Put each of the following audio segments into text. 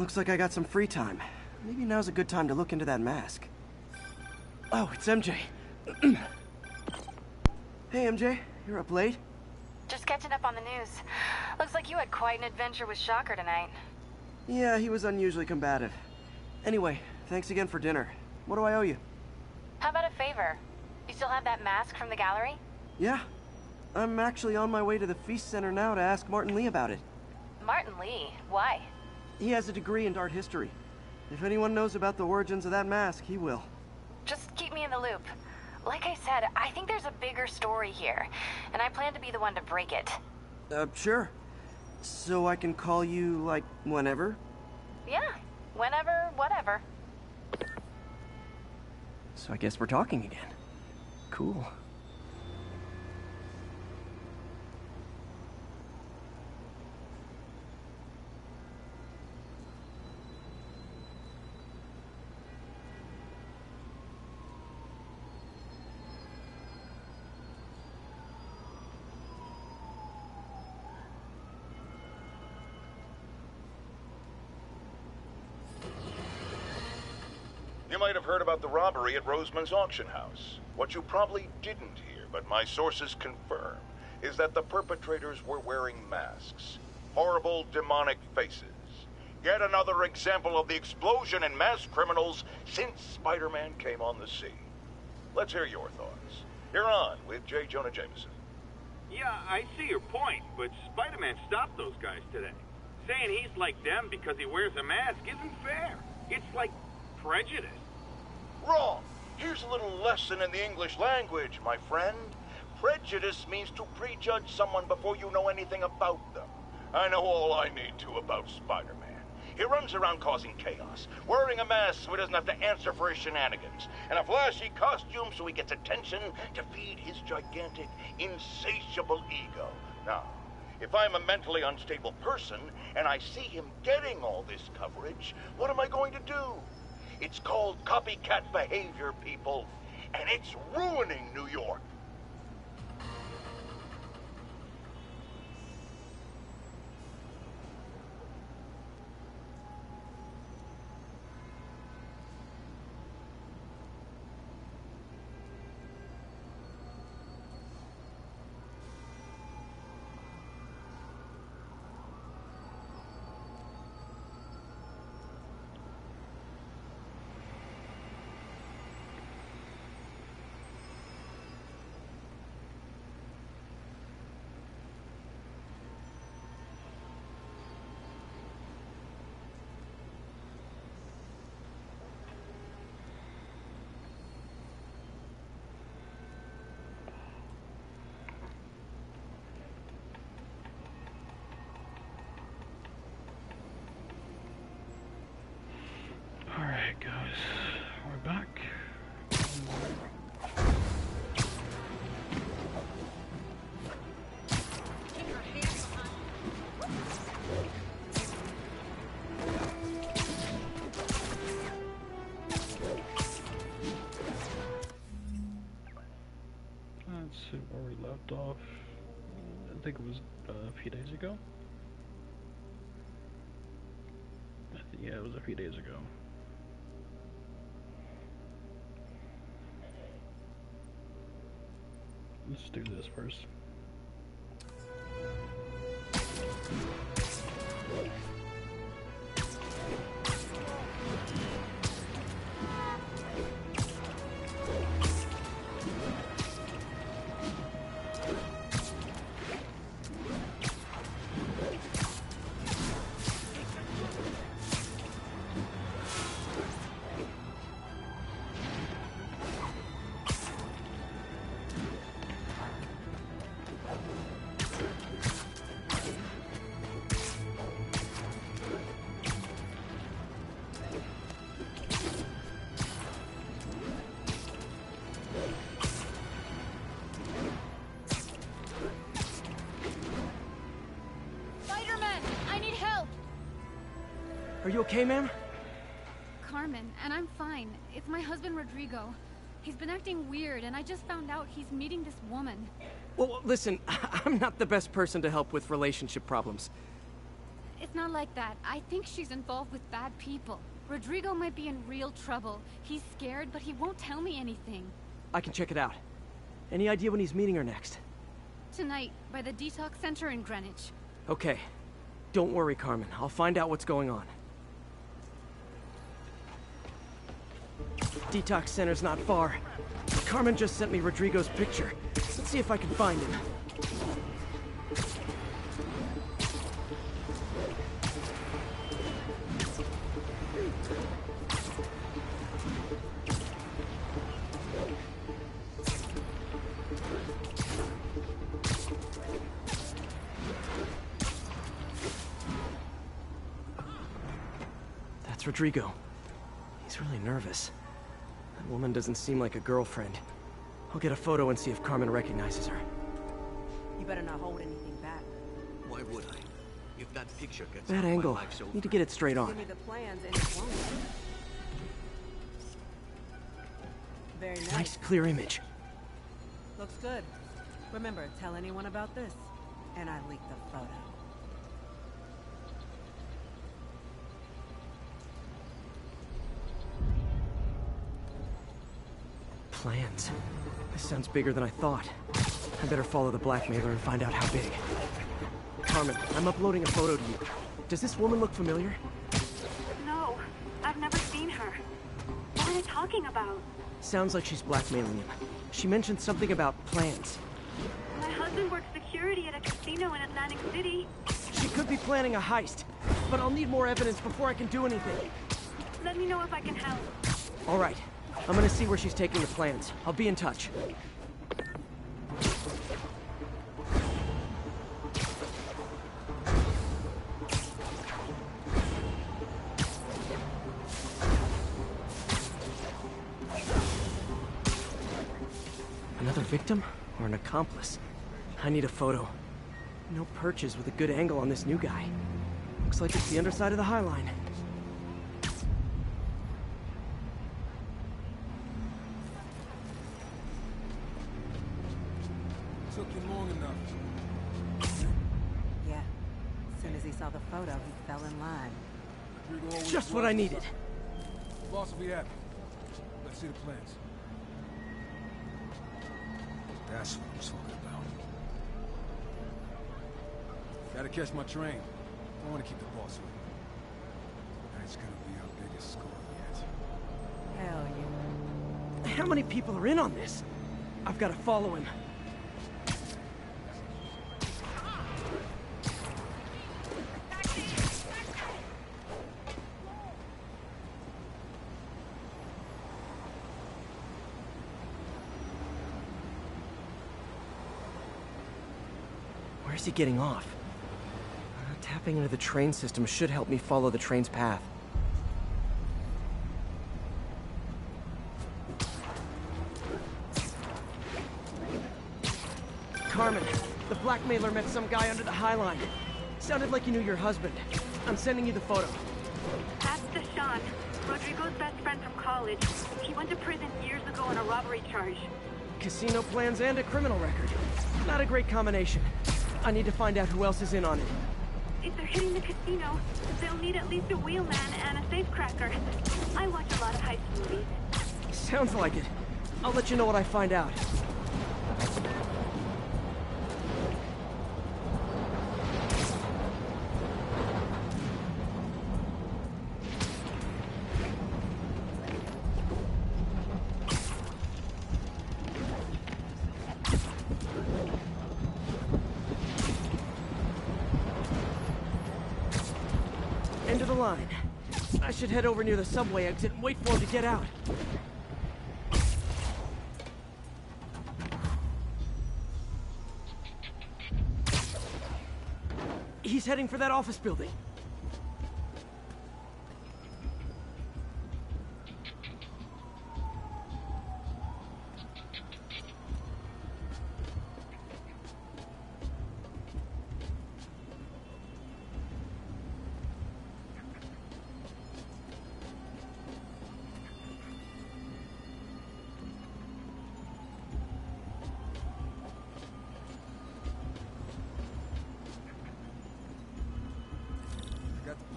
looks like I got some free time. Maybe now's a good time to look into that mask. Oh, it's MJ. Hey, MJ. You're up late? Just catching up on the news. Looks like you had quite an adventure with Shocker tonight. Yeah, he was unusually combative. Anyway, thanks again for dinner. What do I owe you? How about a favor? You still have that mask from the gallery? Yeah. I'm actually on my way to the Feast Center now to ask Martin Lee about it. Martin Lee? Why? He has a degree in art history. If anyone knows about the origins of that mask, he will. Just keep me in the loop. Like I said, I think there's a bigger story here, and I plan to be the one to break it. Sure. So I can call you, like, whenever? Yeah, whenever, whatever. So I guess we're talking again. Cool. You might have heard about the robbery at Roseman's auction house. What you probably didn't hear, but my sources confirm, is that the perpetrators were wearing masks. Horrible, demonic faces. Yet another example of the explosion in mass criminals since Spider-Man came on the scene. Let's hear your thoughts. You're on with J. Jonah Jameson. Yeah, I see your point, but Spider-Man stopped those guys today. Saying he's like them because he wears a mask isn't fair. It's like prejudice. Wrong. Here's a little lesson in the English language, my friend. Prejudice means to prejudge someone before you know anything about them. I know all I need to about Spider-Man. He runs around causing chaos, wearing a mask so he doesn't have to answer for his shenanigans, and a flashy costume so he gets attention to feed his gigantic, insatiable ego. Now, if I'm a mentally unstable person and I see him getting all this coverage, what am I going to do? It's called copycat behavior, people, and it's ruining New York. Alright guys, we're back. Let's see where we left off. I think it was a few days ago. Yeah, it was a few days ago. Let's do this first. Are you okay, ma'am? Carmen, and I'm fine. It's my husband, Rodrigo. He's been acting weird, and I just found out he's meeting this woman. Well, listen, I'm not the best person to help with relationship problems. It's not like that. I think she's involved with bad people. Rodrigo might be in real trouble. He's scared, but he won't tell me anything. I can check it out. Any idea when he's meeting her next? Tonight, by the detox center in Greenwich. Okay. Don't worry, Carmen. I'll find out what's going on. Detox center's not far. Carmen just sent me Rodrigo's picture. Let's see if I can find him. That's Rodrigo. He's really nervous. That woman doesn't seem like a girlfriend. I'll get a photo and see if Carmen recognizes her. You better not hold anything back. Why would I? If that picture gets Bad out, my angle. life's over. Need to get it straight on. Give me the plans and it won't. Very nice. Nice, clear image. Looks good. Remember, tell anyone about this. And I leaked the photo. Plans. This sounds bigger than I thought. I better follow the blackmailer and find out how big. Carmen, I'm uploading a photo to you. Does this woman look familiar? No, I've never seen her. What are they talking about? Sounds like she's blackmailing him. She mentioned something about plans. My husband works security at a casino in Atlantic City. She could be planning a heist, but I'll need more evidence before I can do anything. Let me know if I can help. All right. I'm gonna see where she's taking the plans. I'll be in touch. Another victim or an accomplice? I need a photo. No perches with a good angle on this new guy. Looks like it's the underside of the High Line. Took you long enough. Yeah. As soon as he saw the photo, he fell in line. Just what I needed. Boss will be happy. Let's see the plans. That's what I'm talking about. Gotta catch my train. I want to keep the boss with me. That's gonna be our biggest score yet. Hell yeah. How many people are in on this? I've got to follow him. Where's he getting off? Tapping into the train system should help me follow the train's path. Carmen, the blackmailer met some guy under the High Line. Sounded like you knew your husband. I'm sending you the photo. That's Deshaun, Rodrigo's best friend from college. He went to prison years ago on a robbery charge. Casino plans and a criminal record. Not a great combination. I need to find out who else is in on it. If they're hitting the casino, they'll need at least a wheelman and a safecracker. I watch a lot of heist movies. Sounds like it. I'll let you know what I find out. End of the line. I should head over near the subway exit and wait for him to get out. He's heading for that office building.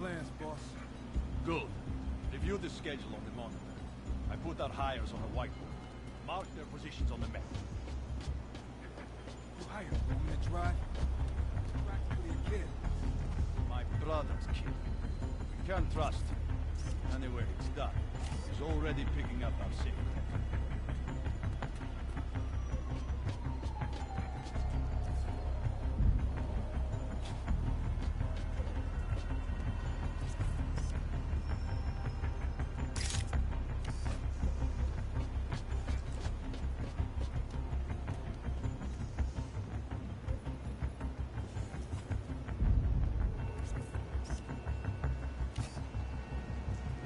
plans, boss. Good. Review the schedule on the monitor. I put our hires on a whiteboard. Mark their positions on the map. You hired me to drive? Practically a kid. My brother's kid. We can't trust him. Anyway, it's done. He's already picking up our signal.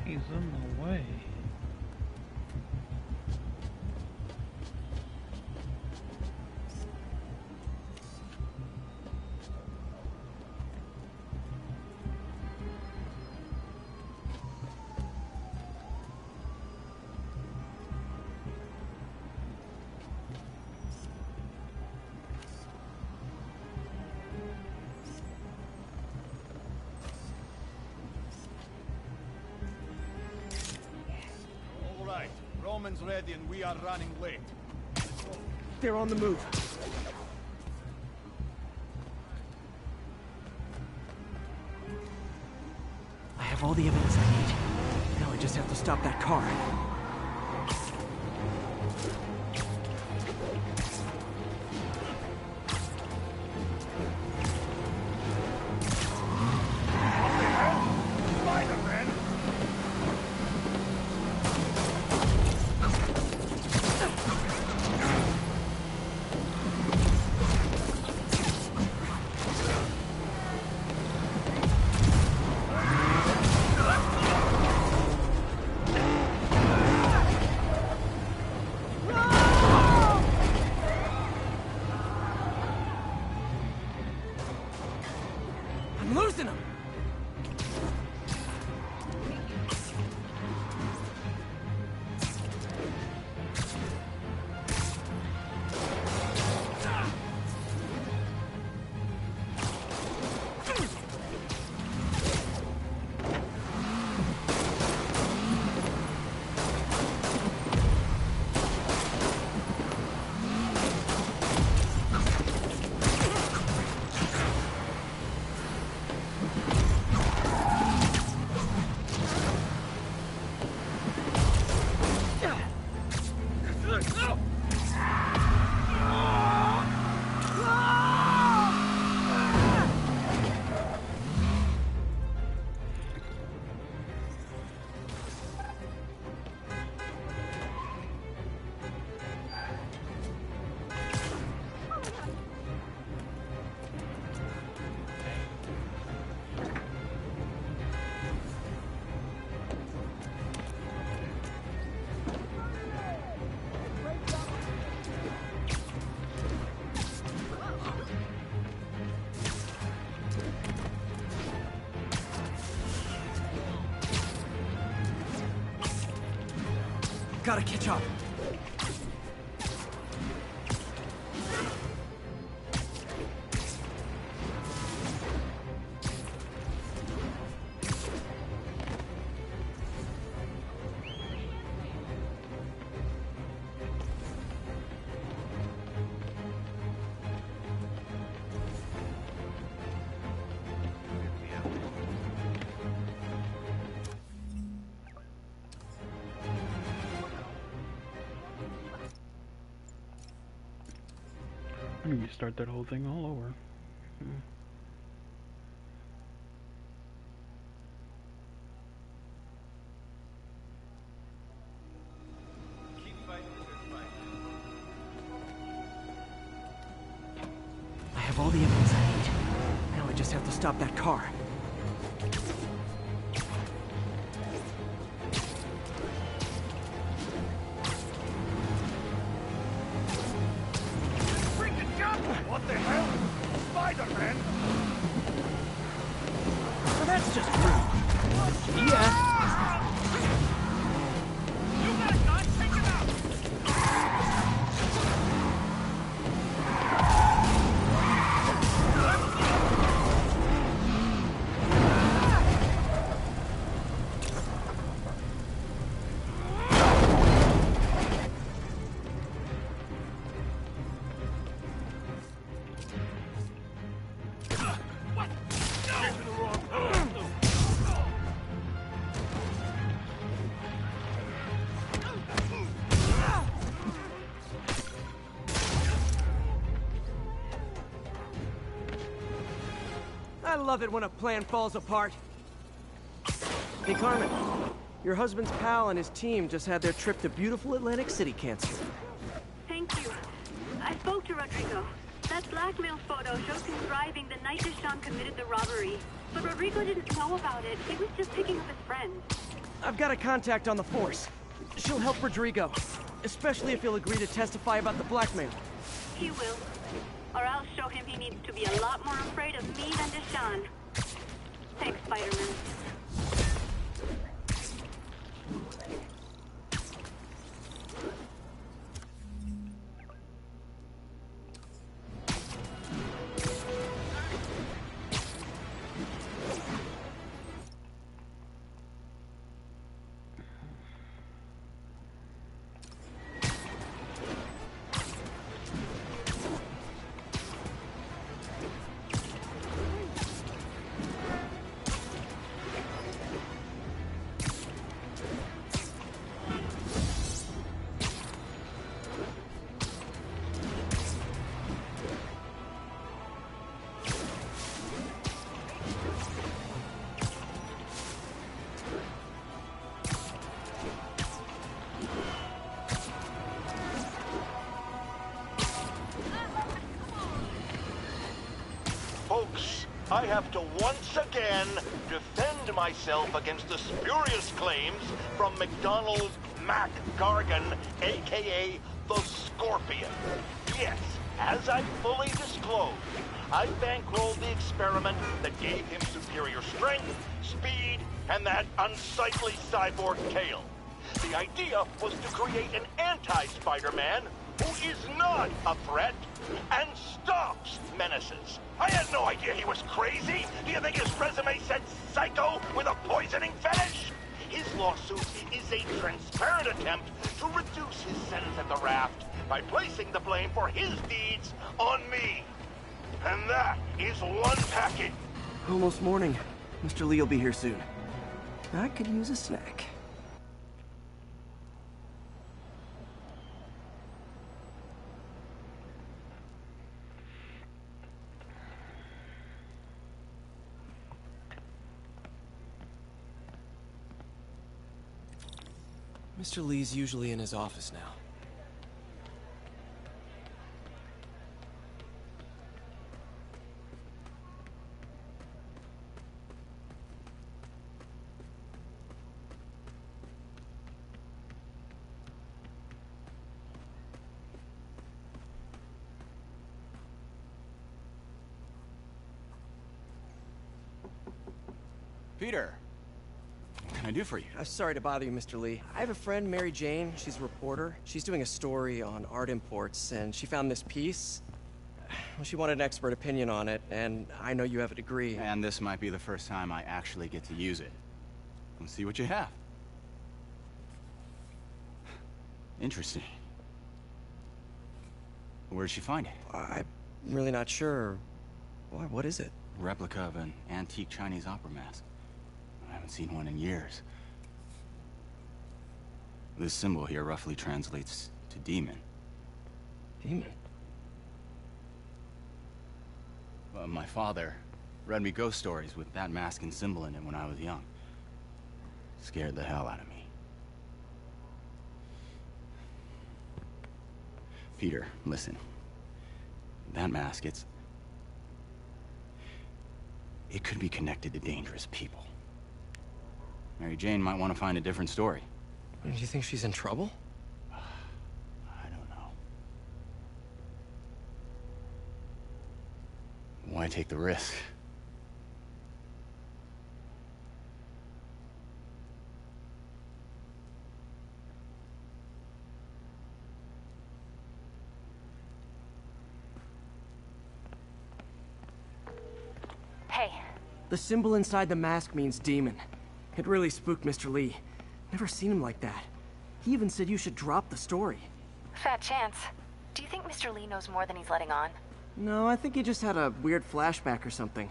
He's in the way. Roman's ready and we are running late. They're on the move. I have all the evidence I need. Now I just have to stop that car. Spider-Man! I'm losing them! Gotta catch up. I need to start that whole thing all over. I have all the evidence I need. Now I just have to stop that car. What the hell? Spider-Man? Well, that's just rude. Yeah. You got a gun? Take him out! love it when a plan falls apart. Hey, Carmen. Your husband's pal and his team just had their trip to beautiful Atlantic City canceled. Thank you. I spoke to Rodrigo. That blackmail photo shows him driving the night Deshaun committed the robbery. But Rodrigo didn't know about it. He was just picking up his friend. I've got a contact on the force. She'll help Rodrigo. Especially if he'll agree to testify about the blackmail. He will. Or I'll show him he needs to be a lot more afraid of me than Deshaun. Thanks, Spider-Man. Folks, I have to once again defend myself against the spurious claims from McDonald Mac Gargan, a.k.a. the Scorpion. Yes, as I fully disclosed, I bankrolled the experiment that gave him superior strength, speed, and that unsightly cyborg tail. The idea was to create an anti-Spider-Man who is not a threat and stops menaces. I had no idea he was crazy. Do you think his resume said psycho with a poisoning fetish? His lawsuit is a transparent attempt to reduce his sentence at the raft by placing the blame for his deeds on me. And that is one packet. Almost morning. Mr. Lee will be here soon. I could use a snack. Mr. Lee's usually in his office now. Peter, what can I do for you? Sorry to bother you, Mr. Lee. I have a friend, Mary Jane. She's a reporter. She's doing a story on art imports, and she found this piece. Well, she wanted an expert opinion on it, and I know you have a degree. And this might be the first time I actually get to use it. Let's see what you have. Interesting. Where did she find it? I'm really not sure. Why, what is it? Replica of an antique Chinese opera mask. I haven't seen one in years. This symbol here roughly translates to demon. Demon? My father read me ghost stories with that mask and symbol in it when I was young. Scared the hell out of me. Peter, listen. That mask, it could be connected to dangerous people. Mary Jane might want to find a different story. Do you think she's in trouble? I don't know. Why take the risk? Hey. The symbol inside the mask means demon. It really spooked Mr. Lee. Never seen him like that. He even said you should drop the story. Fat chance. Do you think Mr. Lee knows more than he's letting on? No, I think he just had a weird flashback or something.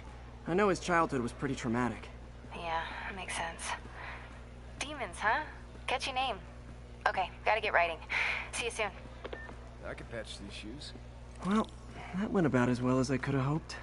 I know his childhood was pretty traumatic. Yeah, makes sense. Demons, huh? Catchy name. Okay, gotta get writing. See you soon. I can patch these shoes. Well, that went about as well as I could have hoped.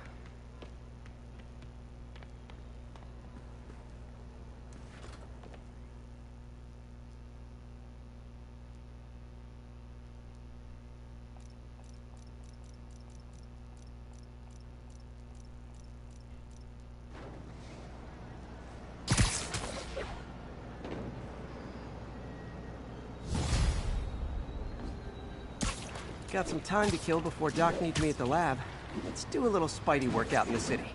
Got some time to kill before Doc needs me at the lab. Let's do a little Spidey workout in the city.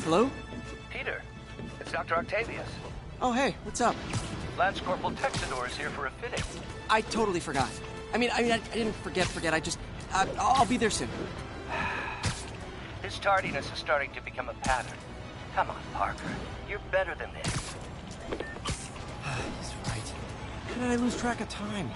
Hello? Peter, it's Dr. Octavius. Oh, hey, what's up? Lance Corporal Texador is here for a fitting. I totally forgot. I didn't forget. I'll be there soon. His tardiness is starting to become a pattern. Come on, Parker. You're better than this. He's right. How did I lose track of time?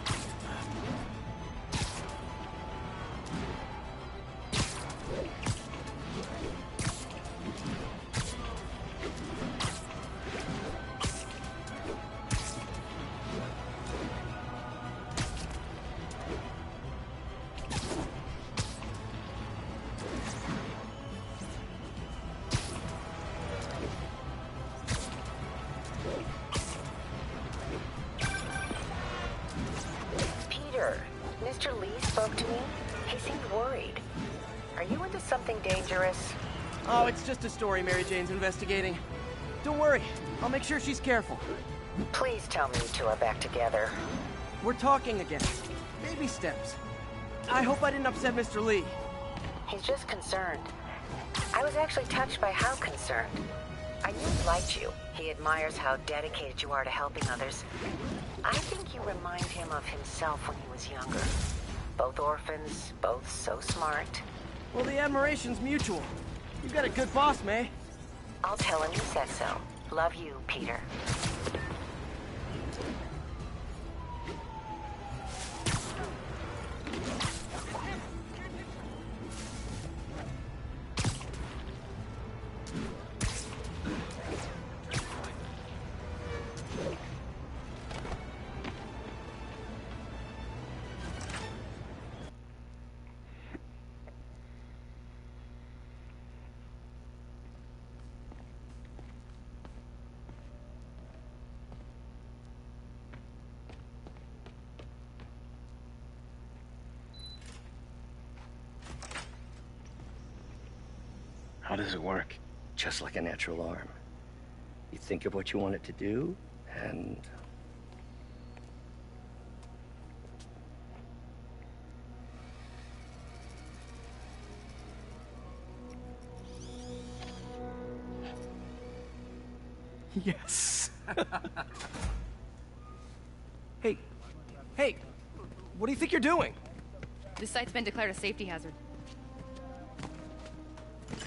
Mr. Lee spoke to me. He seemed worried. Are you into something dangerous? Oh, it's just a story Mary Jane's investigating. Don't worry. I'll make sure she's careful. Please tell me you two are back together. We're talking again. Baby steps. I hope I didn't upset Mr. Lee. He's just concerned. I was actually touched by how concerned. I knew he liked you. He admires how dedicated you are to helping others. I think you remind him of himself when he was younger. Both orphans, both so smart. Well, the admiration's mutual. You got a good boss, May. I'll tell him you said so. Love you, Peter. How does it work? Just like a natural arm. You think of what you want it to do, and... Yes. Hey, what do you think you're doing? This site's been declared a safety hazard.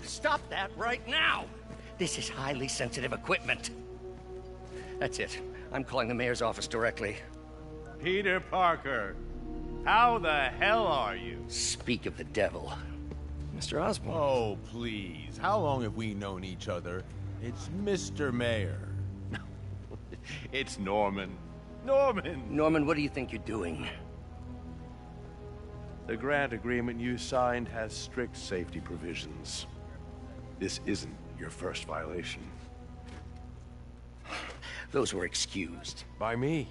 Stop that right now! This is highly sensitive equipment. That's it. I'm calling the mayor's office directly. Peter Parker, how the hell are you? Speak of the devil. Mr. Osborn. Oh, please. How long have we known each other? It's Mr. Mayor. It's Norman. Norman! Norman, what do you think you're doing? The grant agreement you signed has strict safety provisions. This isn't your first violation. those were excused. By me.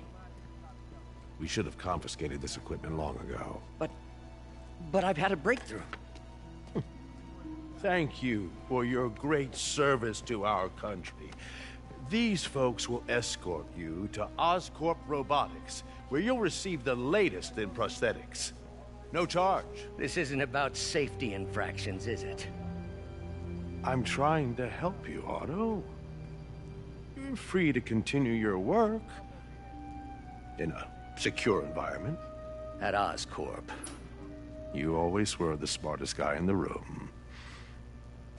We should have confiscated this equipment long ago. But I've had a breakthrough. Thank you for your great service to our country. These folks will escort you to Oscorp Robotics, where you'll receive the latest in prosthetics. No charge. This isn't about safety infractions, is it? I'm trying to help you, Otto. You're free to continue your work in a secure environment. At Oscorp. You always were the smartest guy in the room.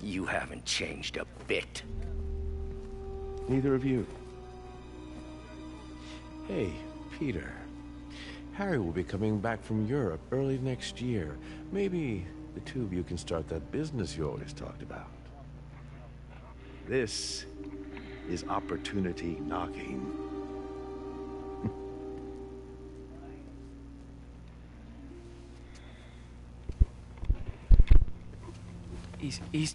You haven't changed a bit. Neither of you. Hey, Peter. Harry will be coming back from Europe early next year. Maybe the two of you can start that business you always talked about. This is opportunity knocking. He's...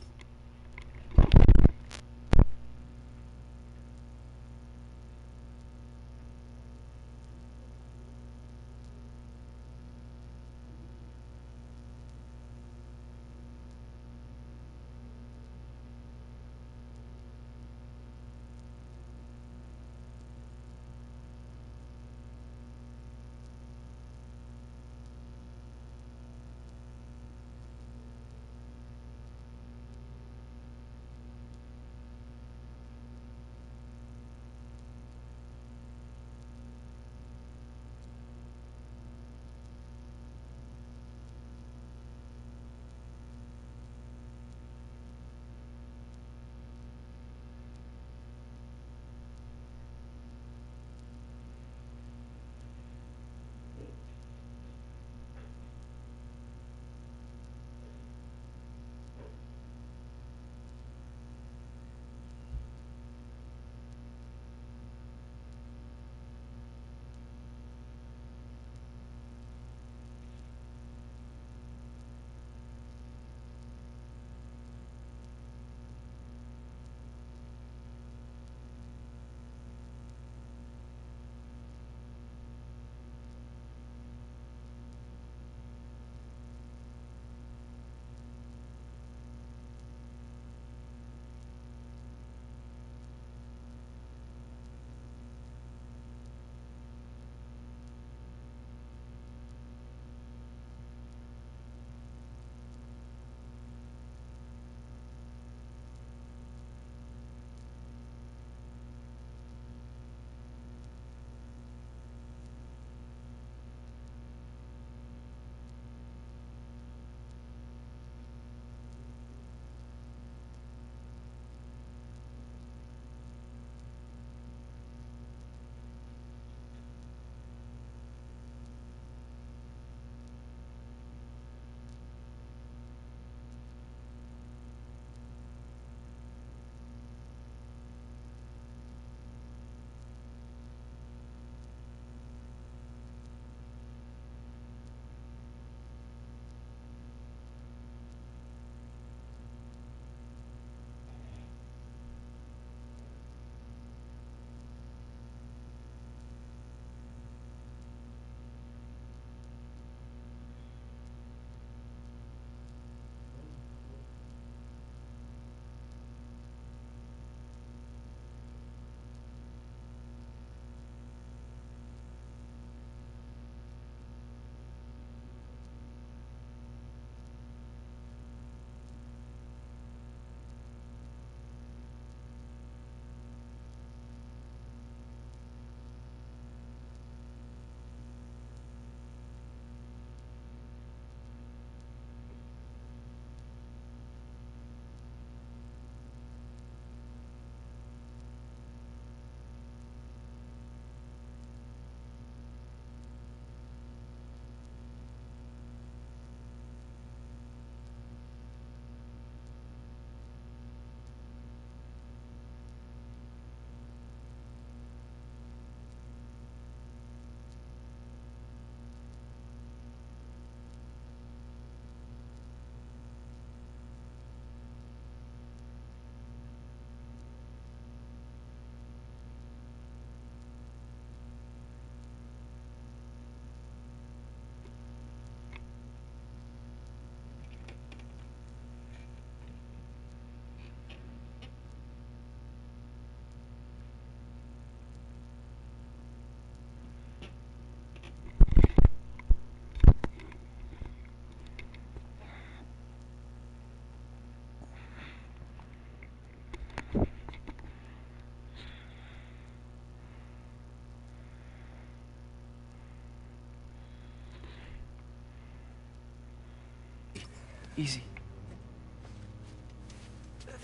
Easy.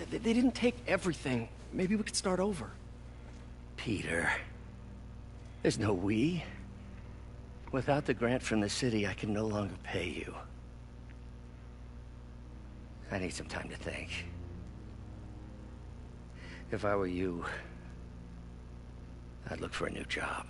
They didn't take everything. Maybe we could start over. Peter. There's no we. Without the grant from the city, I can no longer pay you. I need some time to think. If I were you, I'd look for a new job.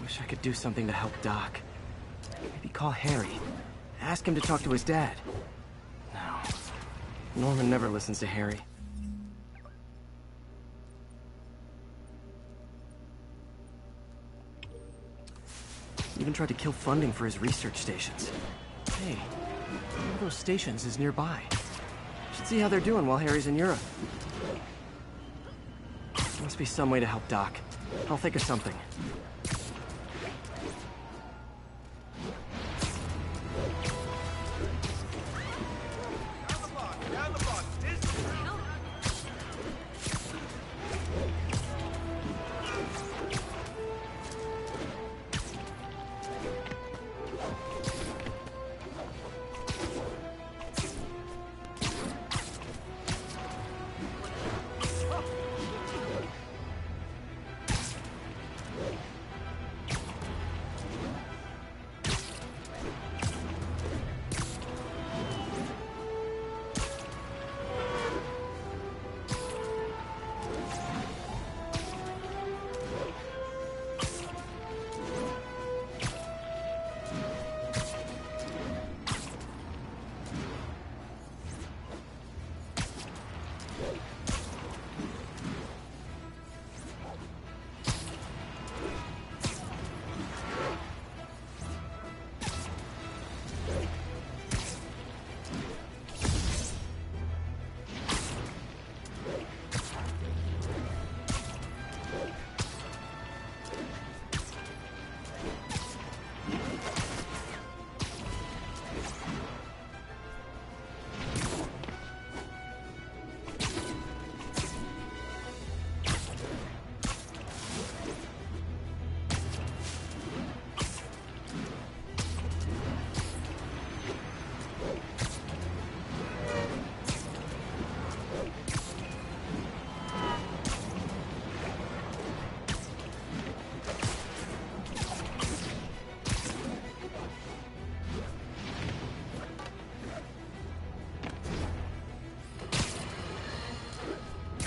Wish I could do something to help Doc. Maybe call Harry. Ask him to talk to his dad. No. Norman never listens to Harry. Even tried to kill funding for his research stations. Hey, one of those stations is nearby. Should see how they're doing while Harry's in Europe. There must be some way to help Doc. I'll think of something.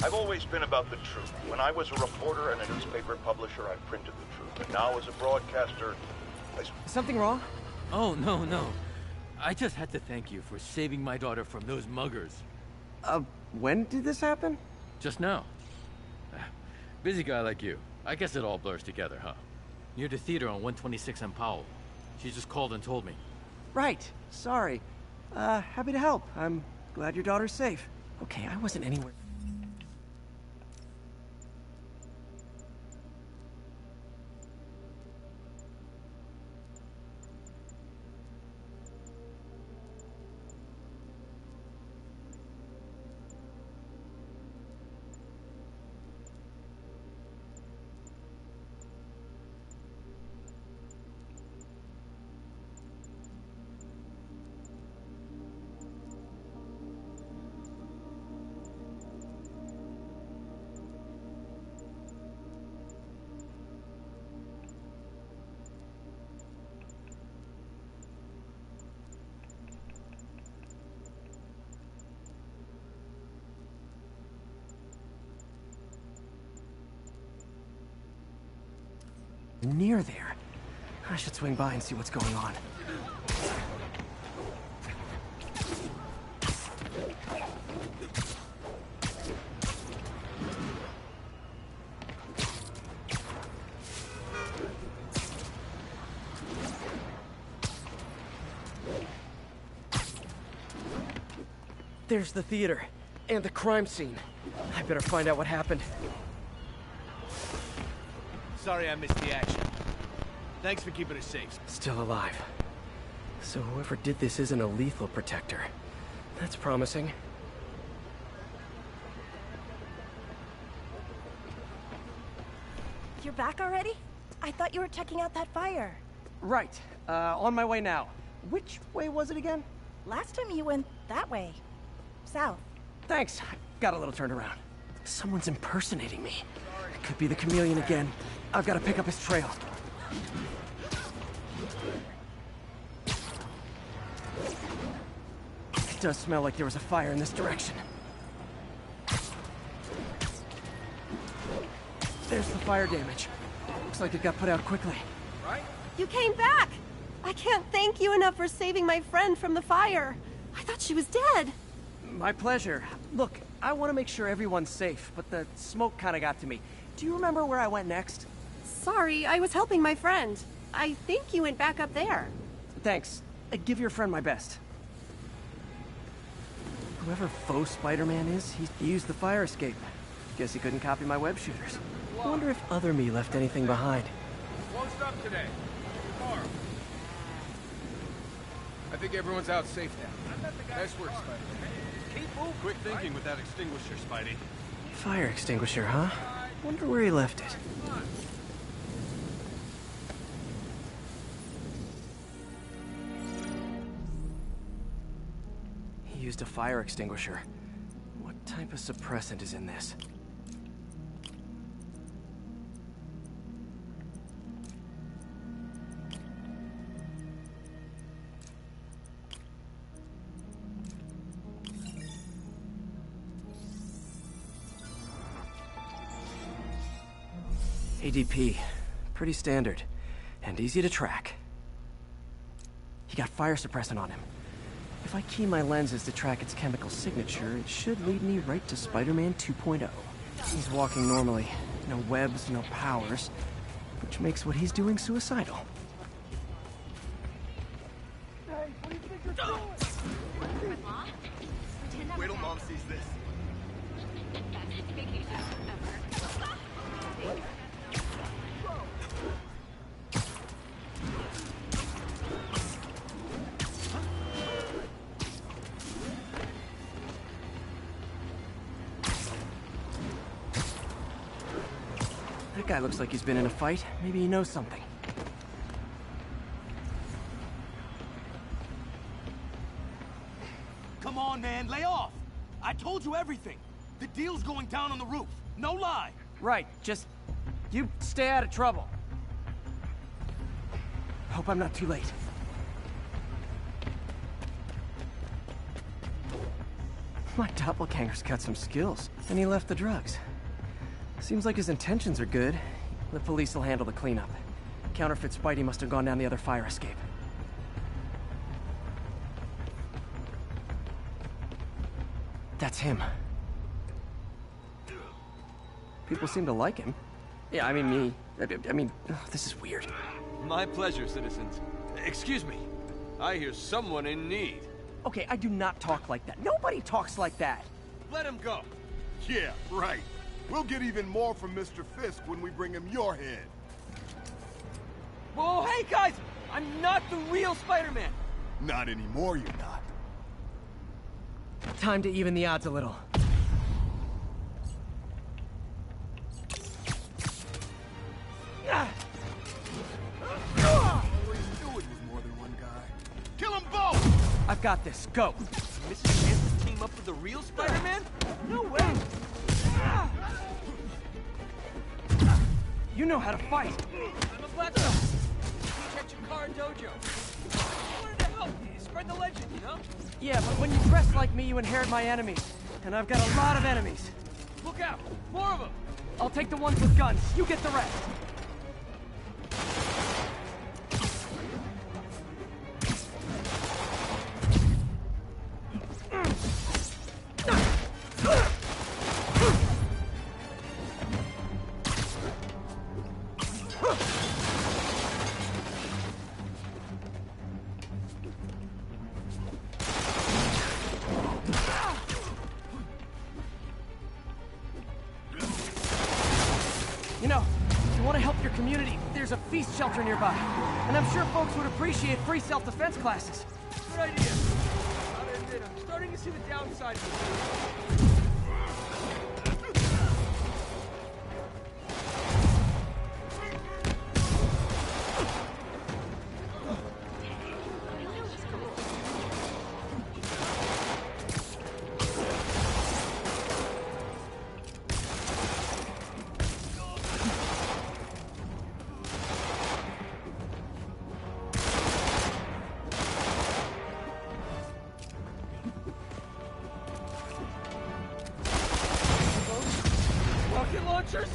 I've always been about the truth. When I was a reporter and a newspaper publisher, I printed the truth. And now as a broadcaster, Something wrong? Oh, no. I just had to thank you for saving my daughter from those muggers. When did this happen? Just now. Busy guy like you. I guess it all blurs together, huh? Near the theater on 126 and Powell. She just called and told me. Right. Sorry. Happy to help. I'm glad your daughter's safe. Okay, I wasn't anywhere. Near there. I should swing by and see what's going on. There's the theater, and the crime scene. I better find out what happened. Sorry I missed the action. Thanks for keeping us safe. Still alive. So whoever did this isn't a lethal protector. That's promising. You're back already? I thought you were checking out that fire. Right. On my way now. Which way was it again? Last time you went that way. South. Thanks. Got a little turned around. Someone's impersonating me. It could be the chameleon again. I've got to pick up his trail. It does smell like there was a fire in this direction. There's the fire damage. Looks like it got put out quickly. Right? You came back! I can't thank you enough for saving my friend from the fire. I thought she was dead. My pleasure. Look, I want to make sure everyone's safe, but the smoke kind of got to me. Do you remember where I went next? Sorry, I was helping my friend. I think you went back up there. Thanks. Give your friend my best. Whoever faux Spider-Man is, he used the fire escape. Guess he couldn't copy my web shooters. I wonder if other me left anything behind. Won't stop today. Tomorrow. I think everyone's out safe now. Nice work, Spider-Man. Keep moving. Quick thinking with that extinguisher, Spidey. Fire extinguisher, huh? Wonder where he left it. He used a fire extinguisher. What type of suppressant is in this? ADP. Pretty standard. And easy to track. He got fire suppressant on him. If I key my lenses to track its chemical signature, it should lead me right to Spider-Man 2.0. He's walking normally. No webs, no powers. Which makes what he's doing suicidal. Hey, what do you think you're doing? Wait till Mom sees this. That guy looks like he's been in a fight. Maybe he knows something. Come on, man, lay off! I told you everything. The deal's going down on the roof. No lie. Right, just... you stay out of trouble. Hope I'm not too late. My doppelganger's got some skills, and he left the drugs. Seems like his intentions are good. The police will handle the cleanup. Counterfeit Spidey must have gone down the other fire escape. That's him. People seem to like him. Yeah, I mean me. I mean, this is weird. My pleasure, citizens. Excuse me. I hear someone in need. Okay, I do not talk like that. Nobody talks like that. Let him go. Yeah, right. We'll get even more from Mr. Fisk when we bring him your head. Whoa, hey guys! I'm not the real Spider-Man! Not anymore, you're not. Time to even the odds a little. All he's doing was more than one guy. Kill them both! I've got this. Go! Mr. Chance team up with the real Spider-Man? No way! You know how to fight! I'm a black belt. Teach at your car dojo. I wanted to help you, spread the legend, you know? Yeah, but when you dress like me, you inherit my enemies. And I've got a lot of enemies. Look out! More of them! I'll take the ones with guns. You get the rest. community, there's a feast shelter nearby. And I'm sure folks would appreciate free self-defense classes. Good idea. Gotta admit, I'm starting to see the downside of this. Rocket launchers?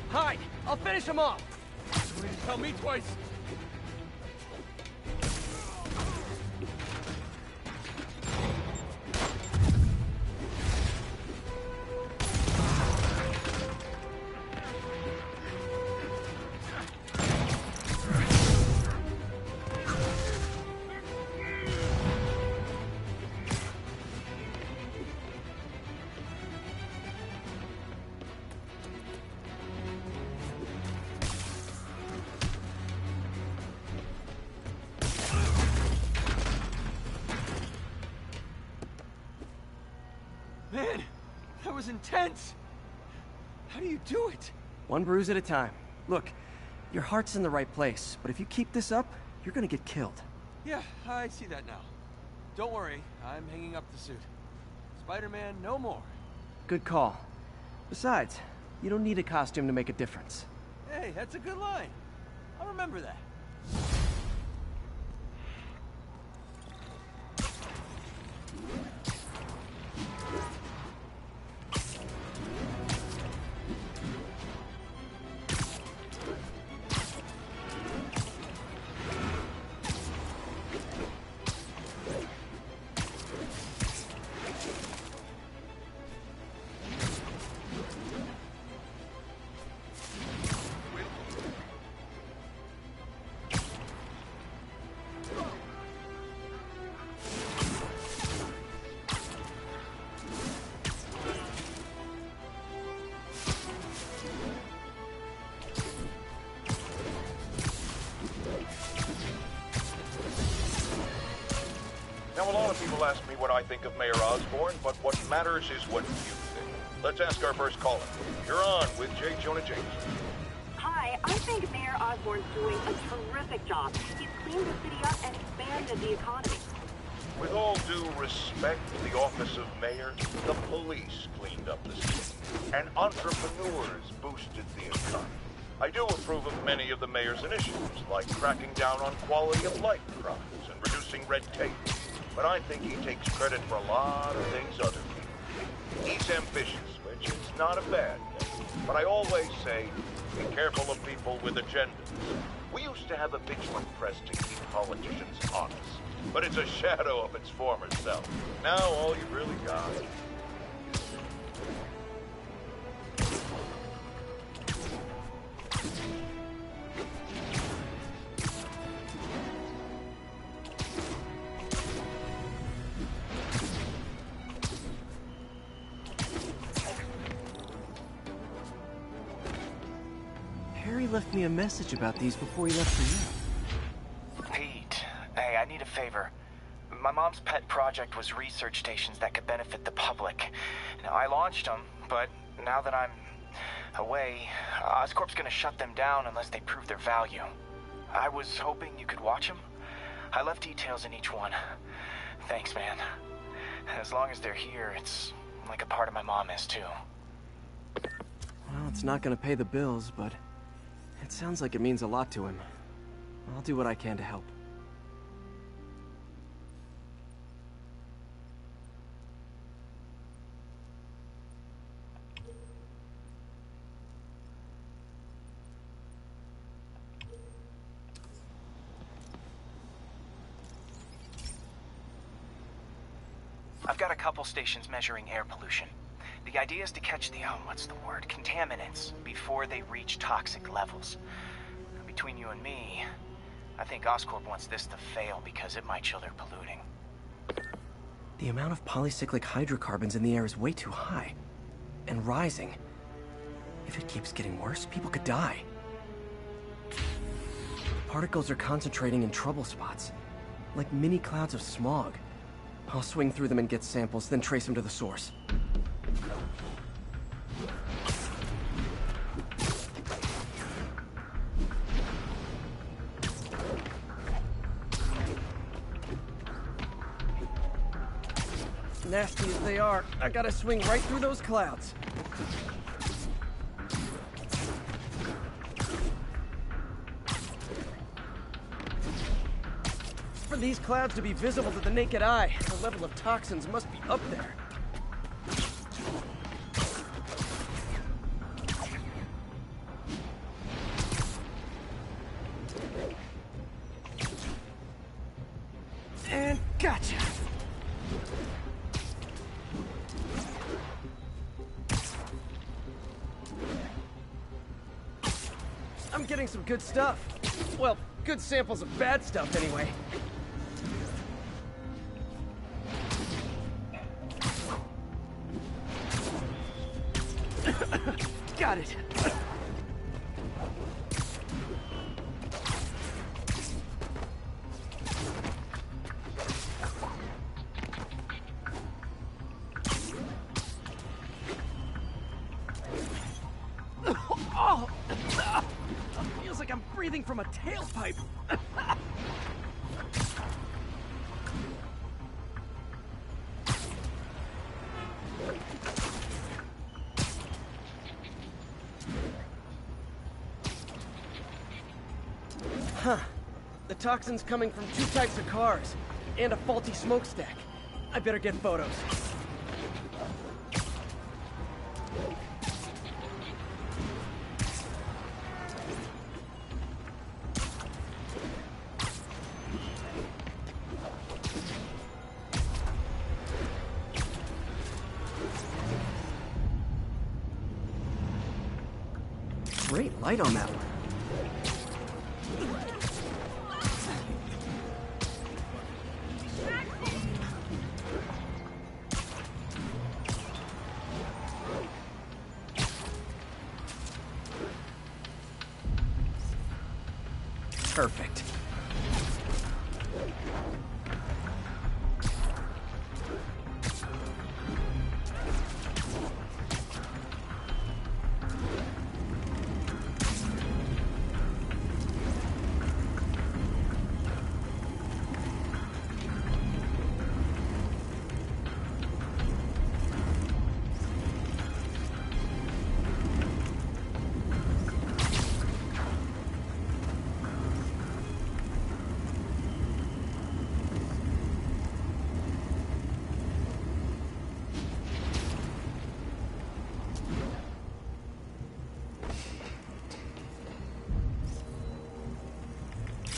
Hide! I'll finish them off! Please tell me twice. Man, that was intense. How do you do it? One bruise at a time. Look, your heart's in the right place, but if you keep this up, you're gonna get killed. Yeah, I see that now. Don't worry, I'm hanging up the suit. Spider-Man, no more. Good call. Besides, you don't need a costume to make a difference. Hey, that's a good line. I'll remember that. Now, a lot of people ask me what I think of Mayor Osborn, but what matters is what you think. Let's ask our first caller. You're on with J. Jonah Jameson. Hi, I think Mayor Osborn's doing a terrific job. He's cleaned the city up and expanded the economy. With all due respect to the office of mayor, the police cleaned up the city, and entrepreneurs boosted the economy. I do approve of many of the mayor's initiatives, like cracking down on quality of life crimes and reducing red tape. But I think he takes credit for a lot of things other people. He's ambitious, which is not a bad thing. But I always say, be careful of people with agendas. We used to have a vigilant press to keep politicians honest, but it's a shadow of its former self. Now all you really got is... Harry left me a message about these before he left for you. Pete, hey, I need a favor. My mom's pet project was research stations that could benefit the public. Now, I launched them, but now that I'm away, Oscorp's gonna shut them down unless they prove their value. I was hoping you could watch them. I left details in each one. Thanks, man. As long as they're here, it's like a part of my mom is, too. Well, it's not gonna pay the bills, but it sounds like it means a lot to him. I'll do what I can to help. I've got a couple stations measuring air pollution. The idea is to catch the, contaminants before they reach toxic levels. Between you and me, I think Oscorp wants this to fail because it might show they're polluting. The amount of polycyclic hydrocarbons in the air is way too high. And rising. If it keeps getting worse, people could die. Particles are concentrating in trouble spots, like mini clouds of smog. I'll swing through them and get samples, then trace them to the source. Nasty as they are, I gotta swing right through those clouds. For these clouds to be visible to the naked eye, the level of toxins must be up there. And gotcha! I'm getting some good stuff. Well, good samples of bad stuff anyway. Got it. Oh, feels like I'm breathing from a tailpipe. Huh. The toxin's coming from 2 types of cars, and a faulty smokestack. I better get photos. Great light on that one. Perfect.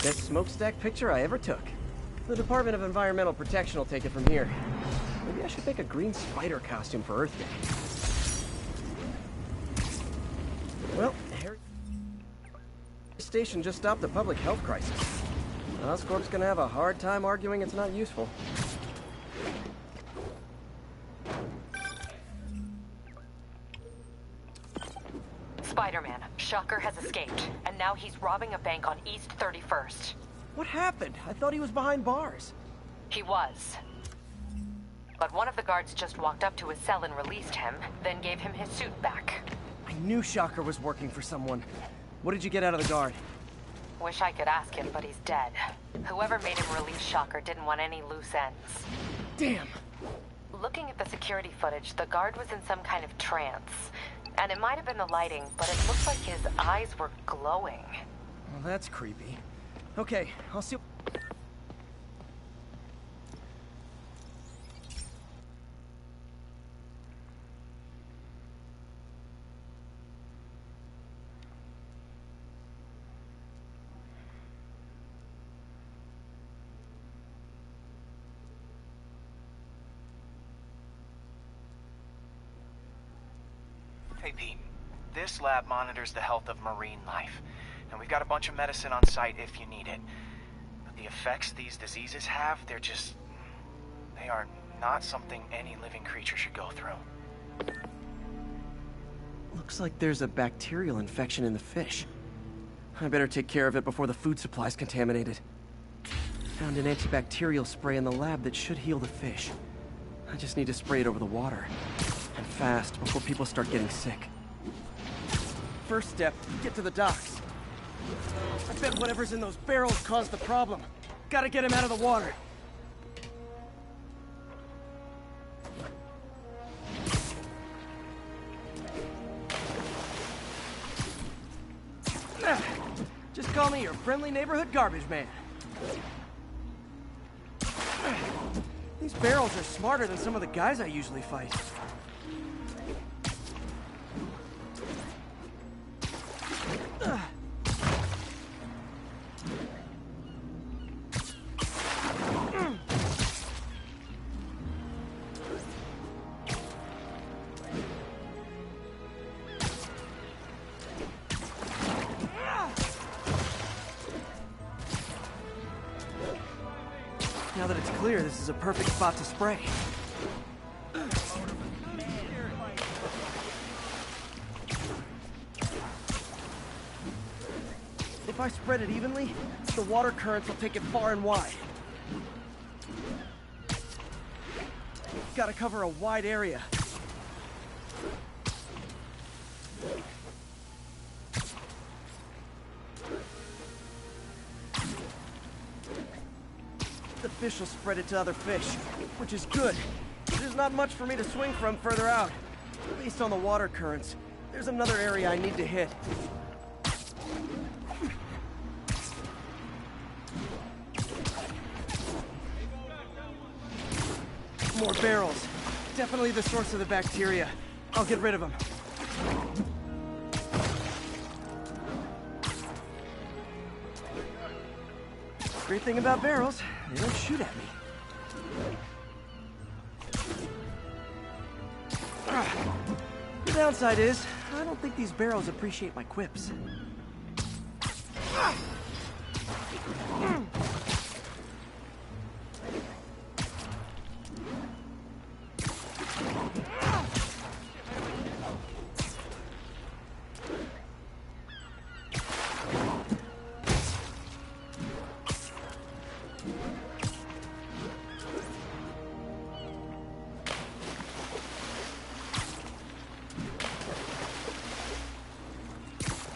Best smokestack picture I ever took. The Department of Environmental Protection will take it from here. Maybe I should make a green spider costume for Earth Day. Well, Harry... The station just stopped the public health crisis. Oscorp's gonna have a hard time arguing it's not useful. Spider-Man, Shocker has escaped, and now he's robbing a bank on East 31st. What happened? I thought he was behind bars. He was. But one of the guards just walked up to his cell and released him, then gave him his suit back. I knew Shocker was working for someone. What did you get out of the guard? Wish I could ask him, but he's dead. Whoever made him release Shocker didn't want any loose ends. Damn! Looking at the security footage, the guard was in some kind of trance. And it might have been the lighting, but it looked like his eyes were glowing. Well, that's creepy. Okay, I'll see... Hey, Pete. This lab monitors the health of marine life. And we've got a bunch of medicine on site if you need it. But the effects these diseases have, they are not something any living creature should go through. Looks like there's a bacterial infection in the fish. I better take care of it before the food supply's contaminated. Found an antibacterial spray in the lab that should heal the fish. I just need to spray it over the water. And fast, before people start getting sick. First step, get to the docks. I bet whatever's in those barrels caused the problem. Gotta get him out of the water. Just call me your friendly neighborhood garbage man. These barrels are smarter than some of the guys I usually fight. Now that it's clear, this is a perfect spot to spray. If I spread it evenly, the water currents will take it far and wide. Gotta cover a wide area. The fish will spread it to other fish, which is good. There's not much for me to swing from further out. Based on the water currents, there's another area I need to hit. More barrels. Definitely the source of the bacteria. I'll get rid of them. Great thing about barrels, they don't shoot at me. The downside is, I don't think these barrels appreciate my quips.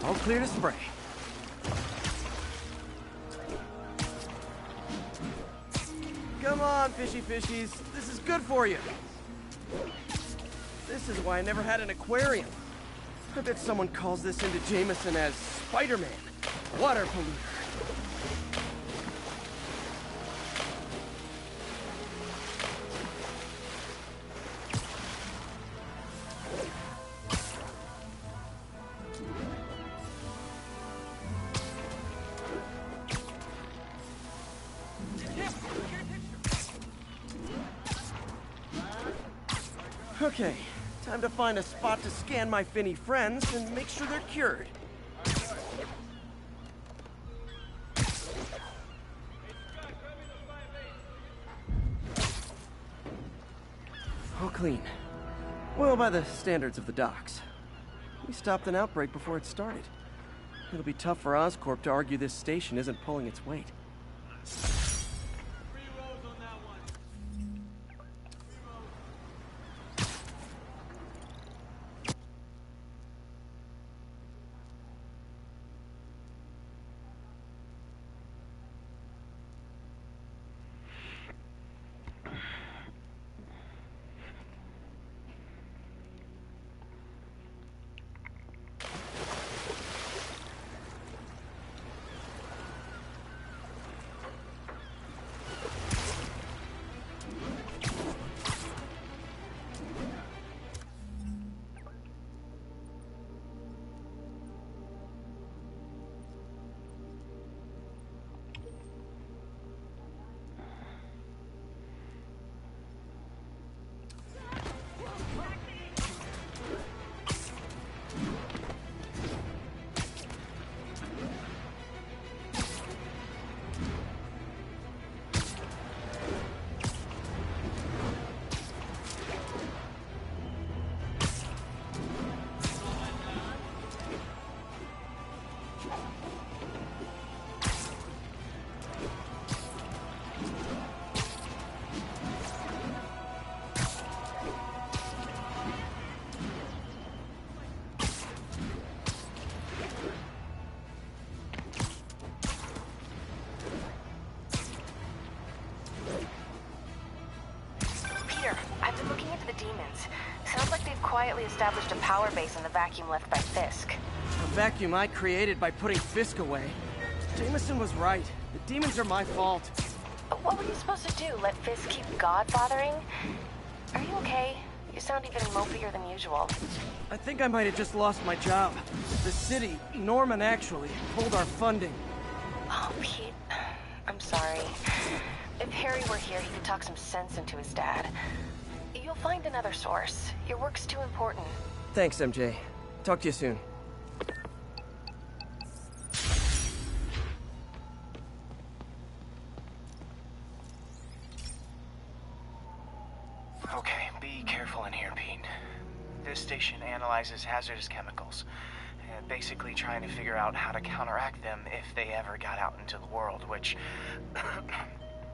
All clear to spray. Come on, fishy fishies. This is good for you. This is why I never had an aquarium. I bet someone calls this into Jameson as Spider-Man, water polluter. Okay, time to find a spot to scan my finny friends and make sure they're cured. All clean. Well, by the standards of the docks. We stopped an outbreak before it started. It'll be tough for Oscorp to argue this station isn't pulling its weight. established a power base in the vacuum left by Fisk. A vacuum I created by putting Fisk away. Jameson was right. The demons are my fault. What were you supposed to do? Let Fisk keep godfathering? Are you okay? You sound even mopier than usual. I think I might have just lost my job. The city, Norman actually, pulled our funding. Oh, Pete. I'm sorry. If Harry were here, he could talk some sense into his dad. You'll find another source. Your work's too important. Thanks, MJ. Talk to you soon. Okay, be careful in here, Pete. This station analyzes hazardous chemicals, basically trying to figure out how to counteract them if they ever got out into the world, which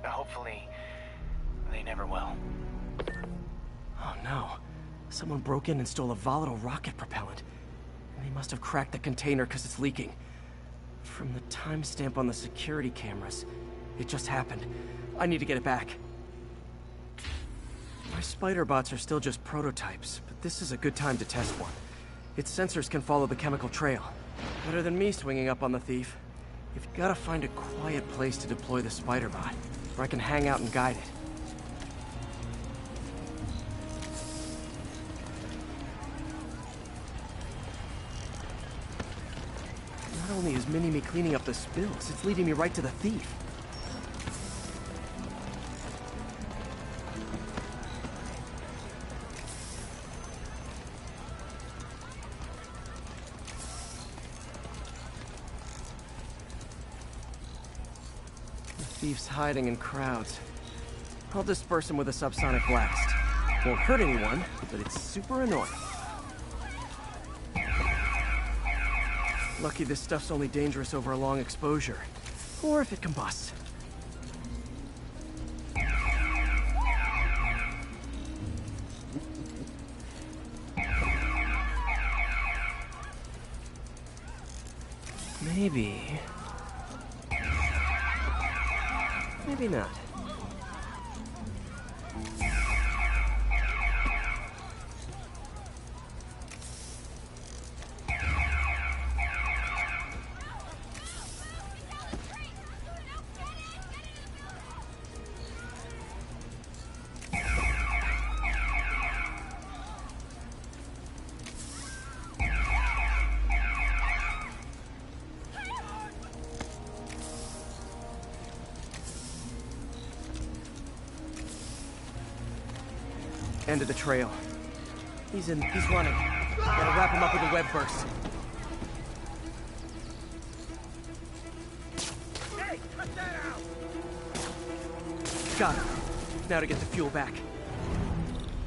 hopefully they never will. Oh no. Someone broke in and stole a volatile rocket propellant. And they must have cracked the container because it's leaking. From the timestamp on the security cameras, it just happened. I need to get it back. My spider bots are still just prototypes, but this is a good time to test one. Its sensors can follow the chemical trail. Better than me swinging up on the thief. You've got to find a quiet place to deploy the spider bot, where I can hang out and guide it. Not only is Mini-Me cleaning up the spills, it's leading me right to the thief. The thief's hiding in crowds. I'll disperse him with a subsonic blast. Won't hurt anyone, but it's super annoying. Lucky this stuff's only dangerous over a long exposure. Or if it combusts. Maybe... maybe not. End of the trail. He's running. Gotta wrap him up with a web burst. Hey, cut that out! Got him. Now to get the fuel back.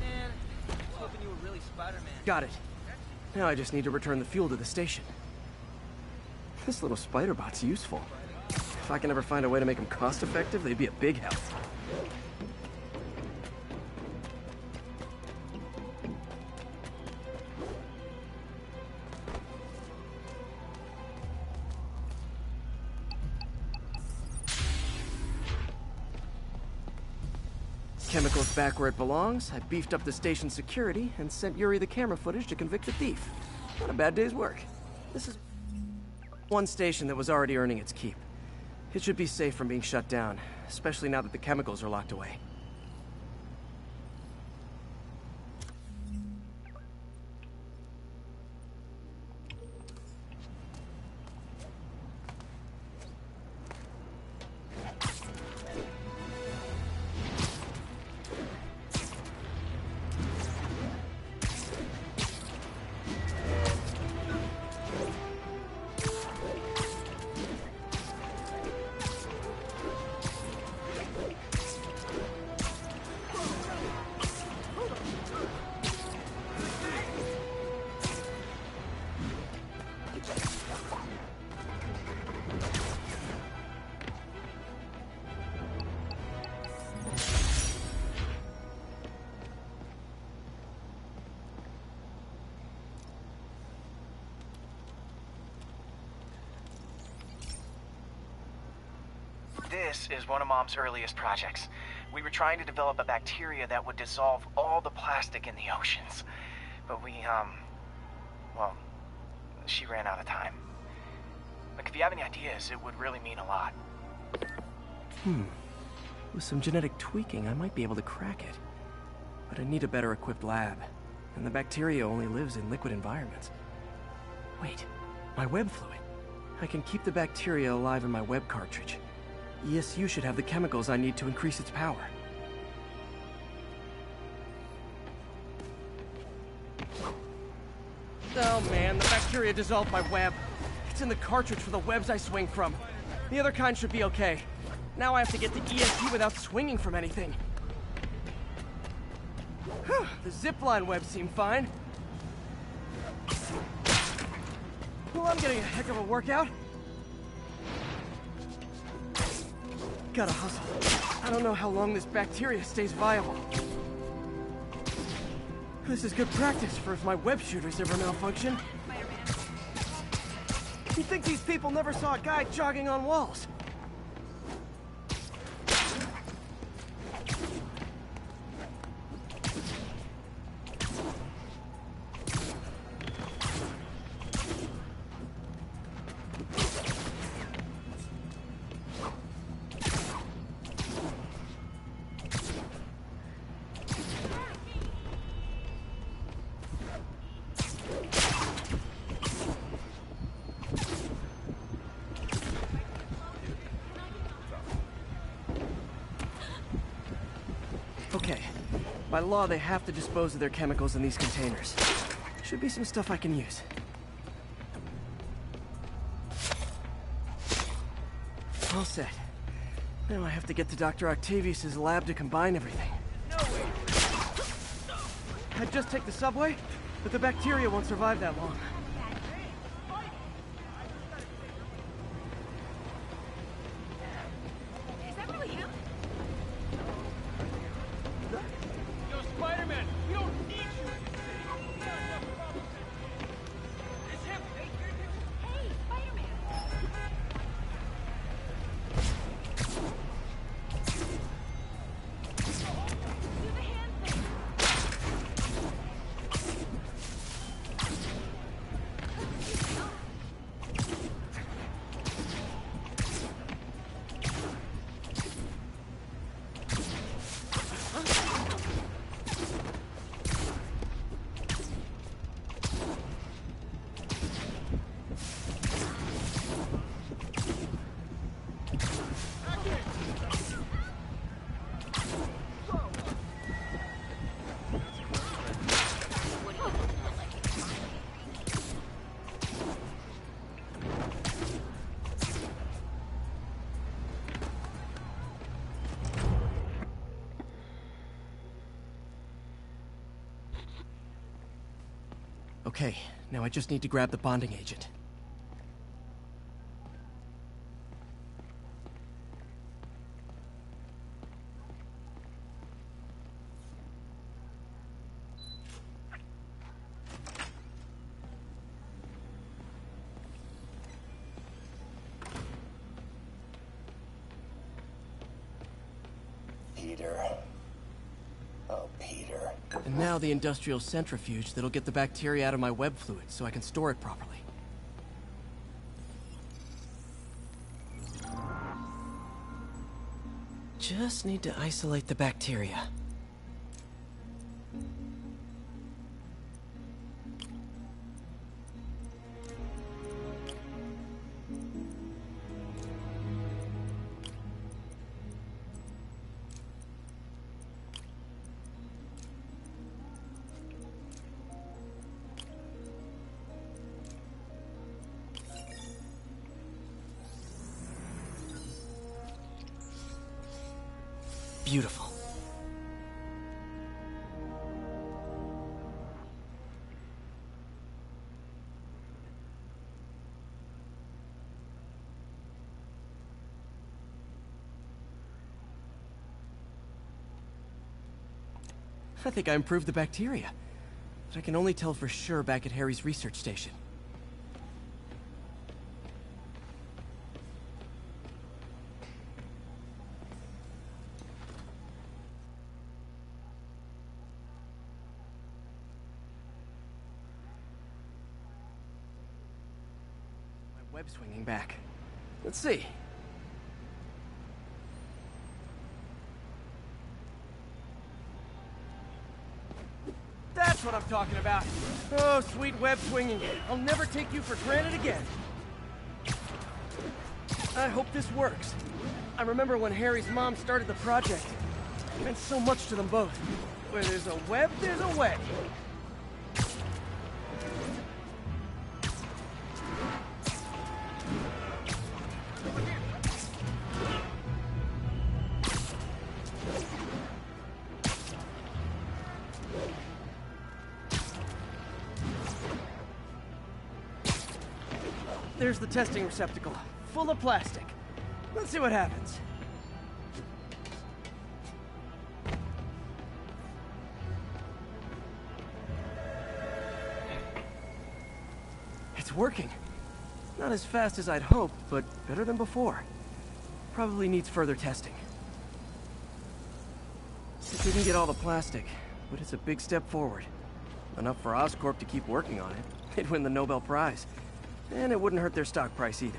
Man, I was hoping you were really Spider-Man. Got it. Now I just need to return the fuel to the station. This little spider bot's useful. If I can ever find a way to make them cost-effective, they'd be a big help. Chemicals back where it belongs. I beefed up the station security and sent Yuri the camera footage to convict the thief. Not a bad day's work. This is one station that was already earning its keep. It should be safe from being shut down, especially now that the chemicals are locked away. This is one of Mom's earliest projects. We were trying to develop a bacteria that would dissolve all the plastic in the oceans. But well, she ran out of time. Like, if you have any ideas, it would really mean a lot. With some genetic tweaking, I might be able to crack it. But I need a better equipped lab. And the bacteria only lives in liquid environments. Wait, my web fluid. I can keep the bacteria alive in my web cartridge. ESU should have the chemicals I need to increase its power. Oh man, the bacteria dissolved my web. It's in the cartridge for the webs I swing from. The other kind should be okay. Now I have to get to ESU without swinging from anything. Whew, the zipline webs seem fine. Well, I'm getting a heck of a workout. Gotta hustle. I don't know how long this bacteria stays viable. This is good practice for if my web shooters ever malfunction. You'd think these people never saw a guy jogging on walls. Okay. By law, they have to dispose of their chemicals in these containers. Should be some stuff I can use. All set. Now I have to get to Dr. Octavius's lab to combine everything. I'd just take the subway, but the bacteria won't survive that long. Is that really him? Yo, Spider-Man, we don't need you in this city. It's him. Hey, Spider-Man. Do the hand thing. Okay, now I just need to grab the bonding agent. Peter. Oh, Peter. And now the industrial centrifuge that'll get the bacteria out of my web fluid so I can store it properly. Just need to isolate the bacteria. Beautiful. I think I improved the bacteria, but I can only tell for sure back at Harry's research station. web swinging back. Let's see. That's what I'm talking about. Oh, sweet web swinging. I'll never take you for granted again. I hope this works. I remember when Harry's mom started the project. It meant so much to them both. Where there's a web, there's a way. There's the testing receptacle, full of plastic. Let's see what happens. It's working. Not as fast as I'd hoped, but better than before. Probably needs further testing. It didn't get all the plastic, but it's a big step forward. Enough for Oscorp to keep working on it. They'd win the Nobel Prize. And it wouldn't hurt their stock price either.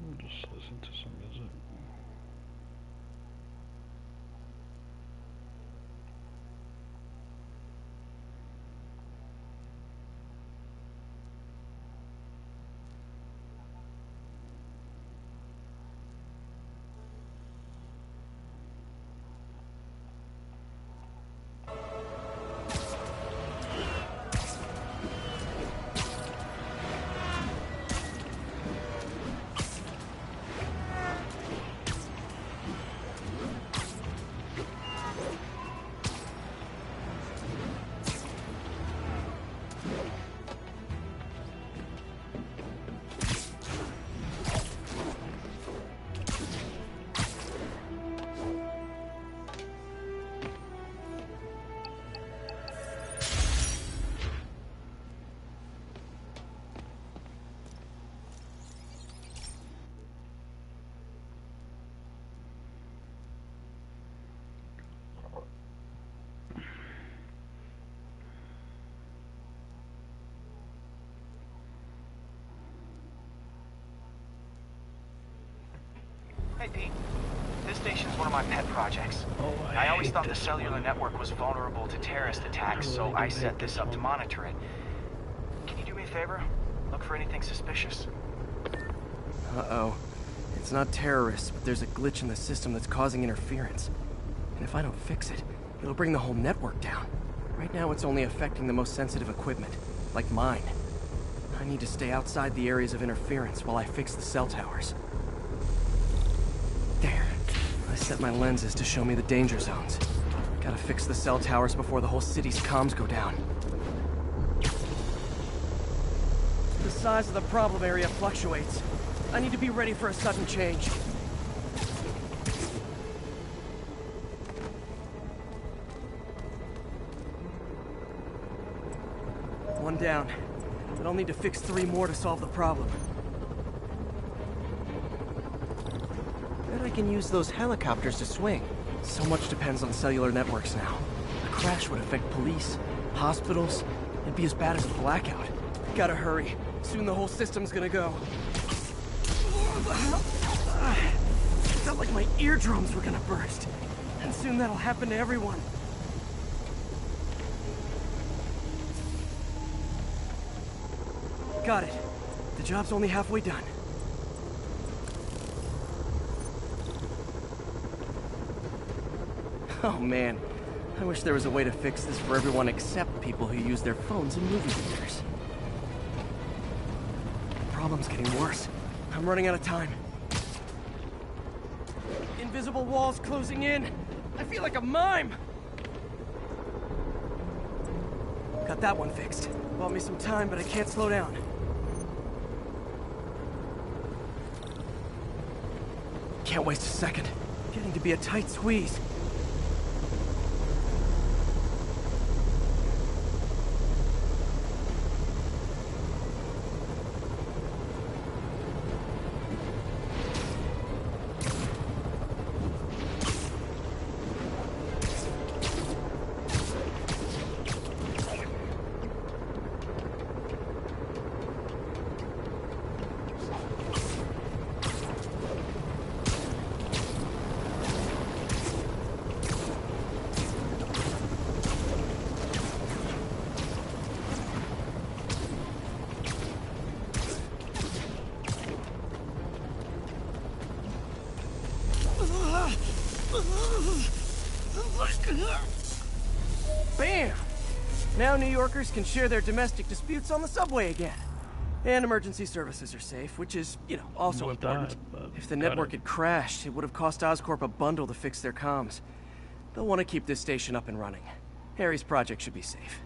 We'll just listen to some music. Hey, Pete. This station's one of my pet projects. I always thought the cellular network was vulnerable to terrorist attacks, so I set this up to monitor it. Can you do me a favor? Look for anything suspicious. Uh-oh. It's not terrorists, but there's a glitch in the system that's causing interference. And if I don't fix it, it'll bring the whole network down. Right now, it's only affecting the most sensitive equipment, like mine. I need to stay outside the areas of interference while I fix the cell towers. There. I set my lenses to show me the danger zones. Gotta fix the cell towers before the whole city's comms go down. The size of the problem area fluctuates. I need to be ready for a sudden change. One down. But I'll need to fix 3 more to solve the problem. Bet I can use those helicopters to swing. So much depends on cellular networks now. A crash would affect police, hospitals. It'd be as bad as a blackout. Gotta hurry. Soon the whole system's gonna go. Felt like my eardrums were gonna burst. And soon that'll happen to everyone. Got it. The job's only halfway done. Oh man, I wish there was a way to fix this for everyone except people who use their phones in movie theaters. The problem's getting worse. I'm running out of time. Invisible walls closing in. I feel like a mime. Got that one fixed. Bought me some time, but I can't slow down. Can't waste a second. Getting to be a tight squeeze. Bam! Now New Yorkers can share their domestic disputes on the subway again. And emergency services are safe, which is, you know, also Almost important. died, If the network had crashed, it would have cost Oscorp a bundle to fix their comms. They'll want to keep this station up and running. Harry's project should be safe.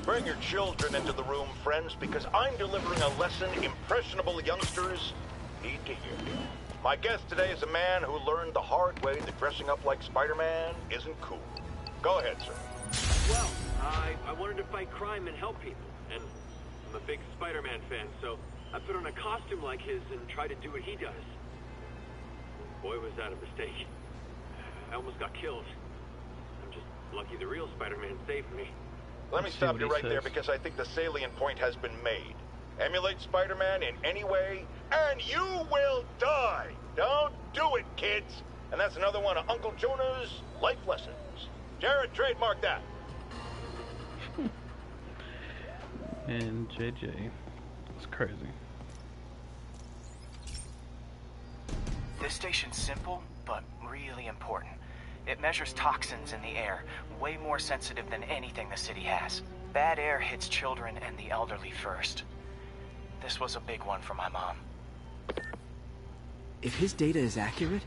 Bring your children into the room, friends, because I'm delivering a lesson impressionable youngsters need to hear. My guest today is a man who learned the hard way that dressing up like Spider-Man isn't cool. Go ahead, sir. Well, I wanted to fight crime and help people, and I'm a big Spider-Man fan, so I put on a costume like his and tried to do what he does. Boy, was that a mistake. I almost got killed. I'm just lucky the real Spider-Man saved me. Let me stop you right there because I think the salient point has been made. Emulate Spider-Man in any way, and you will die! Don't do it, kids! And that's another one of Uncle Jonah's life lessons. Jared, trademark that. And JJ. It's crazy. This station's simple, but really important. It measures toxins in the air, way more sensitive than anything the city has. Bad air hits children and the elderly first. This was a big one for my mom. If his data is accurate,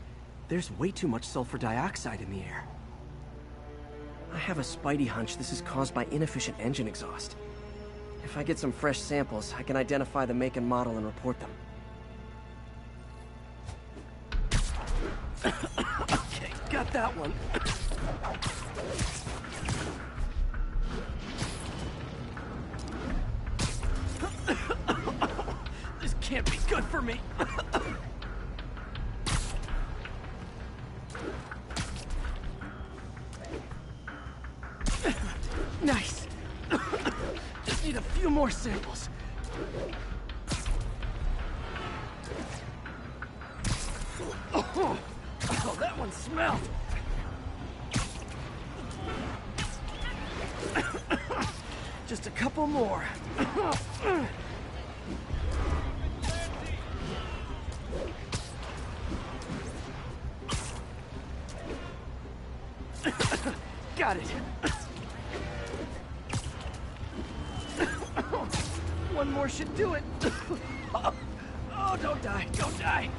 there's way too much sulfur dioxide in the air. I have a spidey hunch this is caused by inefficient engine exhaust. If I get some fresh samples, I can identify the make and model and report them. Okay, got that one. This can't be good for me. Nice. Just need a few more samples. Oh, that one smelled. Just a couple more. Got it. One more should do it. Oh, don't die, don't die.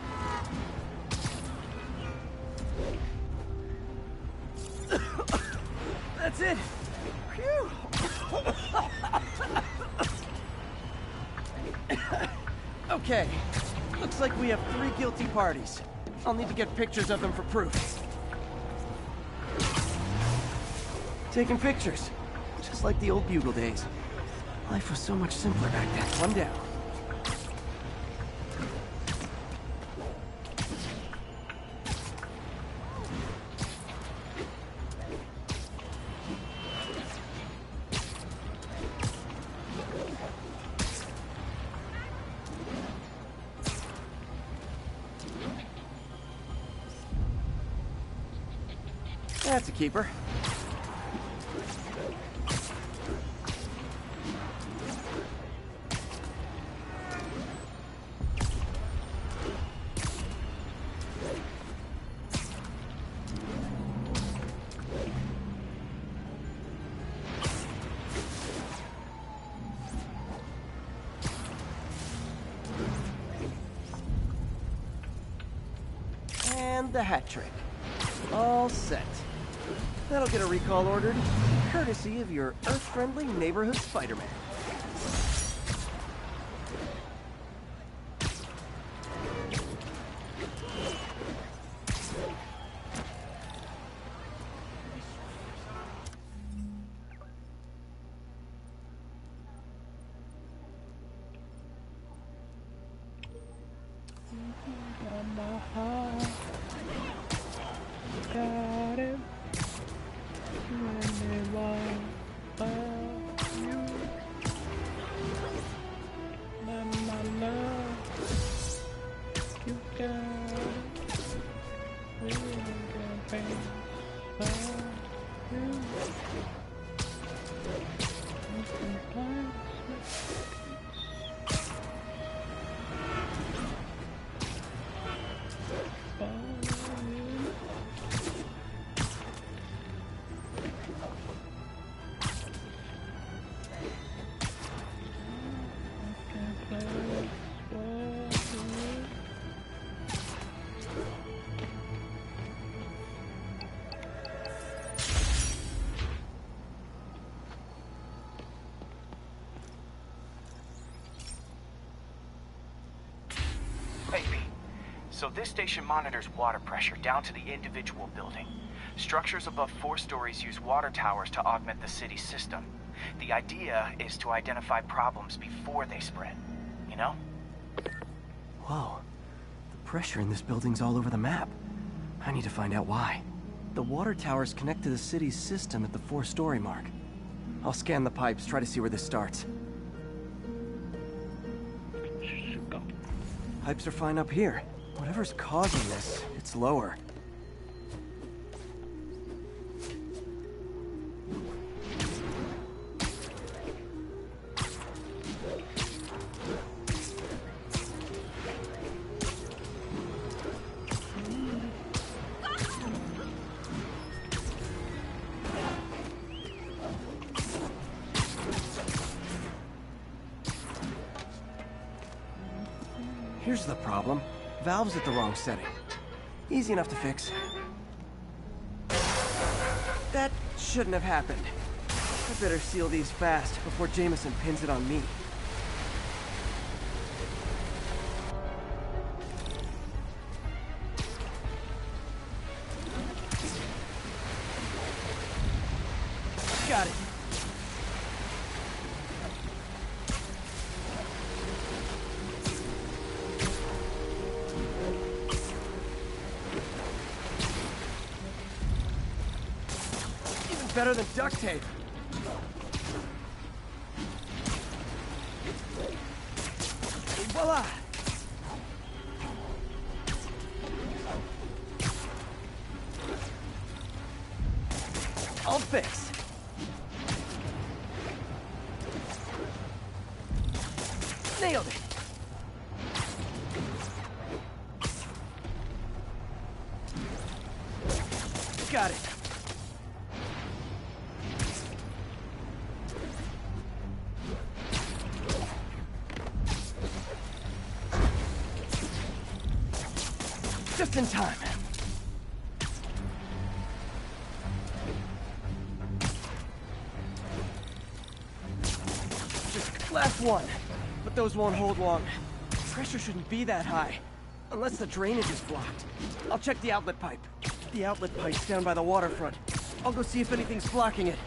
That's it. Phew. Okay. Looks like we have 3 guilty parties. I'll need to get pictures of them for proof. Taking pictures. Just like the old Bugle days. Life was so much simpler back then. One down. That's a keeper. And the hat trick. All set. That'll get a recall ordered, courtesy of your Earth-friendly neighborhood Spider-Man. Got him. So this station monitors water pressure down to the individual building. Structures above 4 stories use water towers to augment the city's system. The idea is to identify problems before they spread, you know? Whoa. The pressure in this building's all over the map. I need to find out why. The water towers connect to the city's system at the 4-story mark. I'll scan the pipes, try to see where this starts. Pipes are fine up here. Whatever's causing this, it's lower. Here's the problem. Valve's at the wrong setting. Easy enough to fix. That shouldn't have happened. I better seal these fast before Jameson pins it on me. Got it. Better than duct tape. Voila! All fixed. Nailed it. Got it. Just in time. Last one. But those won't hold long. Pressure shouldn't be that high. Unless the drainage is blocked. I'll check the outlet pipe. The outlet pipe's down by the waterfront. I'll go see if anything's blocking it.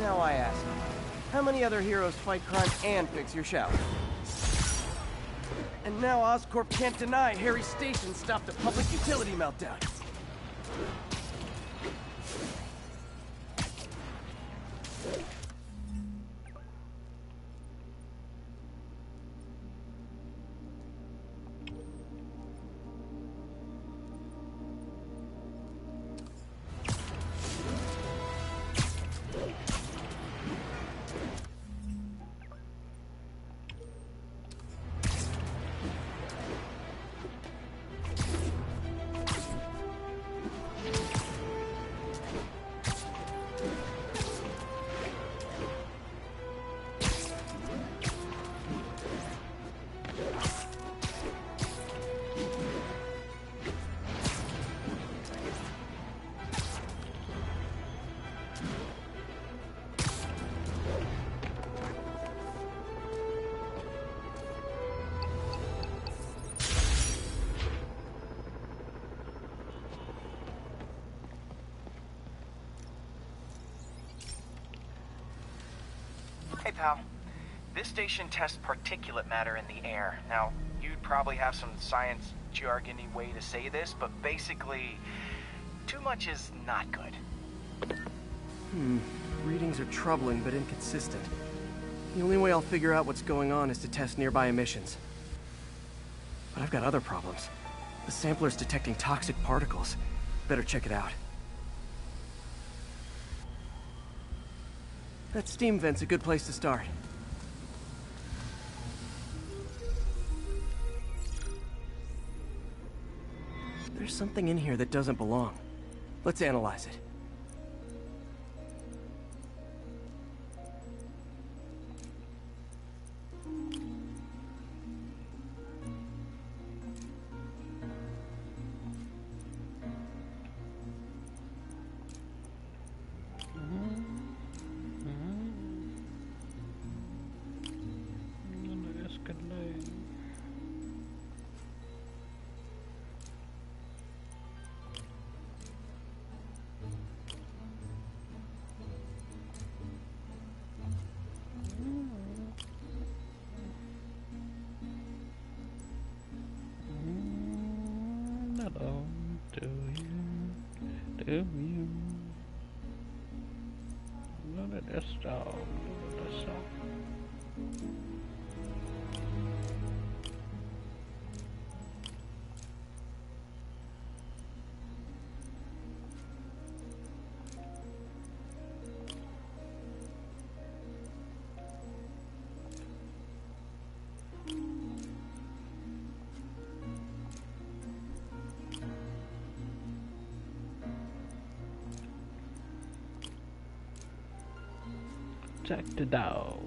Now I ask, how many other heroes fight crime and fix your shower? And now Oscorp can't deny Harry's station stopped a public utility meltdown. Hey, pal. This station tests particulate matter in the air. Now, you'd probably have some science jargony way to say this, but basically, too much is not good. Readings are troubling but inconsistent. The only way I'll figure out what's going on is to test nearby emissions. But I've got other problems. The sampler's detecting toxic particles. Better check it out. That steam vent's a good place to start. There's something in here that doesn't belong. Let's analyze it. Check it out.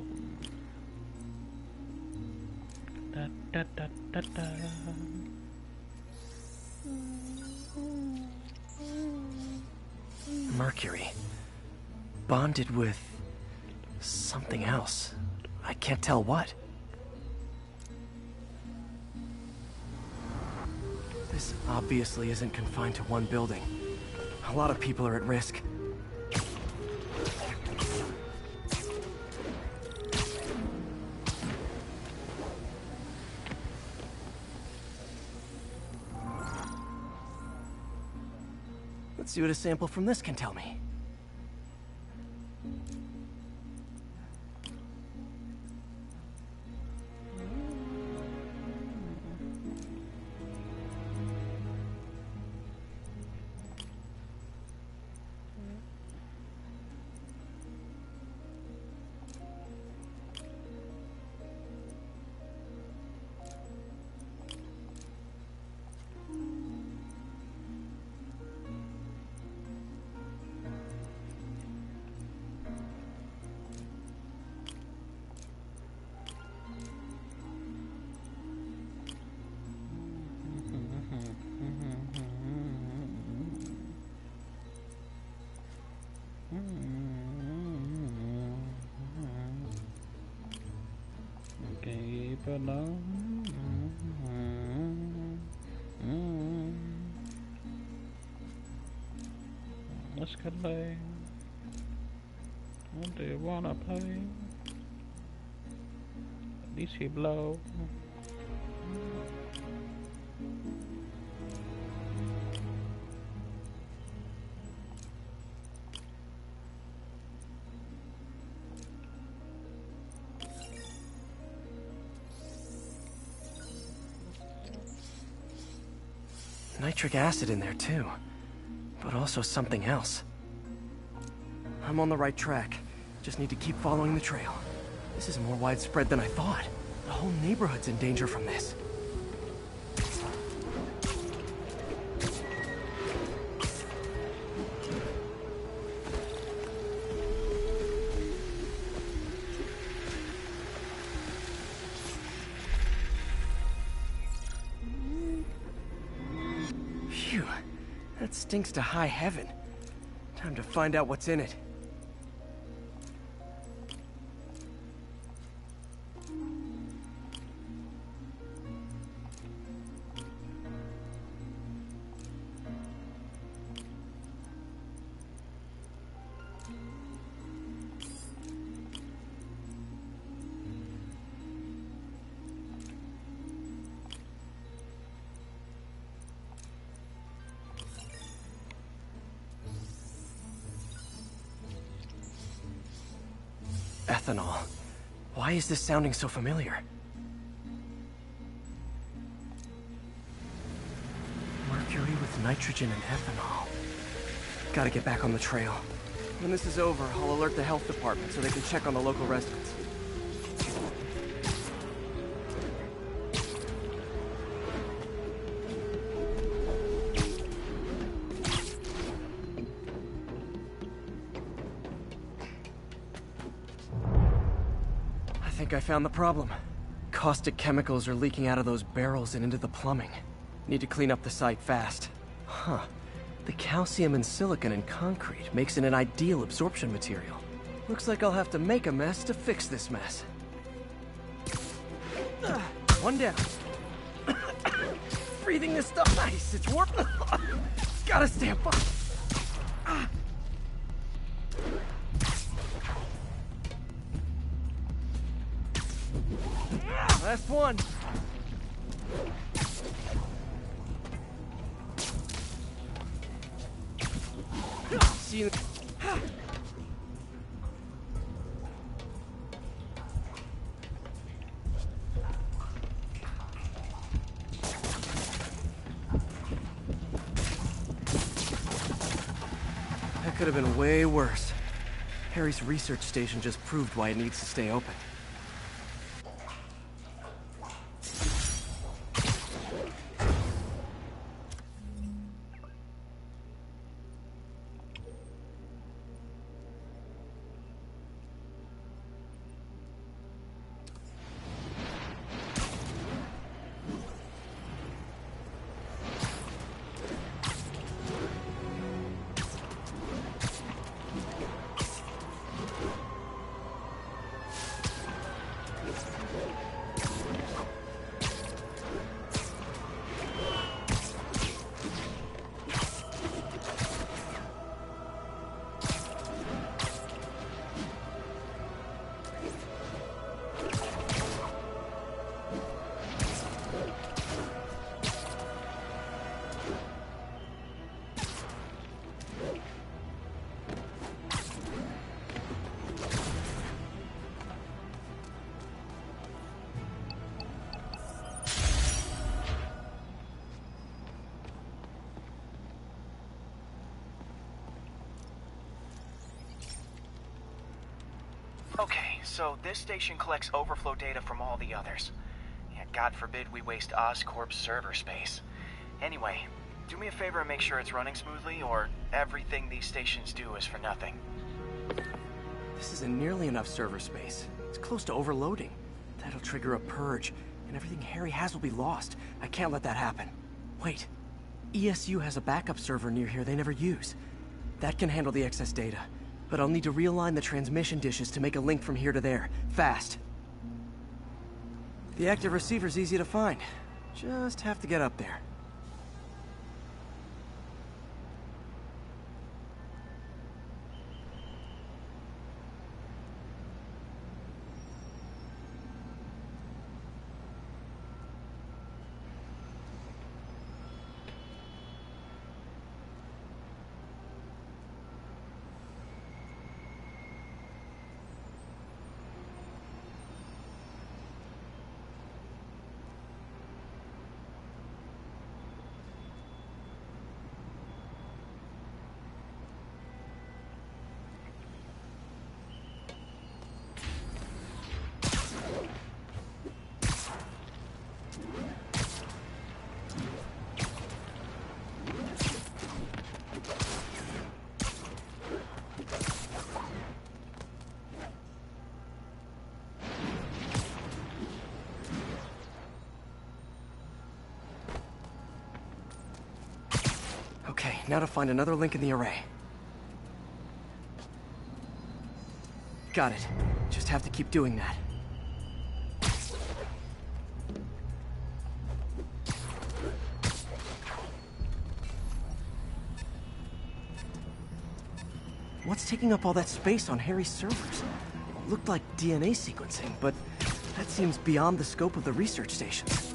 Da, da, da, da, da. Mercury. Bonded with something else. I can't tell what. This obviously isn't confined to one building. A lot of people are at risk. Let's see what a sample from this can tell me. ethanol. Escalade. What do you wanna play? DC blow. Nitric acid in there too, but also something else. I'm on the right track. Just need to keep following the trail. This is more widespread than I thought. The whole neighborhood's in danger from this. Phew, that stinks to high heaven. Time to find out what's in it. Ethanol. Why is this sounding so familiar? Mercury with nitrogen and ethanol. Gotta get back on the trail. When this is over, I'll alert the health department so they can check on the local residents. I found the problem. Caustic chemicals are leaking out of those barrels and into the plumbing. Need to clean up the site fast. Huh. The calcium and silicon in concrete makes it an ideal absorption material. Looks like I'll have to make a mess to fix this mess. One down. Breathing this stuff. Nice. It's warm. Gotta stay up. Last one. See you. That could have been way worse. Harry's research station just proved why it needs to stay open. Okay, so this station collects overflow data from all the others. Yeah, God forbid we waste Oscorp's server space. Anyway, do me a favor and make sure it's running smoothly, or everything these stations do is for nothing. This isn't nearly enough server space. It's close to overloading. That'll trigger a purge, and everything Harry has will be lost. I can't let that happen. Wait. ESU has a backup server near here they never use. That can handle the excess data. But I'll need to realign the transmission dishes to make a link from here to there, fast. The active receiver's easy to find. Just have to get up there. Okay, now to find another link in the array. Got it. Just have to keep doing that. What's taking up all that space on Harry's servers? Looked like DNA sequencing, but that seems beyond the scope of the research stations.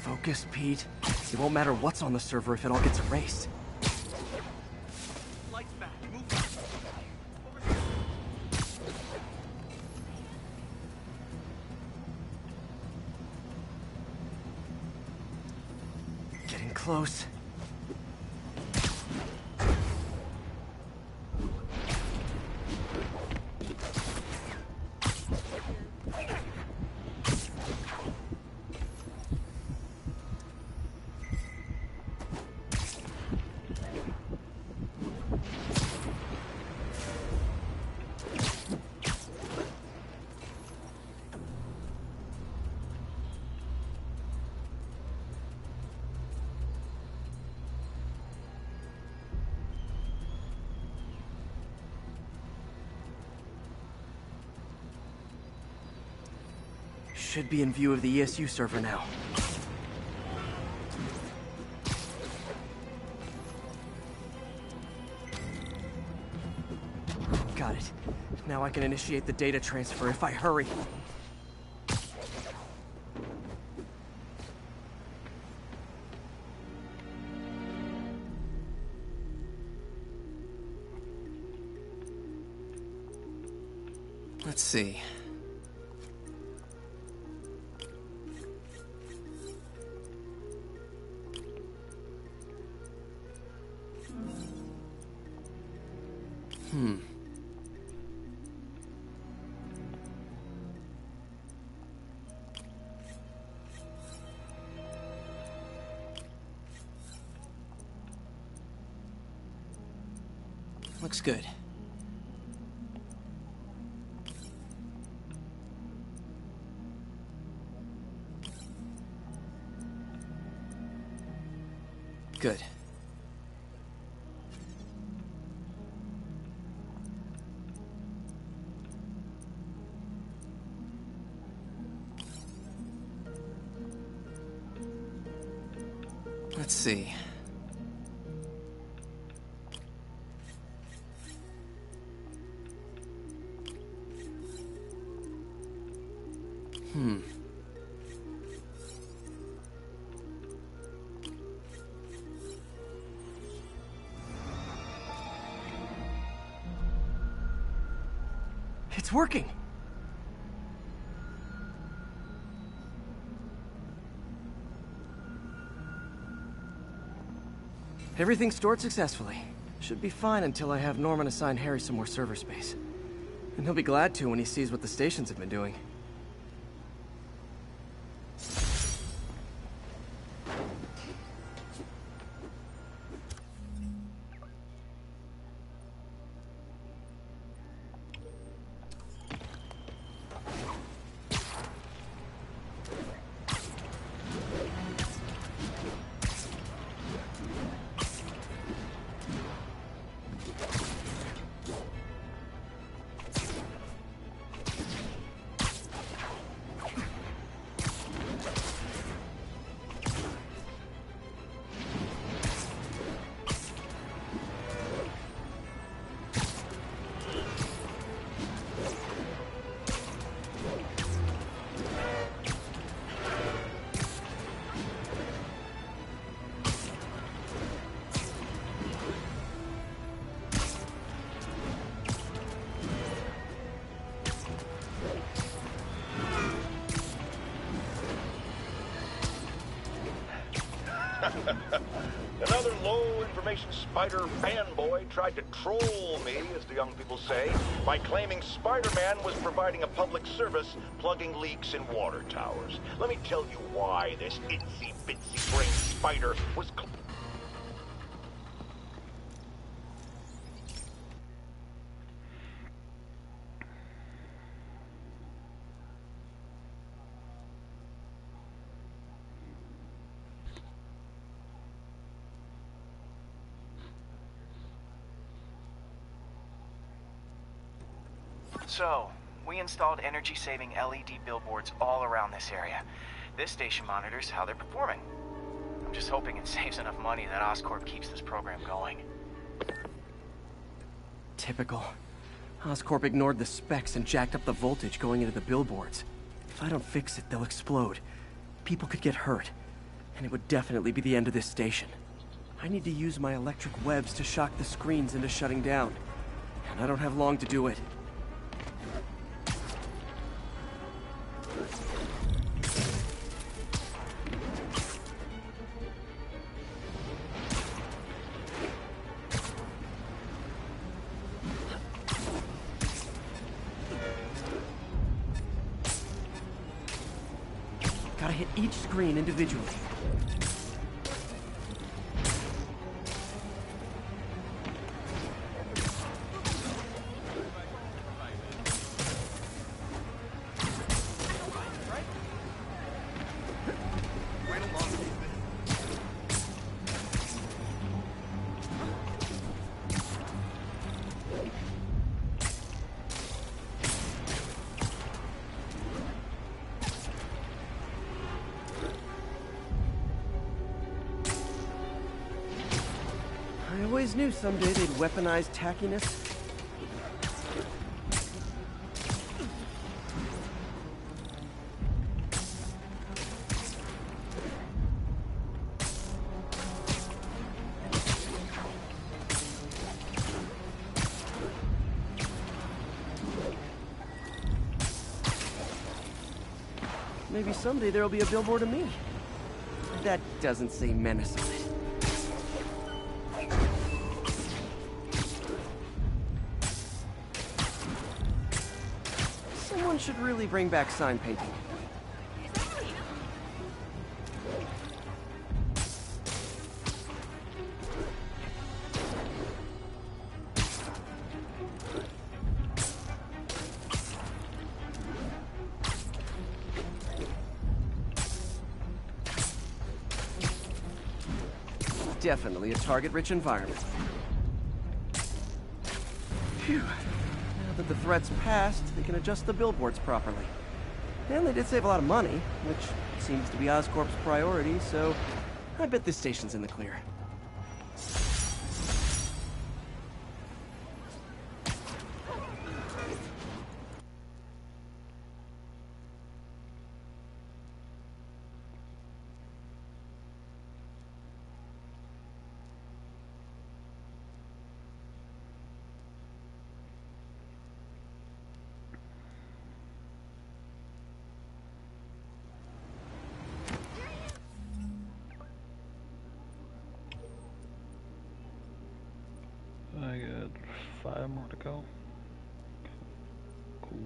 Focus, Pete. It won't matter what's on the server if it all gets erased. Lights back. Move. Getting close. Should be in view of the ESU server now. Got it. Now I can initiate the data transfer if I hurry. Let's see. Looks good. Good. Let's see. It's working. Everything's stored successfully. Should be fine until I have Norman assign Harry some more server space. And he'll be glad to when he sees what the stations have been doing. Another low-information spider fanboy tried to troll me, as the young people say, by claiming Spider-Man was providing a public service plugging leaks in water towers. Let me tell you why this itsy-bitsy brain spider was... So, we installed energy-saving LED billboards all around this area. This station monitors how they're performing. I'm just hoping it saves enough money that Oscorp keeps this program going. Typical. Oscorp ignored the specs and jacked up the voltage going into the billboards. If I don't fix it, they'll explode. People could get hurt. And it would definitely be the end of this station. I need to use my electric webs to shock the screens into shutting down. And I don't have long to do it. Gotta hit each screen individually. I always knew someday they'd weaponize tackiness. Maybe someday there'll be a billboard of me. That doesn't say menace on it. Someone should really bring back sign painting. Definitely a target-rich environment. Phew. Now that the threat's passed, they can adjust the billboards properly. And they did save a lot of money, which seems to be Oscorp's priority, so I bet this station's in the clear. I got 5 more to go. Cool.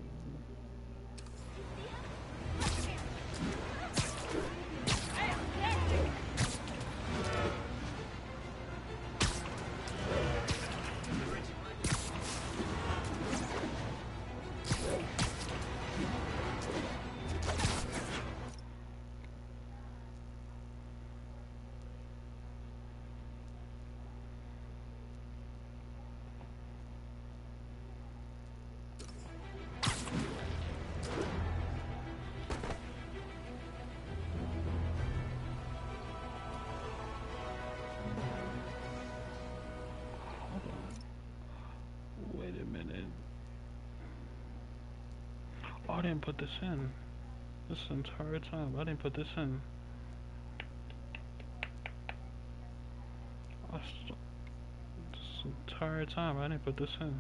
Wait a minute. Oh, I didn't put this in. This entire time, I didn't put this in. This entire time, I didn't put this in.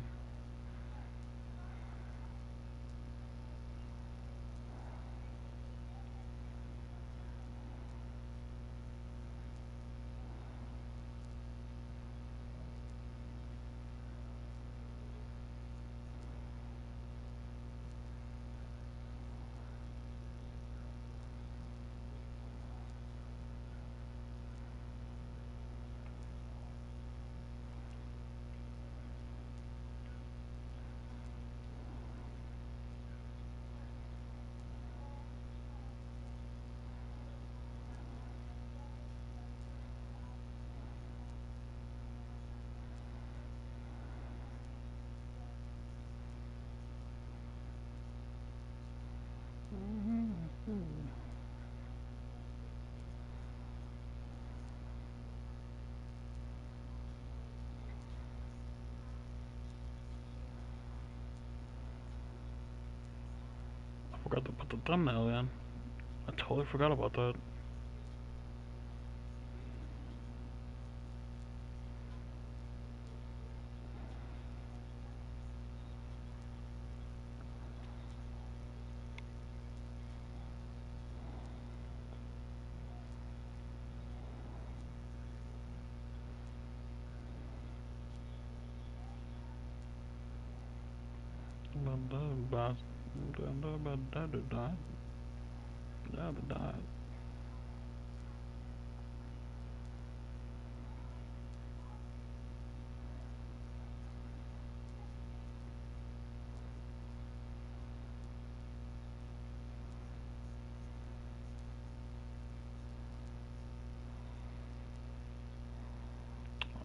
forgot to put the thumbnail in. I totally forgot about that.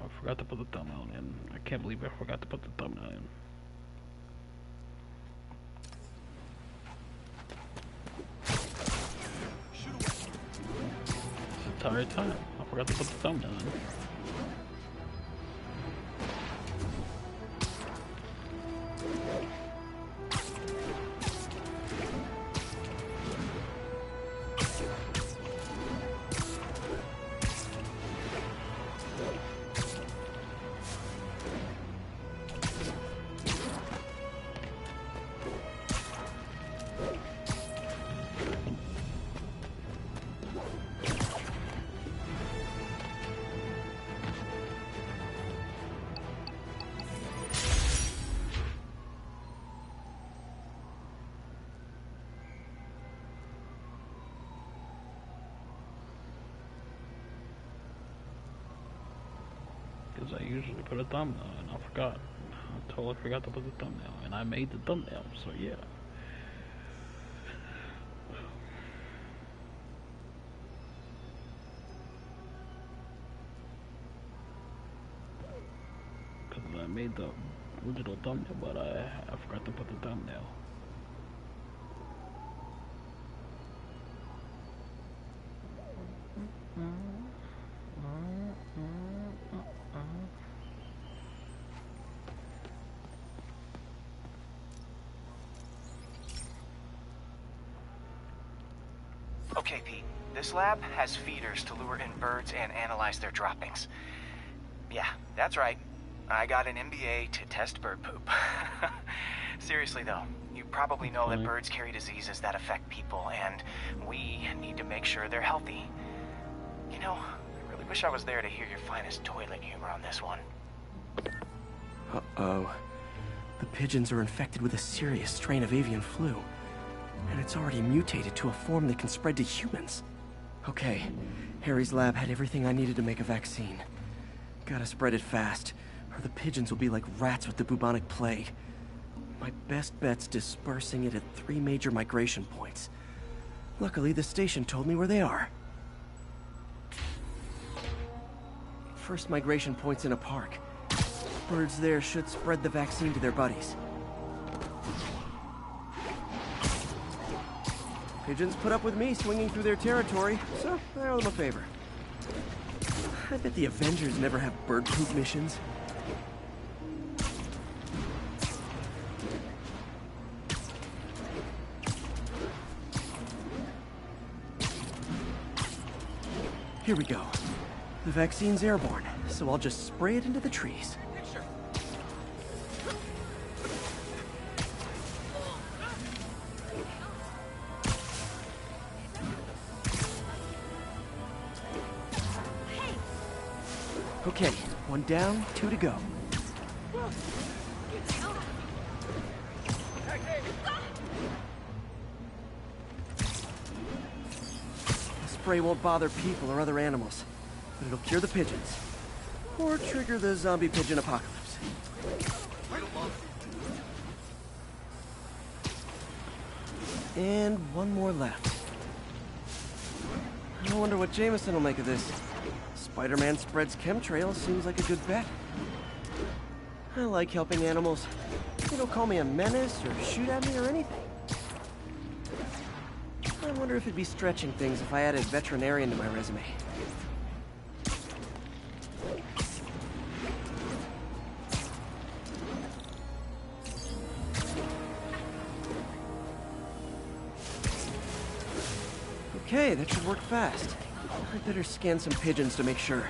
I forgot to put the thumbnail in. I can't believe I forgot to put the thumbnail in. This entire time, I forgot to put the thumbnail in. Because I usually put a thumbnail and I forgot. I totally forgot to put the thumbnail and I made the thumbnail, so yeah. Because I made the original thumbnail, but I forgot to put the thumbnail. Okay, Pete. This lab has feeders to lure in birds and analyze their droppings. Yeah, that's right. I got an MBA to test bird poop. Seriously though, you probably know that birds carry diseases that affect people, and we need to make sure they're healthy. You know, I really wish I was there to hear your finest toilet humor on this one. Uh-oh. The pigeons are infected with a serious strain of avian flu. And it's already mutated to a form that can spread to humans. Okay, Harry's lab had everything I needed to make a vaccine. Gotta spread it fast, or the pigeons will be like rats with the bubonic plague. My best bet's dispersing it at 3 major migration points. Luckily, the station told me where they are. First migration point's in a park. Birds there should spread the vaccine to their buddies. Pigeons put up with me swinging through their territory, so I owe them a favor. I bet the Avengers never have bird poop missions. Here we go. The vaccine's airborne, so I'll just spray it into the trees. Okay, 1 down, 2 to go. The spray won't bother people or other animals, but it'll cure the pigeons. Or trigger the zombie pigeon apocalypse. And 1 more left. I wonder what Jameson will make of this. Spider-Man spreads chemtrails seems like a good bet. I like helping animals. They don't call me a menace or shoot at me or anything. I wonder if it'd be stretching things if I added veterinarian to my resume. Okay, that should work fast. I better scan some pigeons to make sure.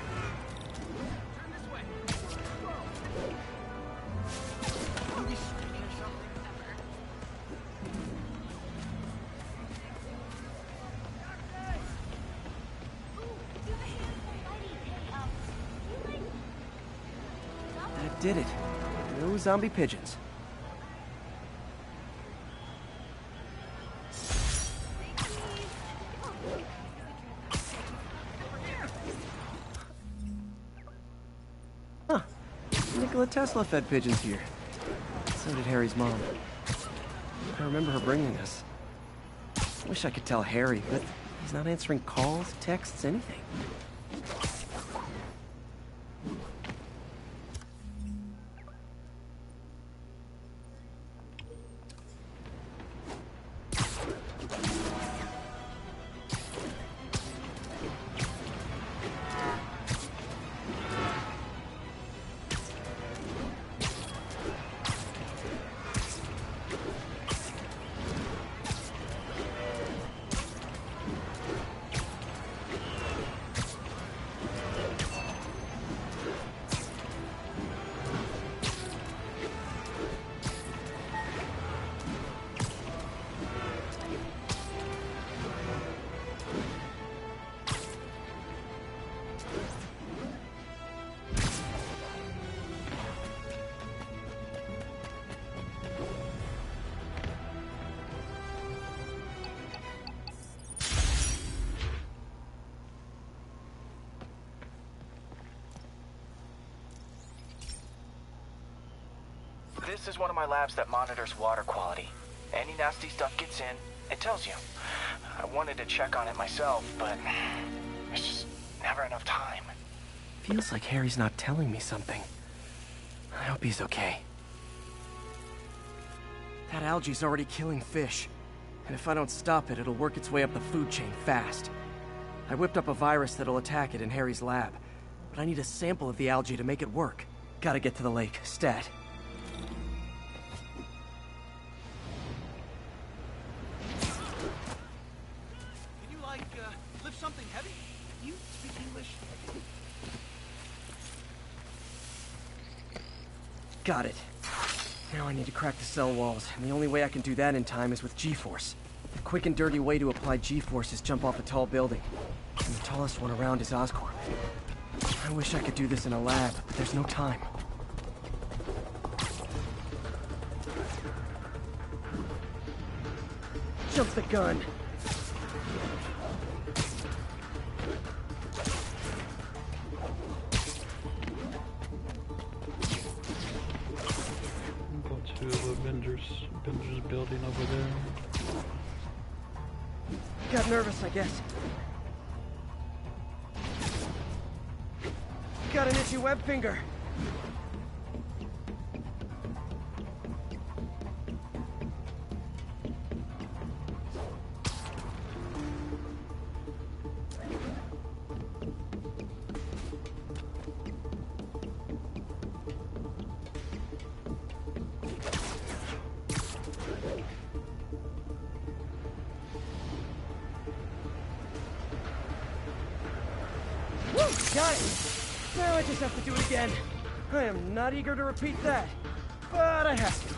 That did it. No zombie pigeons. Huh. Nikola Tesla fed pigeons here. So did Harry's mom. I remember her bringing us. Wish I could tell Harry, but he's not answering calls, texts, anything. This is one of my labs that monitors water quality. Any nasty stuff gets in, it tells you. I wanted to check on it myself, but there's just never enough time. Feels like Harry's not telling me something. I hope he's okay. That algae's already killing fish. And if I don't stop it, it'll work its way up the food chain fast. I whipped up a virus that'll attack it in Harry's lab. But I need a sample of the algae to make it work. Gotta get to the lake, stat. Lift something heavy? You speak English? Got it. Now I need to crack the cell walls, and the only way I can do that in time is with G-force. The quick and dirty way to apply G-force is jump off a tall building. And the tallest one around is Oscorp. I wish I could do this in a lab, but there's no time. Jump the gun! To the Avengers building over there. Got nervous, I guess. Got an itchy web finger. Got it! Now I just have to do it again. I am not eager to repeat that, but I have to.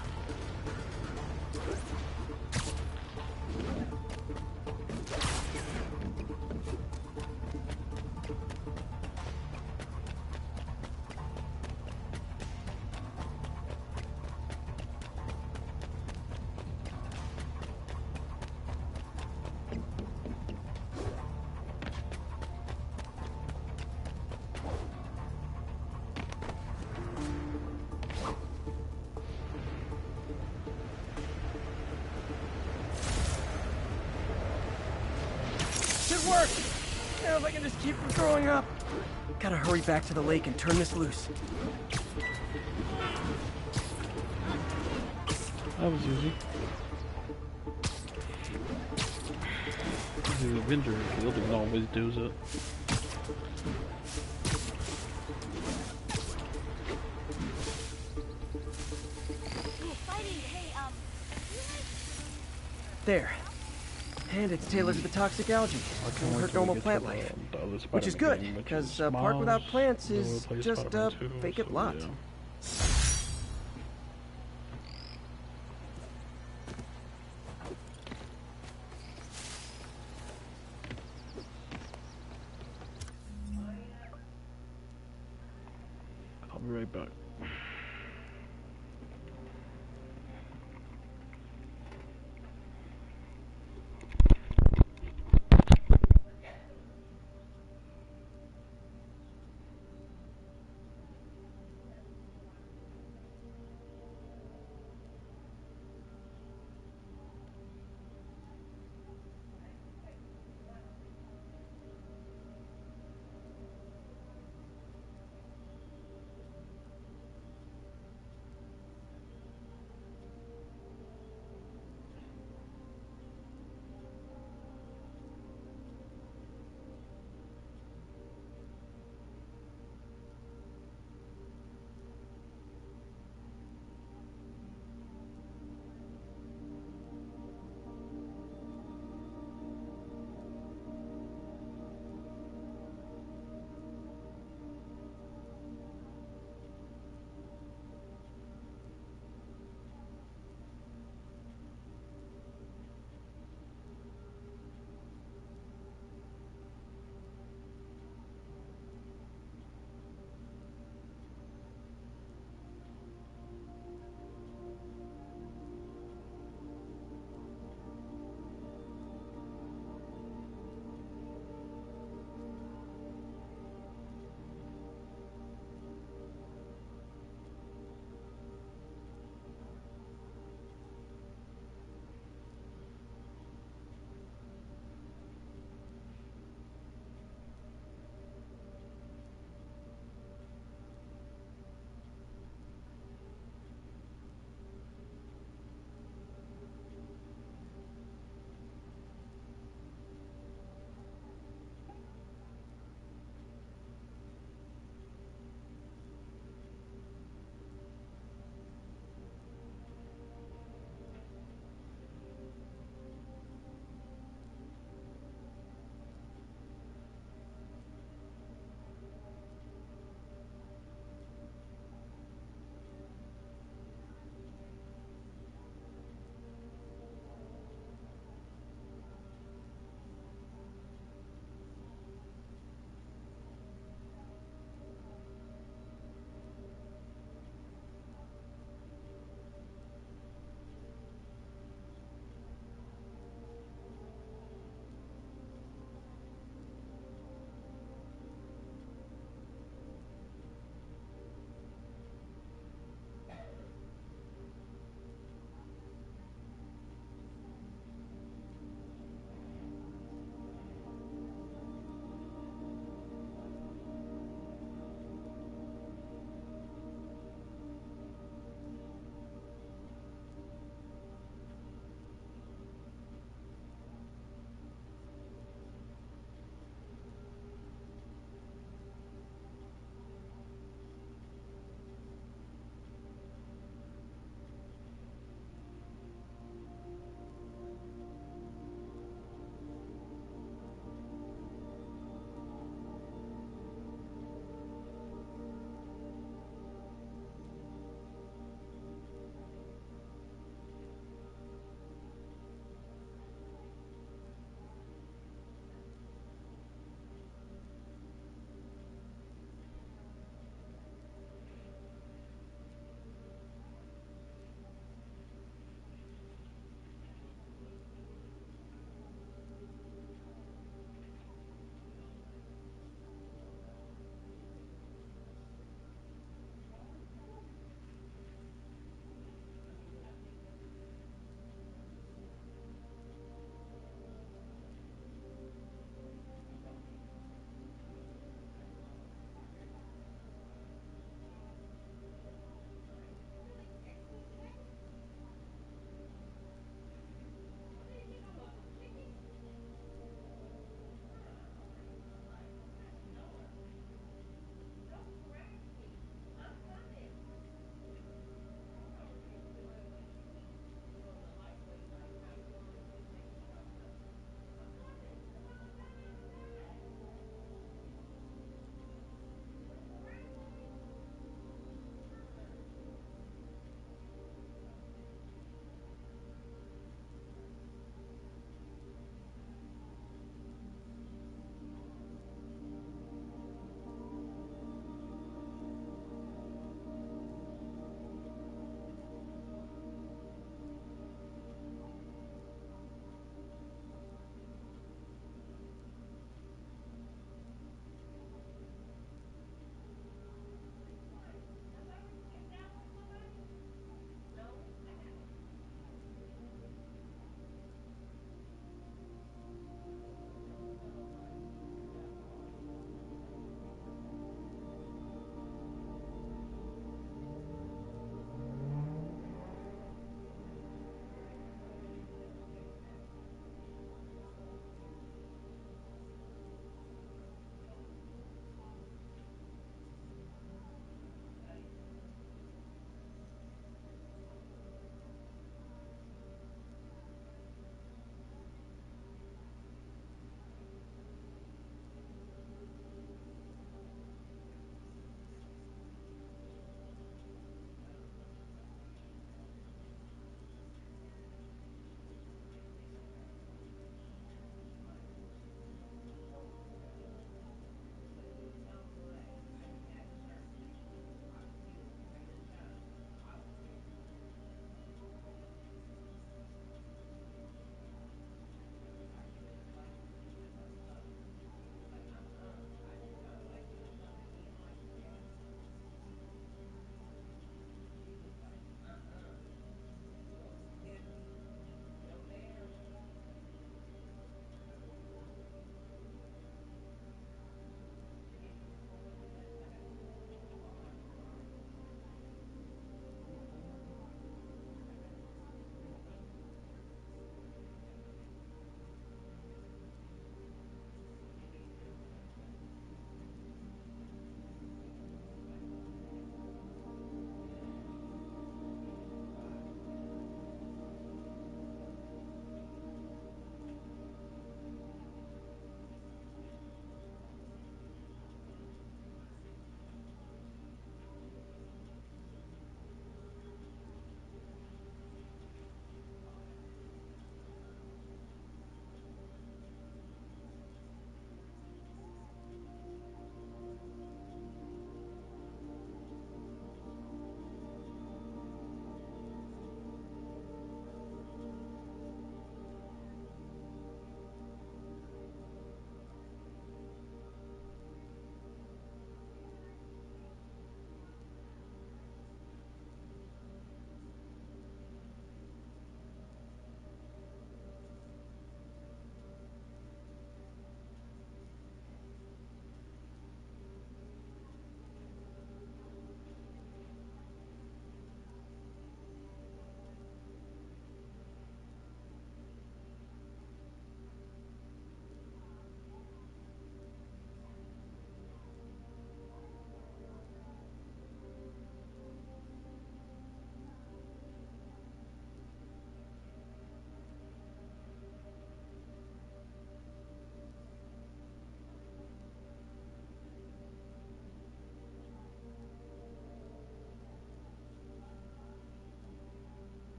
Should work! Now if I can just keep from throwing up. Gotta hurry back to the lake and turn this loose. That was easy. The Avenger building always does it. There. And it's tailored to the toxic algae. I can't Won't wait hurt till we normal get plant to life. the other Which is Spider-Man good, game, which because is a park without Miles, plants then we'll is play just Spider-Man a 2, vacant so lot. yeah. I'll be right back.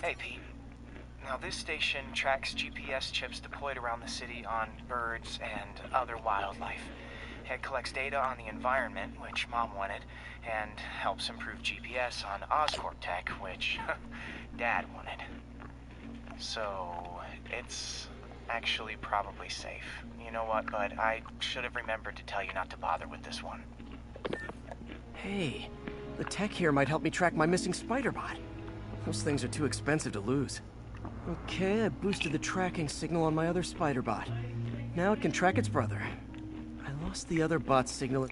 Hey, Pete. Now, this station tracks GPS chips deployed around the city on birds and other wildlife. It collects data on the environment, which Mom wanted, and helps improve GPS on Oscorp tech, which Dad wanted. So, it's actually probably safe. You know what, bud? I should have remembered to tell you not to bother with this one. Hey, the tech here might help me track my missing Spider-Bot. Those things are too expensive to lose. Okay, I boosted the tracking signal on my other Spider-Bot. Now it can track its brother. I lost the other bot's signal.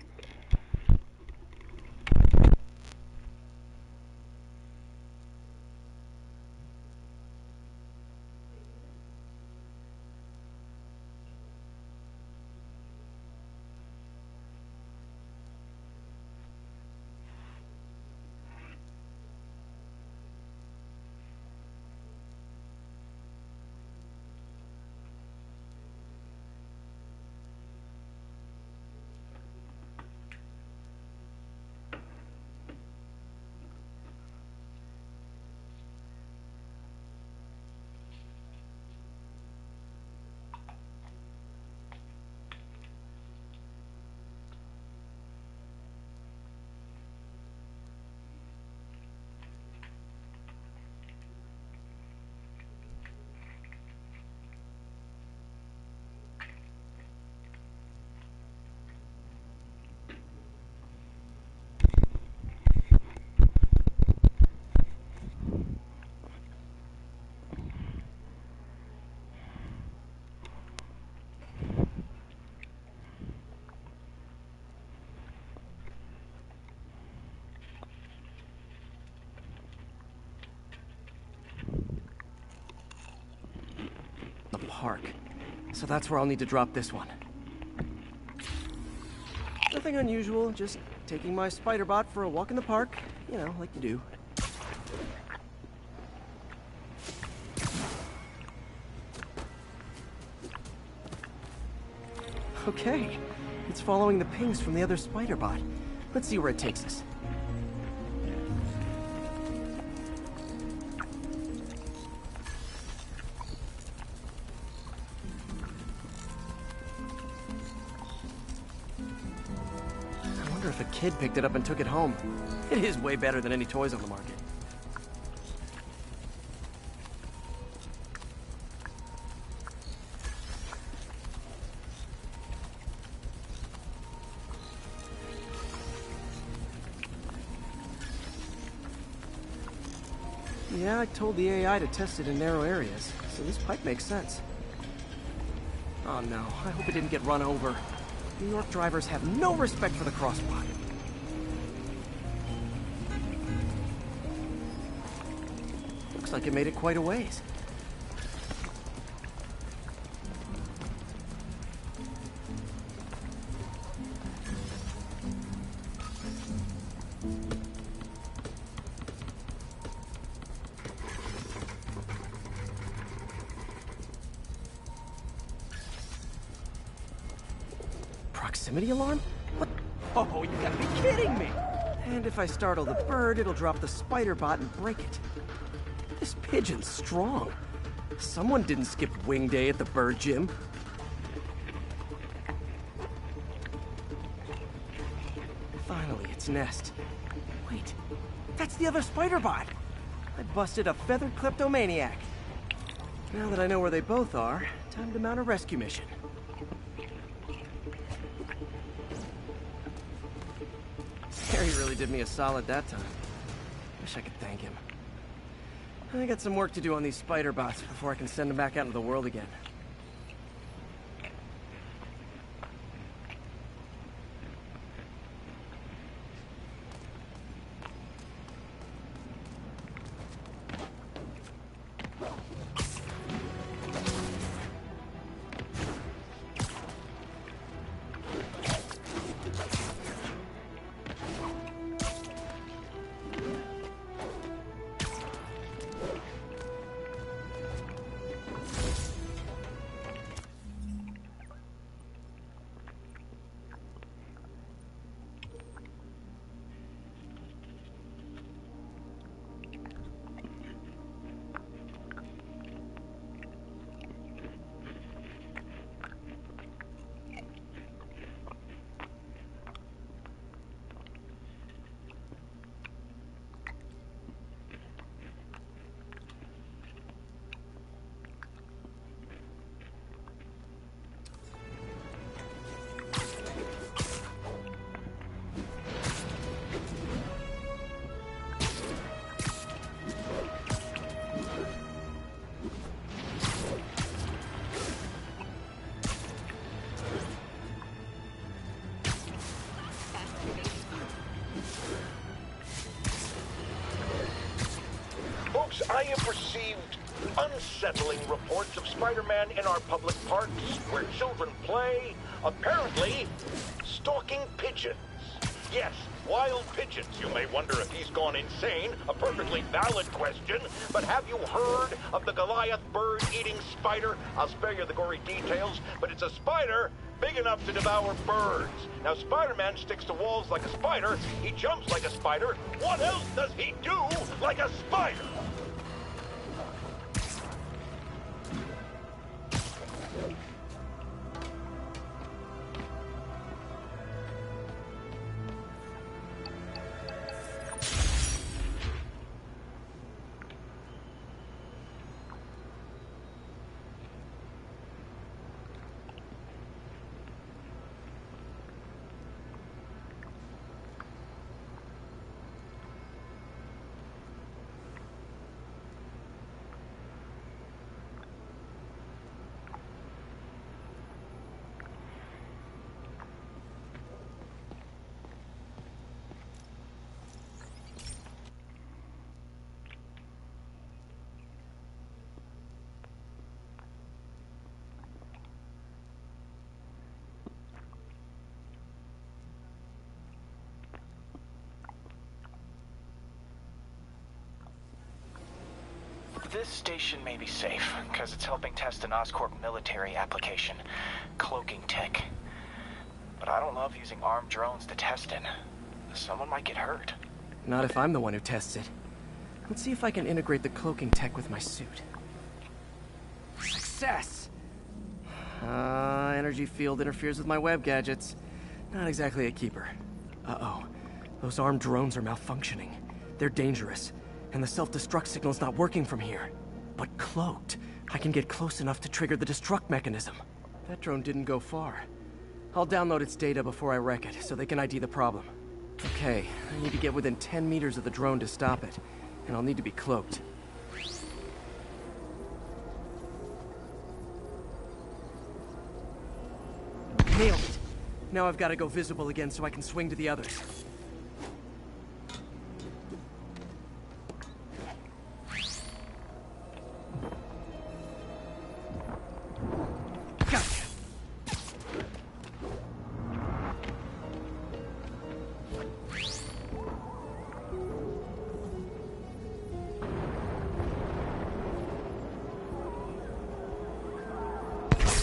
Park. So that's where I'll need to drop this one. Nothing unusual, just taking my Spider-Bot for a walk in the park. You know, like you do. Okay, it's following the pings from the other Spider-Bot. Let's see where it takes us. If a kid picked it up and took it home. It is way better than any toys on the market. Yeah, I told the AI to test it in narrow areas, so this pipe makes sense. Oh no, I hope it didn't get run over. New York drivers have no respect for the crosswalk. Looks like it made it quite a ways. Proximity alarm? What? Oh, you gotta be kidding me! And if I startle the bird, it'll drop the Spider-Bot and break it. This pigeon's strong. Someone didn't skip wing day at the bird gym. Finally, its nest. Wait, that's the other Spider-Bot! I busted a feathered kleptomaniac. Now that I know where they both are, time to mount a rescue mission. Harry really did me a solid that time. Wish I could thank him. I got some work to do on these Spider-Bots before I can send them back out into the world again. I have received unsettling reports of Spider-Man in our public parks, where children play, apparently stalking pigeons. Yes, wild pigeons. You may wonder if he's gone insane, a perfectly valid question, but have you heard of the Goliath bird-eating spider? I'll spare you the gory details, but it's a spider big enough to devour birds. Now, Spider-Man sticks to walls like a spider, he jumps like a spider. What else does he do like a spider? This station may be safe, because it's helping test an Oscorp military application, cloaking tech. But I don't love using armed drones to test it. Someone might get hurt. Not if I'm the one who tests it. Let's see if I can integrate the cloaking tech with my suit. Success! Energy field interferes with my web gadgets. Not exactly a keeper. Uh-oh. Those armed drones are malfunctioning. They're dangerous. And the self-destruct signal's not working from here. But cloaked, I can get close enough to trigger the destruct mechanism. That drone didn't go far. I'll download its data before I wreck it, so they can ID the problem. Okay, I need to get within 10 meters of the drone to stop it. And I'll need to be cloaked. Nailed it! Now I've got to go visible again so I can swing to the others.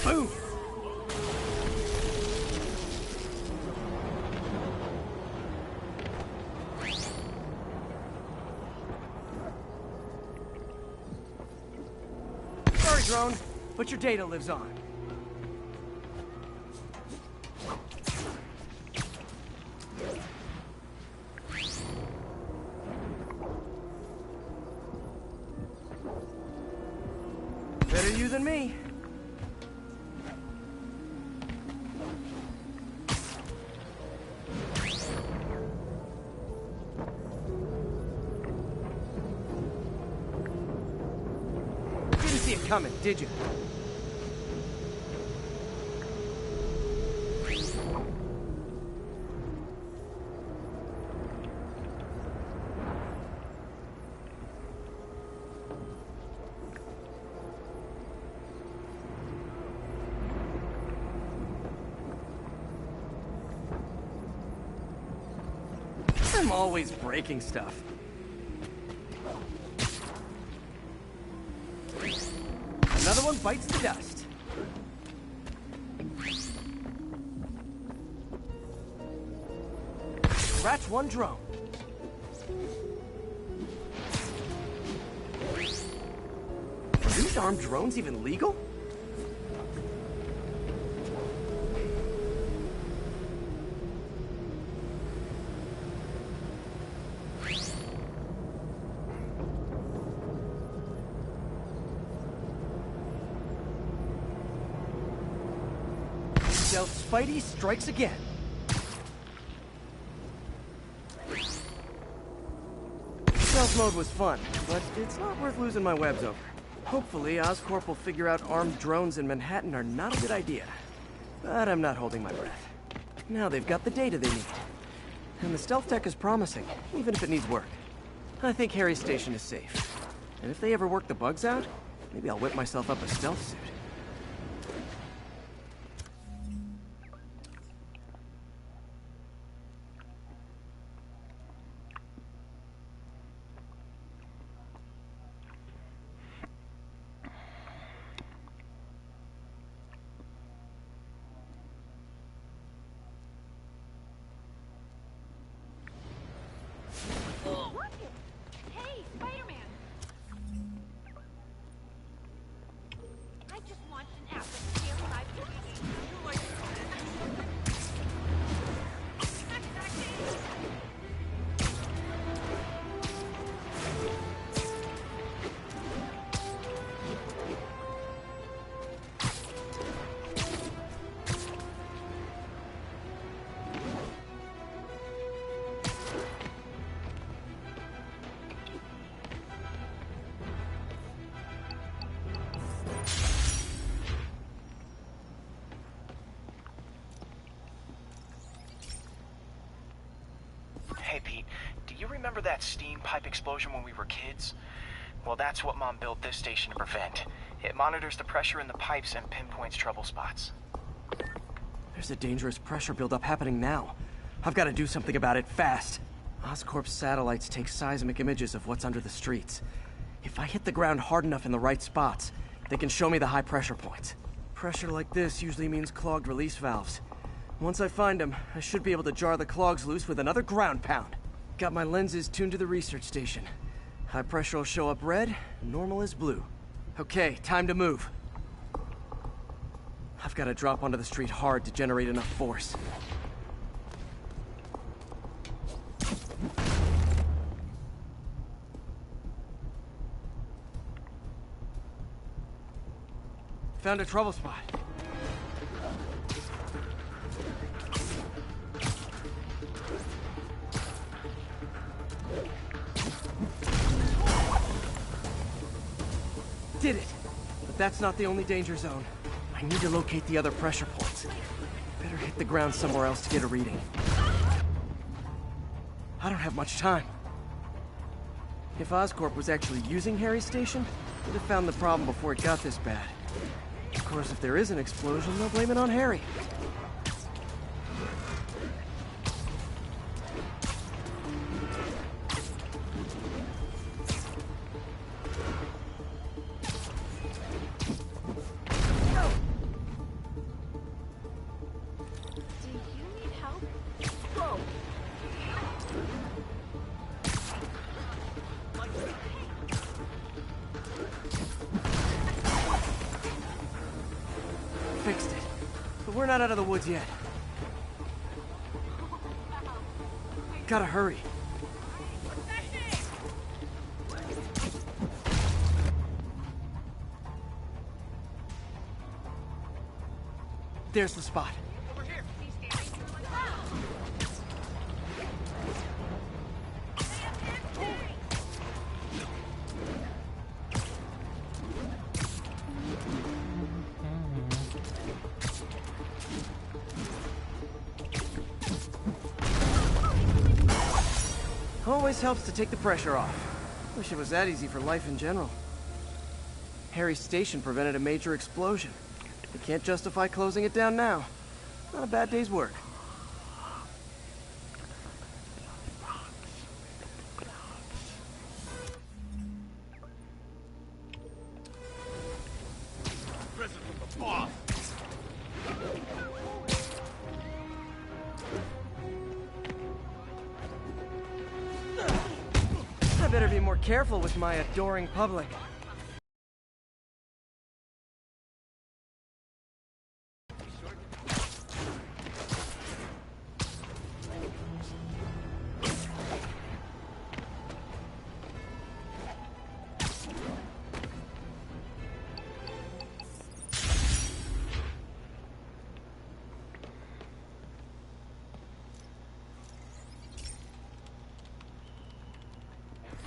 Boom! Sorry, drone, but your data lives on. Better you than me. Didn't see it coming, did you? I'm always breaking stuff. Another one bites the dust. Scratch one drone. Are these armed drones even legal? Stealth Spidey strikes again. Stealth mode was fun, but it's not worth losing my webs over. Hopefully, Oscorp will figure out armed drones in Manhattan are not a good idea. But I'm not holding my breath. Now they've got the data they need. And the stealth tech is promising, even if it needs work. I think Harry's station is safe. And if they ever work the bugs out, maybe I'll whip myself up a stealth suit. Hey, Spider-Man! I just launched an app with daily live TV. Hey, Pete, do you remember that steam pipe explosion when we were kids? Well, that's what Mom built this station to prevent. It monitors the pressure in the pipes and pinpoints trouble spots. There's a dangerous pressure buildup happening now. I've got to do something about it fast. Oscorp's satellites take seismic images of what's under the streets. If I hit the ground hard enough in the right spots, they can show me the high pressure points. Pressure like this usually means clogged release valves. Once I find them, I should be able to jar the clogs loose with another ground pound. Got my lenses tuned to the research station. High pressure will show up red, normal is blue. Okay, time to move. I've got to drop onto the street hard to generate enough force. Found a trouble spot. Did it! But that's not the only danger zone. I need to locate the other pressure points. Better hit the ground somewhere else to get a reading. I don't have much time. If Oscorp was actually using Harry's station, they'd have found the problem before it got this bad. Of course, if there is an explosion, they'll blame it on Harry. Fixed it. But we're not out of the woods yet. Gotta hurry. There's the spot. Always helps to take the pressure off. Wish it was that easy for life in general. Harry's station prevented a major explosion. We can't justify closing it down now. Not a bad day's work. Present from the boss. I better be more careful with my adoring public.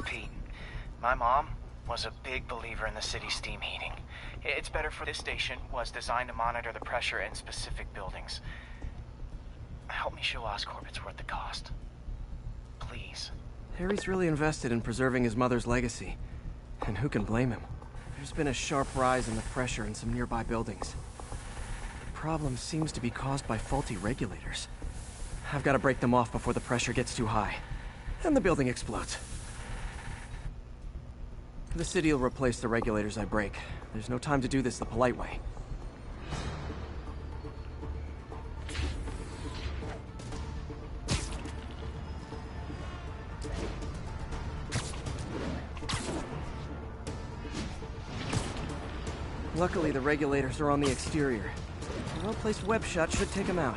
Pete, my mom was a big believer in the city's steam heating. It's better for this station was designed to monitor the pressure in specific buildings. Help me show Oscorp it's worth the cost. Please. Harry's really invested in preserving his mother's legacy. And who can blame him? There's been a sharp rise in the pressure in some nearby buildings. The problem seems to be caused by faulty regulators. I've got to break them off before the pressure gets too high. And the building explodes. The city will replace the regulators I break. There's no time to do this the polite way. Luckily, the regulators are on the exterior. A well-placed web shot should take them out.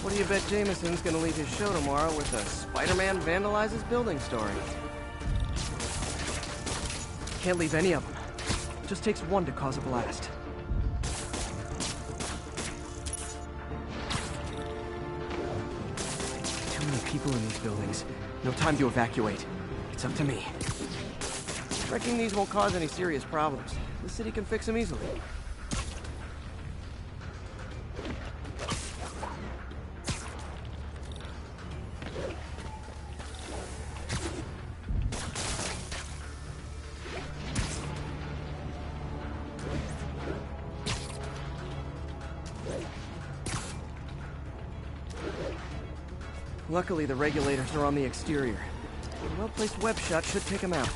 What do you bet Jameson's gonna leave his show tomorrow with a Spider-Man vandalizes building story? Can't leave any of them. Just takes one to cause a blast. Too many people in these buildings. No time to evacuate. It's up to me. Wrecking these won't cause any serious problems. The city can fix them easily. Luckily, the regulators are on the exterior. A well-placed web shot should take them out.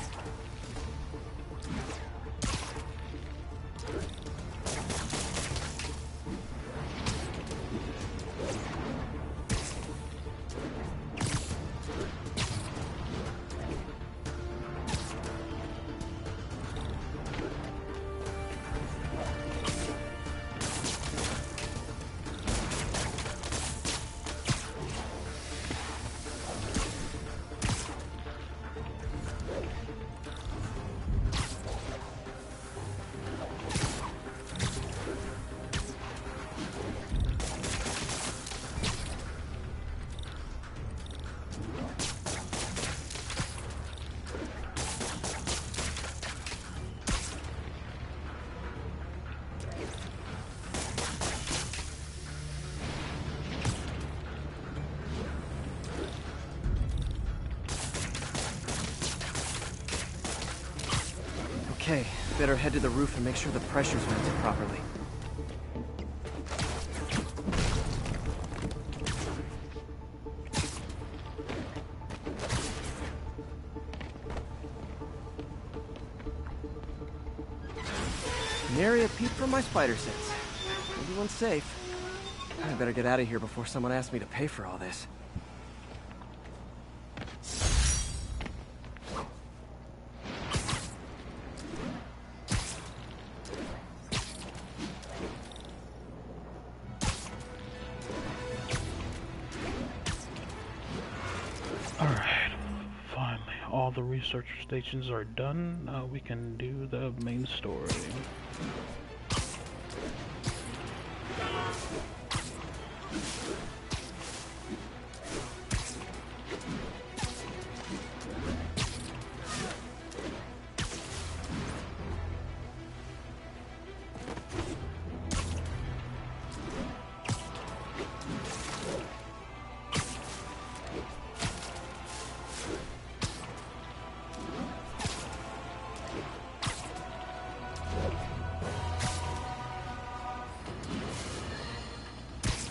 Okay, better head to the roof and make sure the pressure's vented properly. Nary a peep from my spider sense. Everyone's safe. I better get out of here before someone asks me to pay for all this. Alright, finally, all the research stations are done. Now we can do the main story.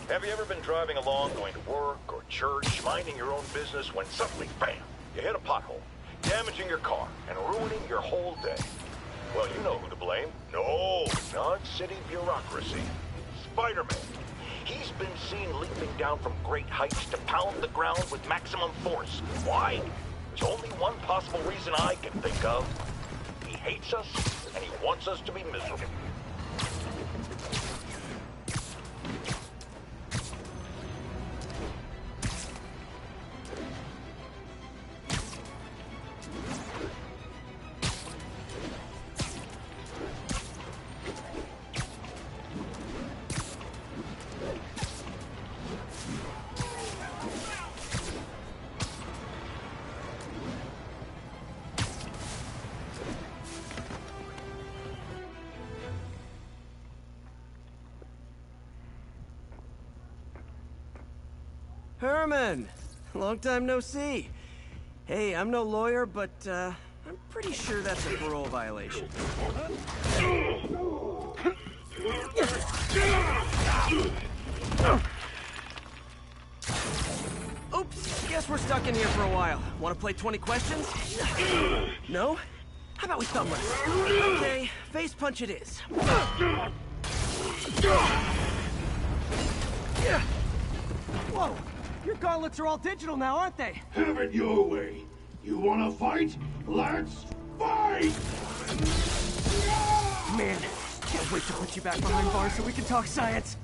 Have you ever been driving along, going to work or church, minding your own business, when suddenly, bam, you hit a pothole, damaging your car and ruining your whole day? Well, you know who to blame. No, not city bureaucracy. Spider-Man. He's been seen leaping down from great heights to pound the ground with maximum force. Why? There's only one possible reason I can think of. He hates us, and he wants us to be miserable. Herman! Long time no see. Hey, I'm no lawyer, but I I'm pretty sure that's a parole violation. Oops, guess we're stuck in here for a while. Want to play 20 questions? No? How about we thumb wrestle? Okay, face punch it is. Whoa! Your gauntlets are all digital now, aren't they? Have it your way. You wanna fight? Let's fight! Man, can't wait to put you back behind bars so we can talk science.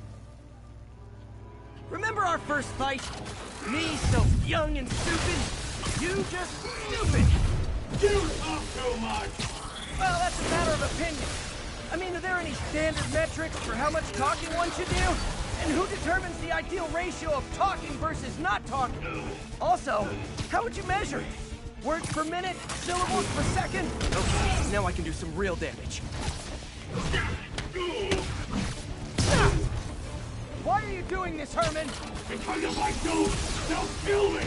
Remember our first fight? Me so young and stupid, you just stupid. You talk too much! Well, that's a matter of opinion. I mean, are there any standard metrics for how much talking one should do? And who determines the ideal ratio of talking versus not talking? Also, how would you measure it? Words per minute? Syllables per second? Okay, now I can do some real damage. Why are you doing this, Herman? Because if I don't, they'll kill me!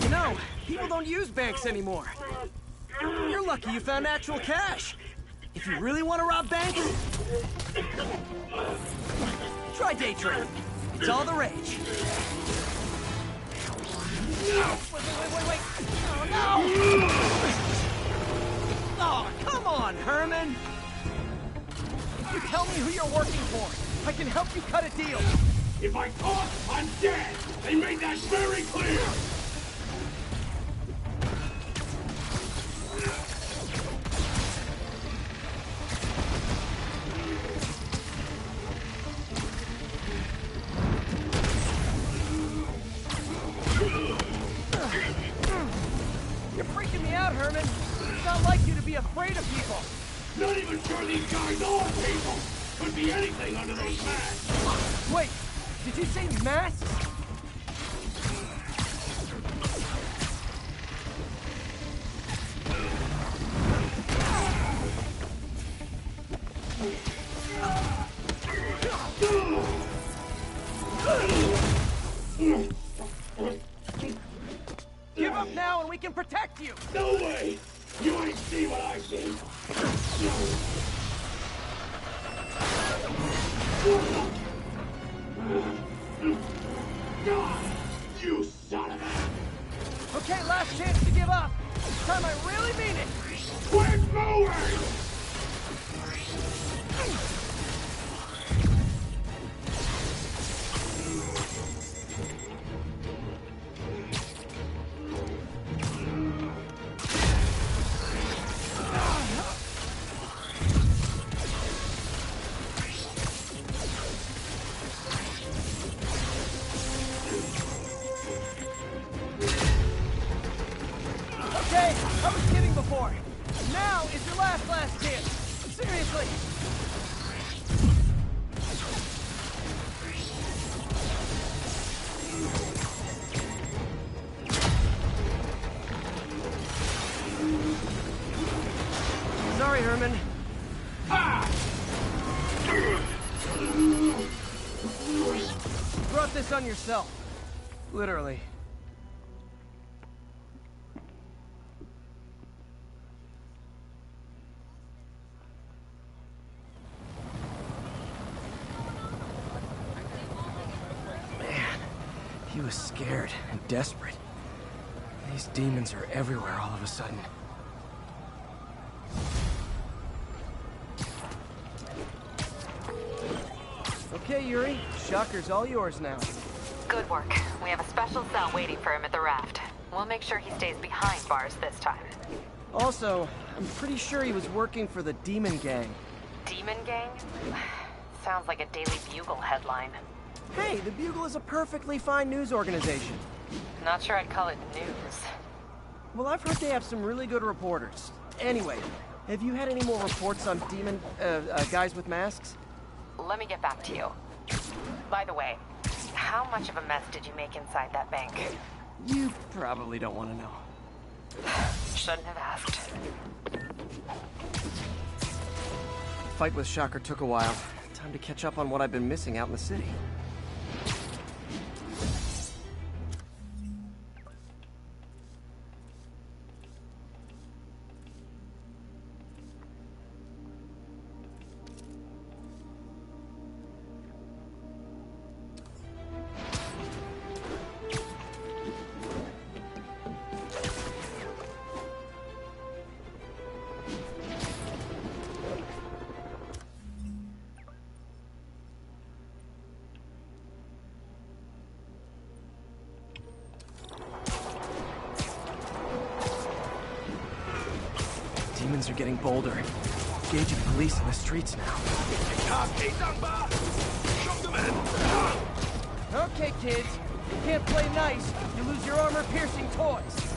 You know, people don't use banks anymore. You're lucky you found actual cash. If you really want to rob banks, try day trading. It's all the rage. Wait. Oh, no! Oh, come on, Herman! If you tell me who you're working for, I can help you cut a deal. If I talk, I'm dead! They made that very clear! You're freaking me out, Herman. It's not like you to be afraid of people. Not even sure these guys are people! Could be anything under those masks! Wait, did you say masks? Give up now and we can protect you! No way! You ain't see what I see! You son of a... Okay, last chance to give up. This time I really mean it. Quit moving! Okay, I was kidding before. Now is your last chance. Seriously. Sorry, Herman. You brought this on yourself. Literally. He was scared and desperate. These demons are everywhere all of a sudden. Okay, Yuri. Shocker's all yours now. Good work. We have a special cell waiting for him at the raft. We'll make sure he stays behind bars this time. Also, I'm pretty sure he was working for the Demon Gang. Demon Gang? Sounds like a Daily Bugle headline. Hey, the Bugle is a perfectly fine news organization. Not sure I'd call it news. Well, I've heard they have some really good reporters. Anyway, have you had any more reports on demon, guys with masks? let me get back to you. By the way, how much of a mess did you make inside that bank? You probably don't want to know. Shouldn't have asked. The fight with Shocker took a while. Time to catch up on what I've been missing out in the city. Demons are getting bolder. Engaging police in the streets now. Okay, kids. You can't play nice. You lose your armor-piercing toys.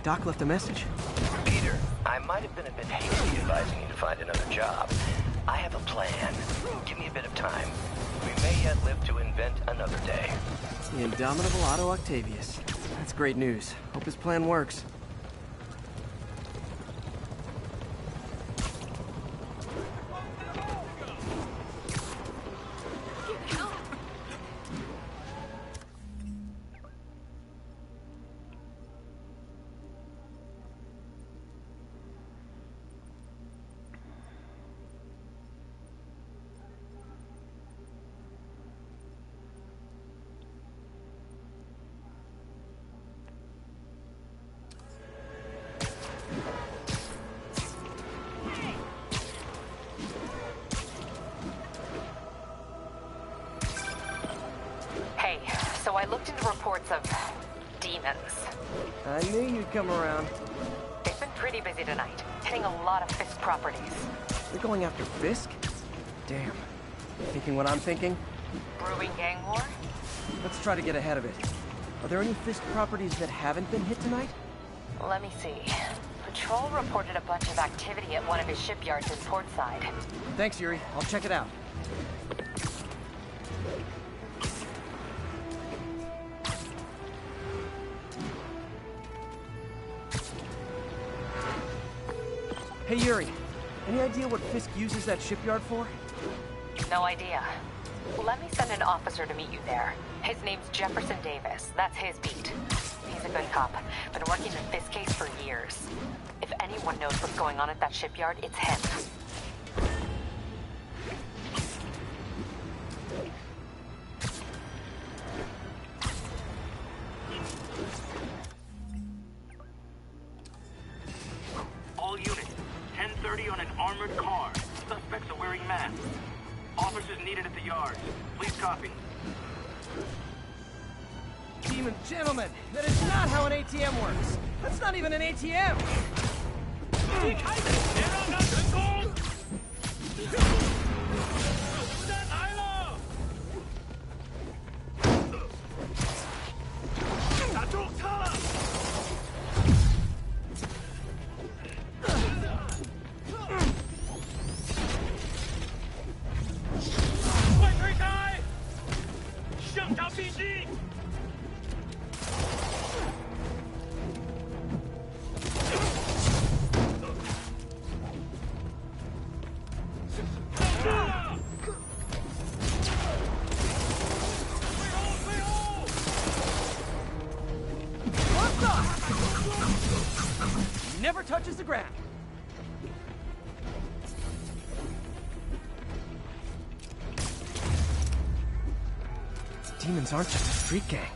Doc left a message. Peter, I might have been a bit hasty advising you to find another job. I have a plan. Give me a bit of time. We may yet live to invent another day. The indomitable Otto Octavius. That's great news. Hope his plan works. So I looked into reports of demons. I knew you'd come around. They've been pretty busy tonight, hitting a lot of Fisk properties. They're going after Fisk? Damn. Thinking what I'm thinking? Brewing gang war? Let's try to get ahead of it. Are there any Fisk properties that haven't been hit tonight? Let me see. Patrol reported a bunch of activity at one of his shipyards in Portside. Thanks, Yuri. I'll check it out. Hey, Yuri. Any idea what Fisk uses that shipyard for? No idea. Let me send an officer to meet you there. His name's Jefferson Davis. That's his beat. He's a good cop. Been working the Fisk case for years. If anyone knows what's going on at that shipyard, it's him. All units, 10:30 on an armored car. Suspects are wearing masks. Officers needed at the yard. Please copy. Demon gentlemen, that is not how an ATM works. That's not even an ATM. Never touches the ground. Demons aren't just a street gang.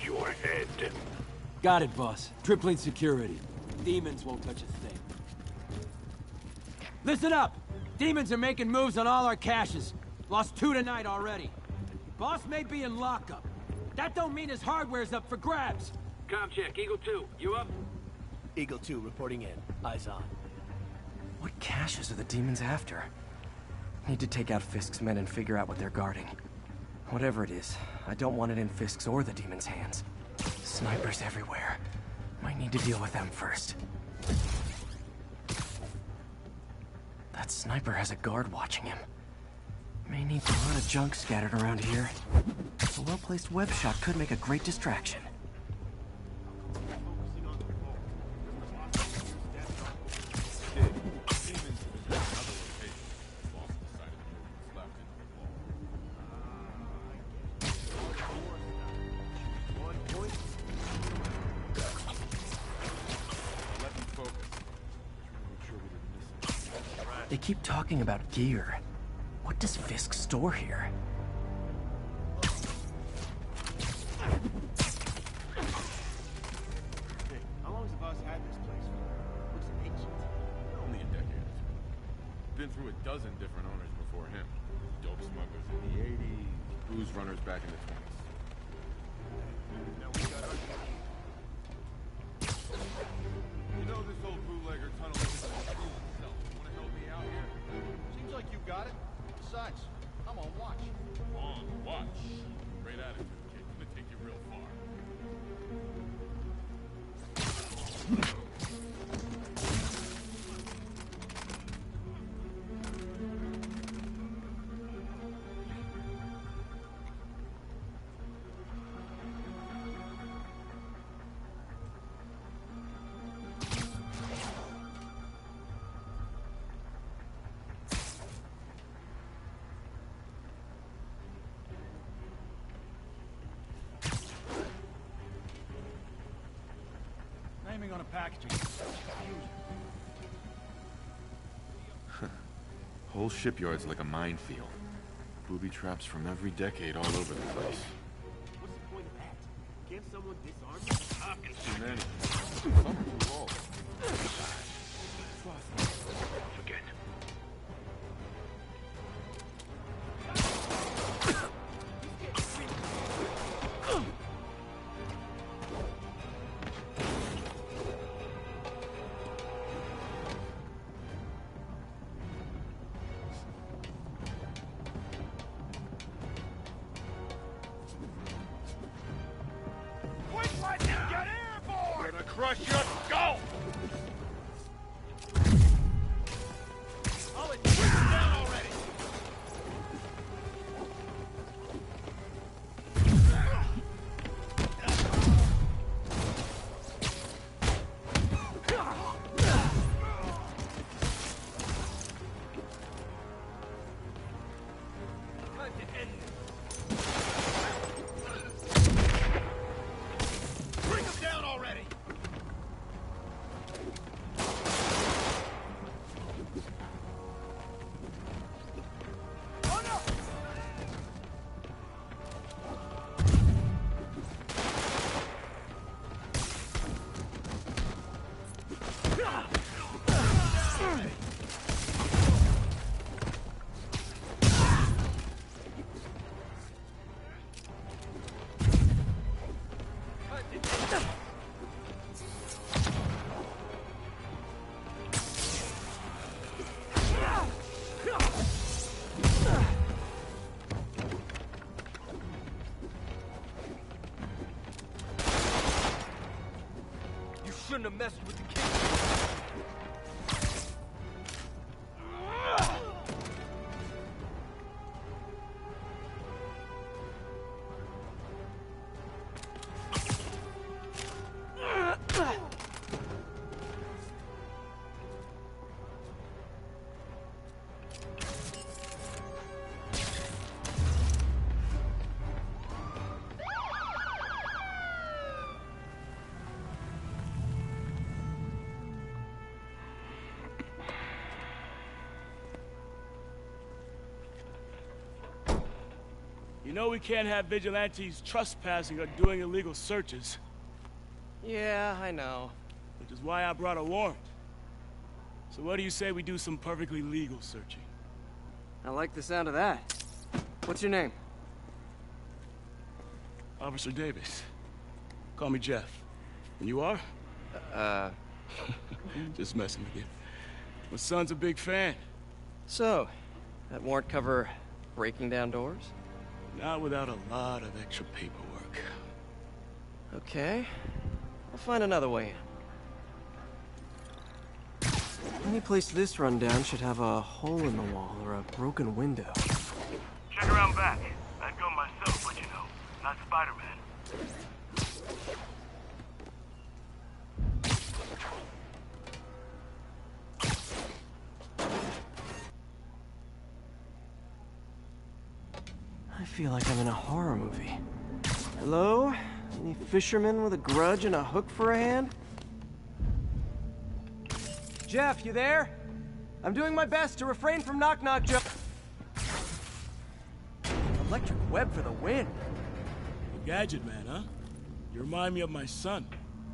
your head. Got it, boss. Tripling security. Demons won't touch a thing. Listen up! Demons are making moves on all our caches. Lost 2 tonight already. Boss may be in lockup. That don't mean his hardware's up for grabs. Com check, Eagle 2, you up? Eagle 2 reporting in. Eyes on. What caches are the demons after? Need to take out Fisk's men and figure out what they're guarding. Whatever it is, I don't want it in Fisk's or the demons' hands. Snipers everywhere. Might need to deal with them first. That sniper has a guard watching him. May need a lot of junk scattered around here. A well-placed web shot could make a great distraction. They keep talking about gear. What does Fisk store here? Hey, how long has the boss had this place for? Looks ancient. Only a decade or two. Been through a dozen different owners before him. Dope smugglers in the 80s, booze runners back in the 20s. Now we got our... You know this old bootlegger tunnel is a fool itself. Wanna help me out here? Seems like you got it. Besides, I'm on watch. On watch. Great attitude, kid. Gonna take you real far. Naming on a packaging. Whole shipyard's like a minefield. Booby traps from every decade all over the place. What's the point of that? Can't someone disarm them? Too many. Some are too old. Forget. Crush your skull! I'll let you down already! Time to end this. Bring him down already! Shouldn't have messed with the kid. You know we can't have vigilantes trespassing or doing illegal searches. Yeah, I know. Which is why I brought a warrant. So what do you say we do some perfectly legal searching? I like the sound of that. What's your name? Officer Davis. Call me Jeff. And you are? Just messing with you. My son's a big fan. So, that warrant cover breaking down doors? Not without a lot of extra paperwork. Okay. I'll find another way in. Any place this rundown should have a hole in the wall or a broken window. Check around back. I'd go myself, but you know, not Spider-Man. I feel like I'm in a horror movie. Hello? Any fisherman with a grudge and a hook for a hand? Jeff, you there? I'm doing my best to refrain from knock-knock Electric web for the win. A gadget man, huh? You remind me of my son.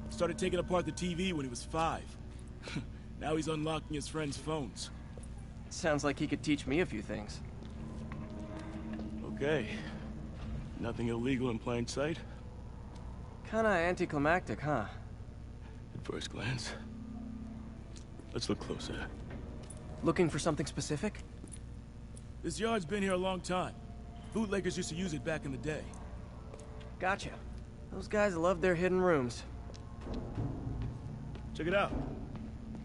Started taking apart the TV when he was 5. Now he's unlocking his friends' phones. Sounds like he could teach me a few things. Okay. Nothing illegal in plain sight? Kinda anticlimactic, huh? At first glance. Let's look closer. Looking for something specific? This yard's been here a long time. Bootleggers used to use it back in the day. Gotcha. Those guys love their hidden rooms. Check it out.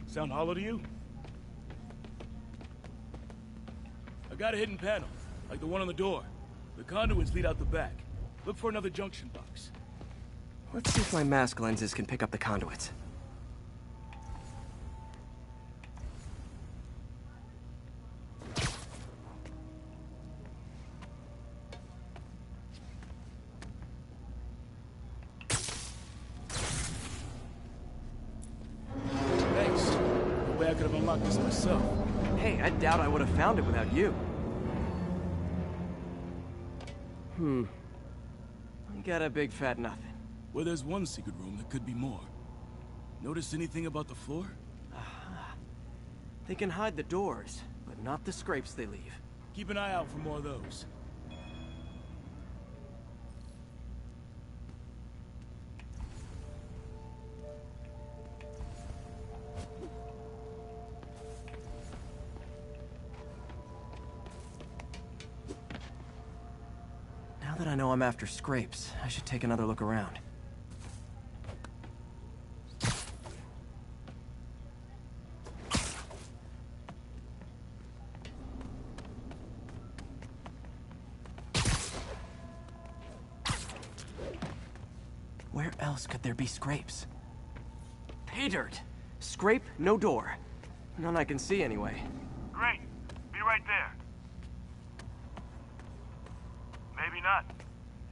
Sound hollow to you? I got a hidden panel, like the one on the door. The conduits lead out the back. Look for another junction box. Let's see if my mask lenses can pick up the conduits. Thanks. No way I could have unlocked this myself. Hey, I doubt I would have found it without you. I got a big fat nothing. Well, there's one secret room that could be more. Notice anything about the floor? Aha. They can hide the doors, but not the scrapes they leave. Keep an eye out for more of those. Now that I know I'm after scrapes, I should take another look around. Where else could there be scrapes? Pay dirt! Scrape, no door. None I can see anyway. Great. Be right there. Maybe not.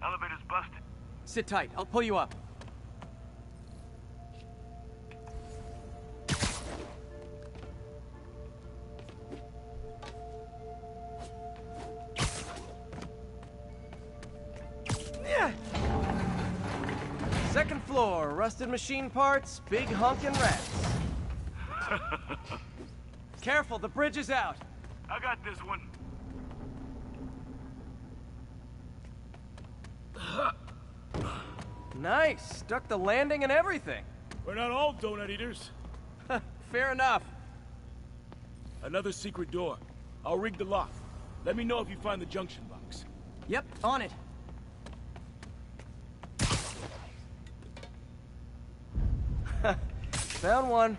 Elevator's busted. Sit tight, I'll pull you up. Yeah. Second floor, rusted machine parts, big honkin' rats. Careful, the bridge is out. I got this one. Nice, stuck the landing and everything. We're not all donut eaters. Fair enough. Another secret door. I'll rig the lock. Let me know if you find the junction box. Yep, on it. Found one.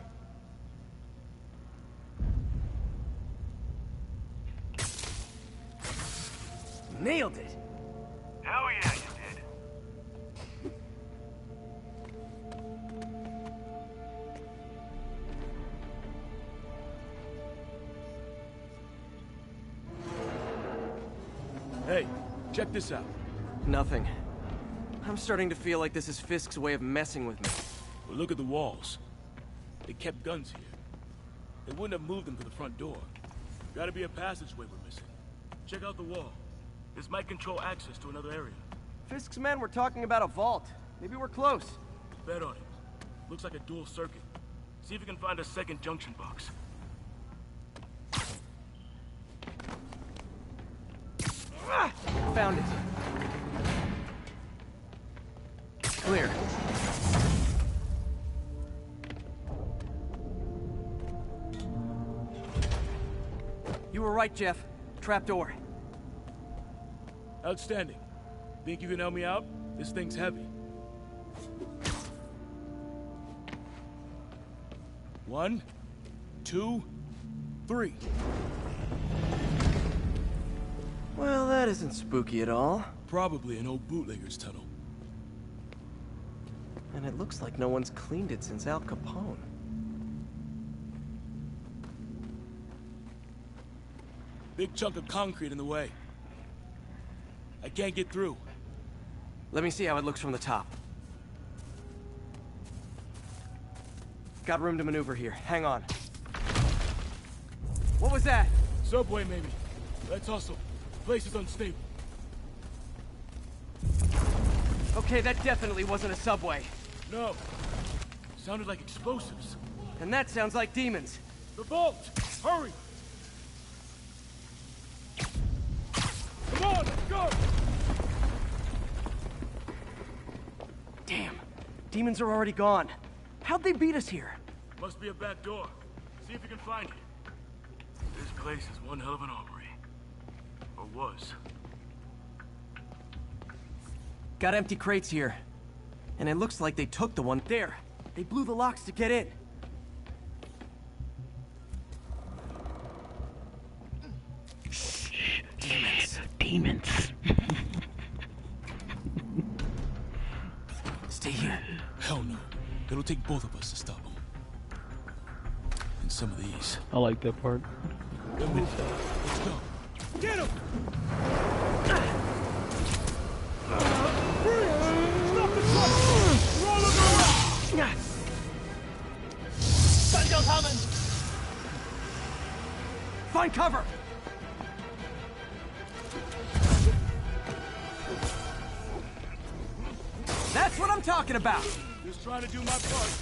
Nailed it. Hell yeah, you did. Hey, check this out. Nothing. I'm starting to feel like this is Fisk's way of messing with me. Well, look at the walls. They kept guns here. They wouldn't have moved them to the front door. Gotta be a passageway we're missing. Check out the wall. This might control access to another area. Fisk's men were talking about a vault. Maybe we're close. Bet on it. Looks like a dual circuit. See if you can find a second junction box. Found it. Clear. You were right, Jeff. Trapdoor. Outstanding. Think you can help me out? This thing's heavy. 1, 2, 3. Well, that isn't spooky at all. Probably an old bootlegger's tunnel. And it looks like no one's cleaned it since Al Capone. Big chunk of concrete in the way. I can't get through. Let me see how it looks from the top. Got room to maneuver here. Hang on. What was that? Subway, maybe. Let's hustle. Place is unstable. Okay, that definitely wasn't a subway. No. Sounded like explosives. And that sounds like demons. The vault! Hurry! Come on, let's go! Damn. Demons are already gone. How'd they beat us here? Must be a back door. See if you can find it. This place is one hell of an armory. Or was. Got empty crates here. And it looks like they took the one there. They blew the locks to get in. Shh. Demons. Demons. Stay here. Hell no. It'll take both of us to stop them. And some of these. I like that part. Let's go. Get him! Stop the truck! Roll him around! Find cover! That's what I'm talking about! Just trying to do my part.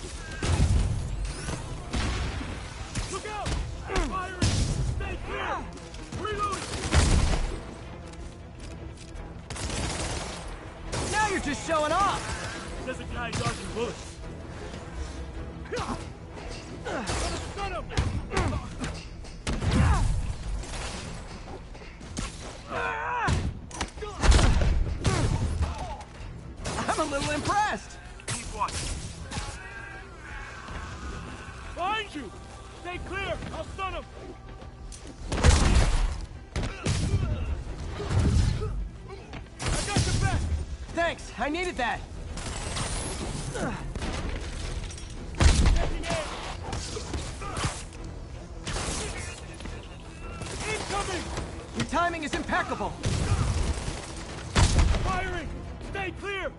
Look out! Firing! Stay clear! Reload! Now you're just showing off! There's a guy dodging bullets. Stun him! I'm a little impressed! Keep watching. Behind you! Stay clear! I'll stun him! I got your back! Thanks, I needed that! Incoming! Your timing is impeccable! Firing! Stay clear!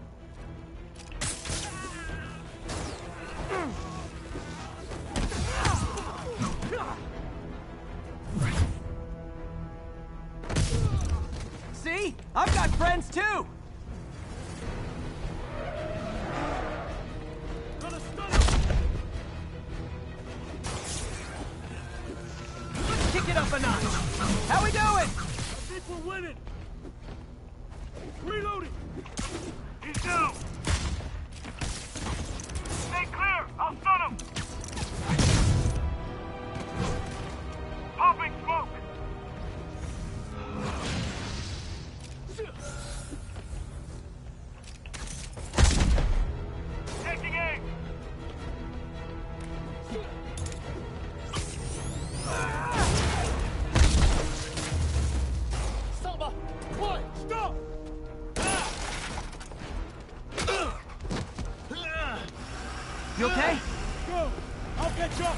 See? I've got friends too! Gonna stun him! Let's kick it up a notch! How we doing? I think we're winning! Reloading! He's down! Stay clear! I'll stun him! Popping smoke! Taking aim! Samba! Boy! Stop! You okay? Go! I'll catch up!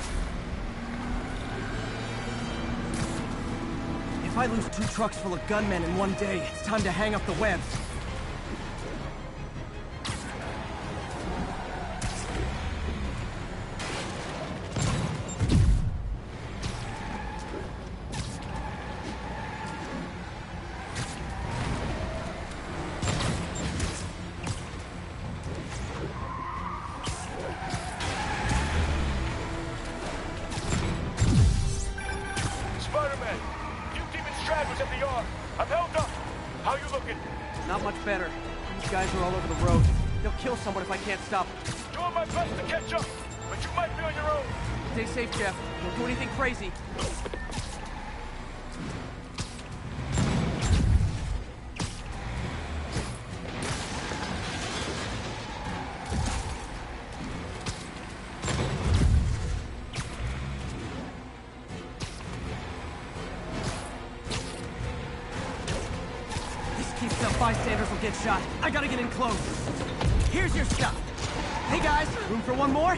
If I lose 2 trucks full of gunmen in one day, it's time to hang up the webs. better. These guys are all over the road. They'll kill someone if I can't stop them. Doing my best to catch up, but you might be on your own. Stay safe, Jeff. Don't do anything crazy. Bystanders will get shot. I gotta get in close. Here's your shot. Hey guys, room for one more?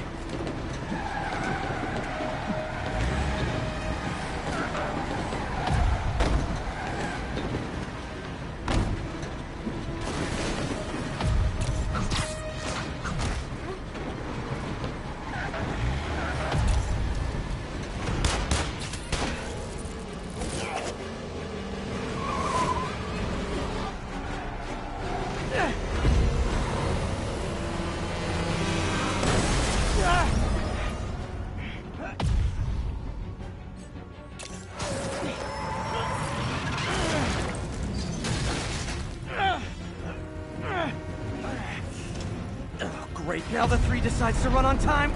Great, now the 3 decides to run on time.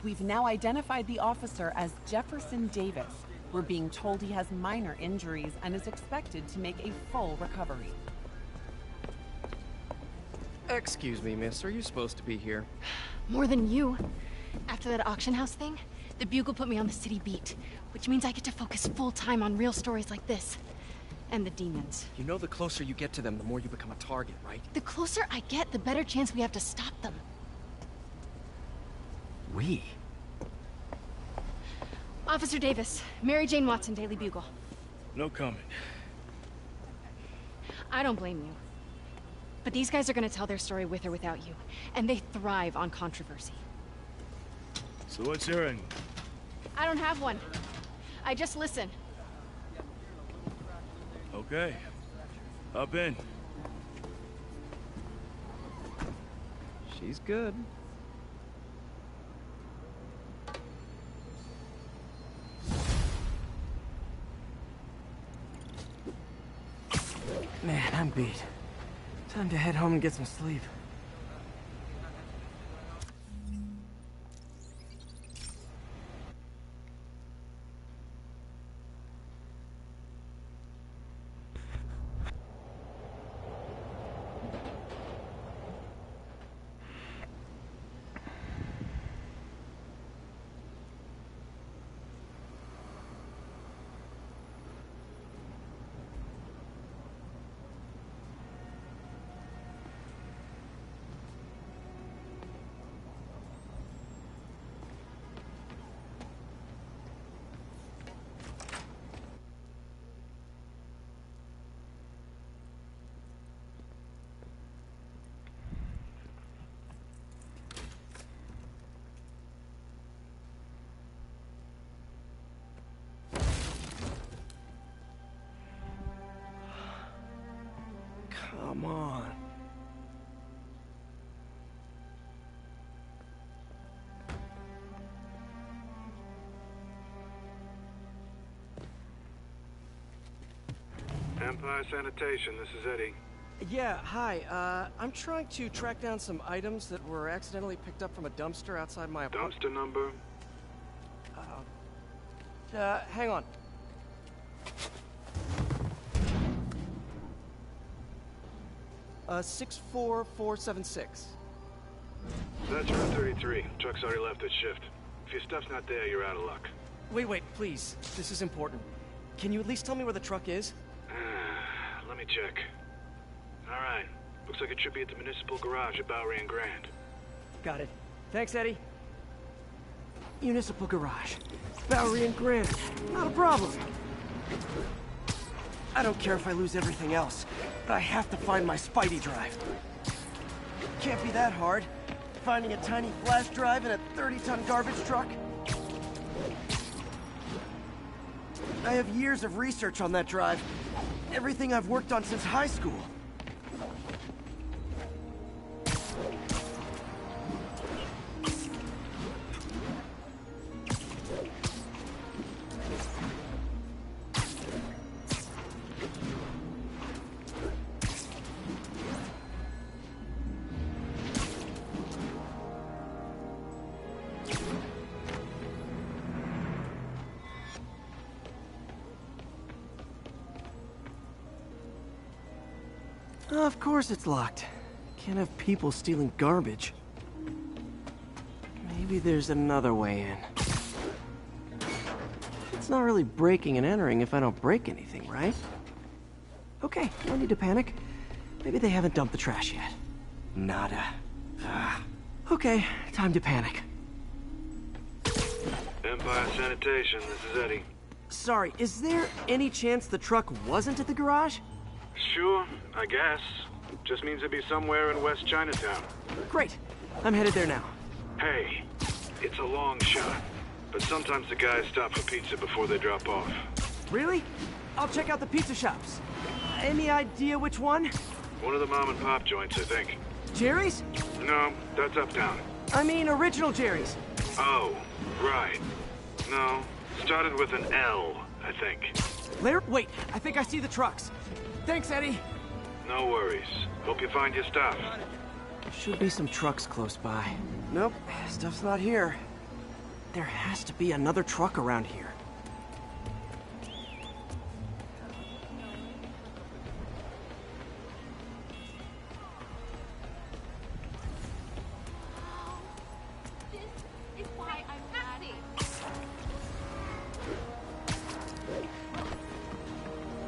We've now identified the officer as Jefferson Davis. We're being told he has minor injuries and is expected to make a full recovery. Excuse me, miss. Are you supposed to be here? More than you. After that auction house thing, the Bugle put me on the city beat, which means I get to focus full-time on real stories like this. And the demons. You know the closer you get to them, the more you become a target, right? The closer I get, the better chance we have to stop them. We? Officer Davis, Mary Jane Watson, Daily Bugle. No comment. I don't blame you. But these guys are gonna tell their story with or without you, and they thrive on controversy. So what's your angle? I don't have one. I just listen. Okay. Hop in. She's good. Man, I'm beat. Time to head home and get some sleep. Come on. Empire Sanitation, this is Eddie. Yeah, hi. I'm trying to track down some items that were accidentally picked up from a dumpster outside my apartment. Dumpster number? Hang on. Uh, 64476. That's Route 33. Truck's already left its shift. If your stuff's not there, you're out of luck. Wait, please. This is important. Can you at least tell me where the truck is? Let me check. Alright. Looks like it should be at the municipal garage at Bowery and Grand. Got it. Thanks, Eddie. Municipal garage. Bowery and Grand. Not a problem. I don't care if I lose everything else, but I have to find my Spidey drive. Can't be that hard. Finding a tiny flash drive in a 30-ton garbage truck. I have years of research on that drive. Everything I've worked on since high school. Of course it's locked. Can't have people stealing garbage. Maybe there's another way in. It's not really breaking and entering if I don't break anything, right? Okay, no need to panic. Maybe they haven't dumped the trash yet. Nada. Okay, time to panic. Empire Sanitation, this is Eddie. Sorry, is there any chance the truck wasn't at the garage? Sure, I guess. Just means it'd be somewhere in West Chinatown. Great. I'm headed there now. Hey, it's a long shot, but sometimes the guys stop for pizza before they drop off. Really? I'll check out the pizza shops. Any idea which one? One of the mom and pop joints, I think. Jerry's? No, that's uptown. I mean original Jerry's. Oh, right. No, started with an L, I think. Larry? Wait, I think I see the trucks. Thanks, Eddie. No worries. Hope you find your stuff. Should be some trucks close by. Nope, stuff's not here. There has to be another truck around here.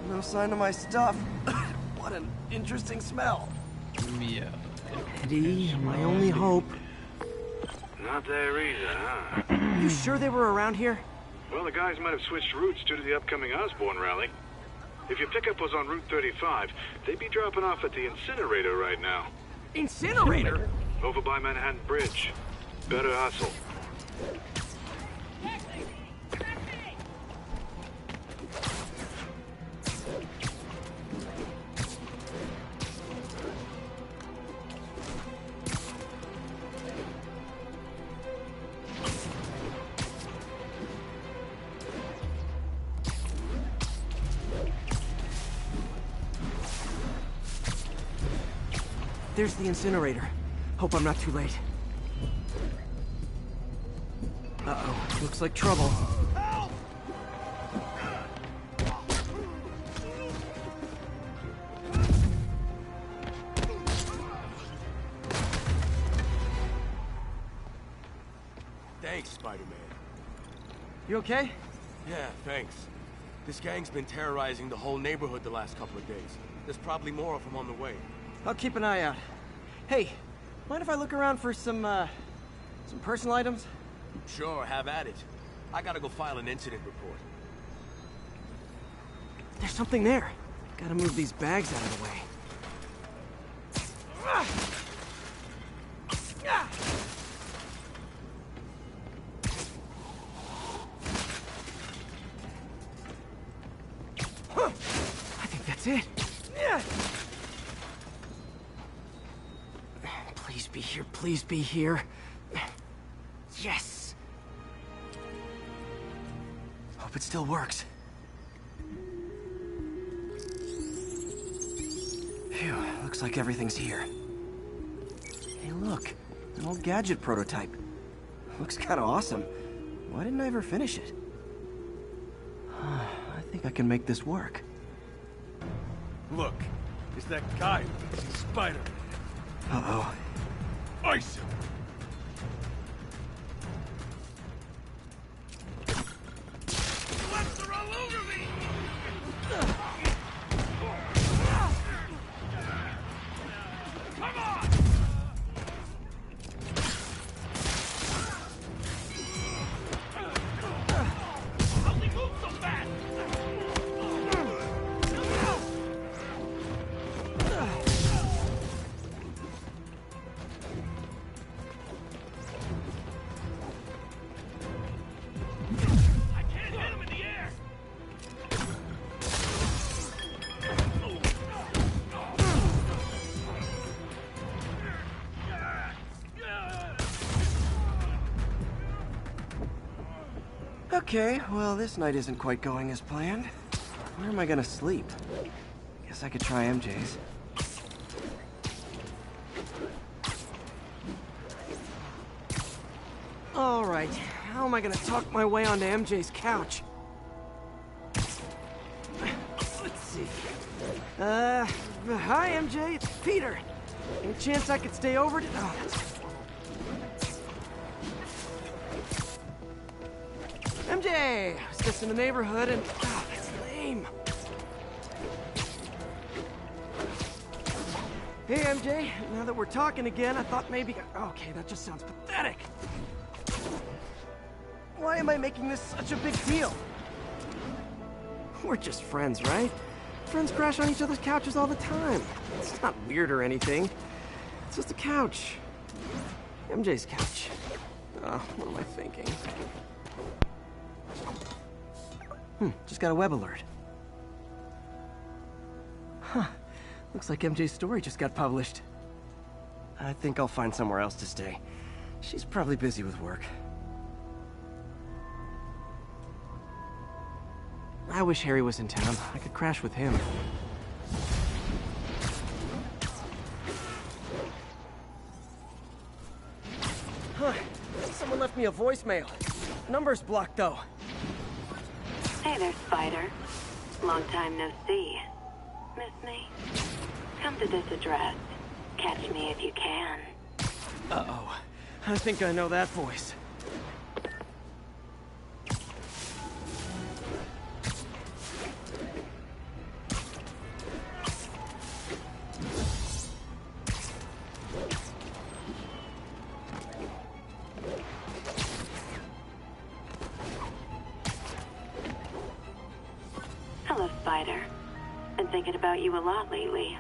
No sign of my stuff. What an interesting smell. Yeah. Eddie, my only hope. Not there either, huh? You sure they were around here? Well, the guys might have switched routes due to the upcoming Osborne rally. If your pickup was on Route 35, they'd be dropping off at the incinerator right now. Incinerator? Over by Manhattan Bridge. Better hustle. There's the incinerator. Hope I'm not too late. Uh-oh. Looks like trouble. Thanks, Spider-Man. You okay? Yeah, thanks. This gang's been terrorizing the whole neighborhood the last couple of days. There's probably more of them on the way. I'll keep an eye out. Hey, mind if I look around for some personal items? Sure, have at it. I gotta go file an incident report. There's something there. Gotta move these bags out of the way. I think that's it. Please be here, please be here. Yes! Hope it still works. Phew, looks like everything's here. Hey look, an old gadget prototype. Looks kinda awesome. Why didn't I ever finish it? I think I can make this work. Look, it's that guy, Spider-Man. Uh-oh. Ice him! Webs are all over me! Okay, well, this night isn't quite going as planned. Where am I gonna sleep? Guess I could try MJ's. All right, how am I gonna talk my way onto MJ's couch? Let's see. Hi, MJ, it's Peter. Any chance I could stay over? Oh, that's... MJ! I was just in the neighborhood and... Oh, that's lame. Hey, MJ, now that we're talking again, I thought maybe... Okay, that just sounds pathetic. Why am I making this such a big deal? We're just friends, right? Friends crash on each other's couches all the time. It's not weird or anything. It's just a couch. MJ's couch. Oh, what am I thinking? Just got a web alert. Huh. Looks like MJ's story just got published. I think I'll find somewhere else to stay. She's probably busy with work. I wish Harry was in town. I could crash with him. Huh. Someone left me a voicemail. Number's blocked, though. Hey there, Spider. Long time no see. Miss me? Come to this address. Catch me if you can. Uh-oh. I think I know that voice. Hello, Spider. Been thinking about you a lot lately.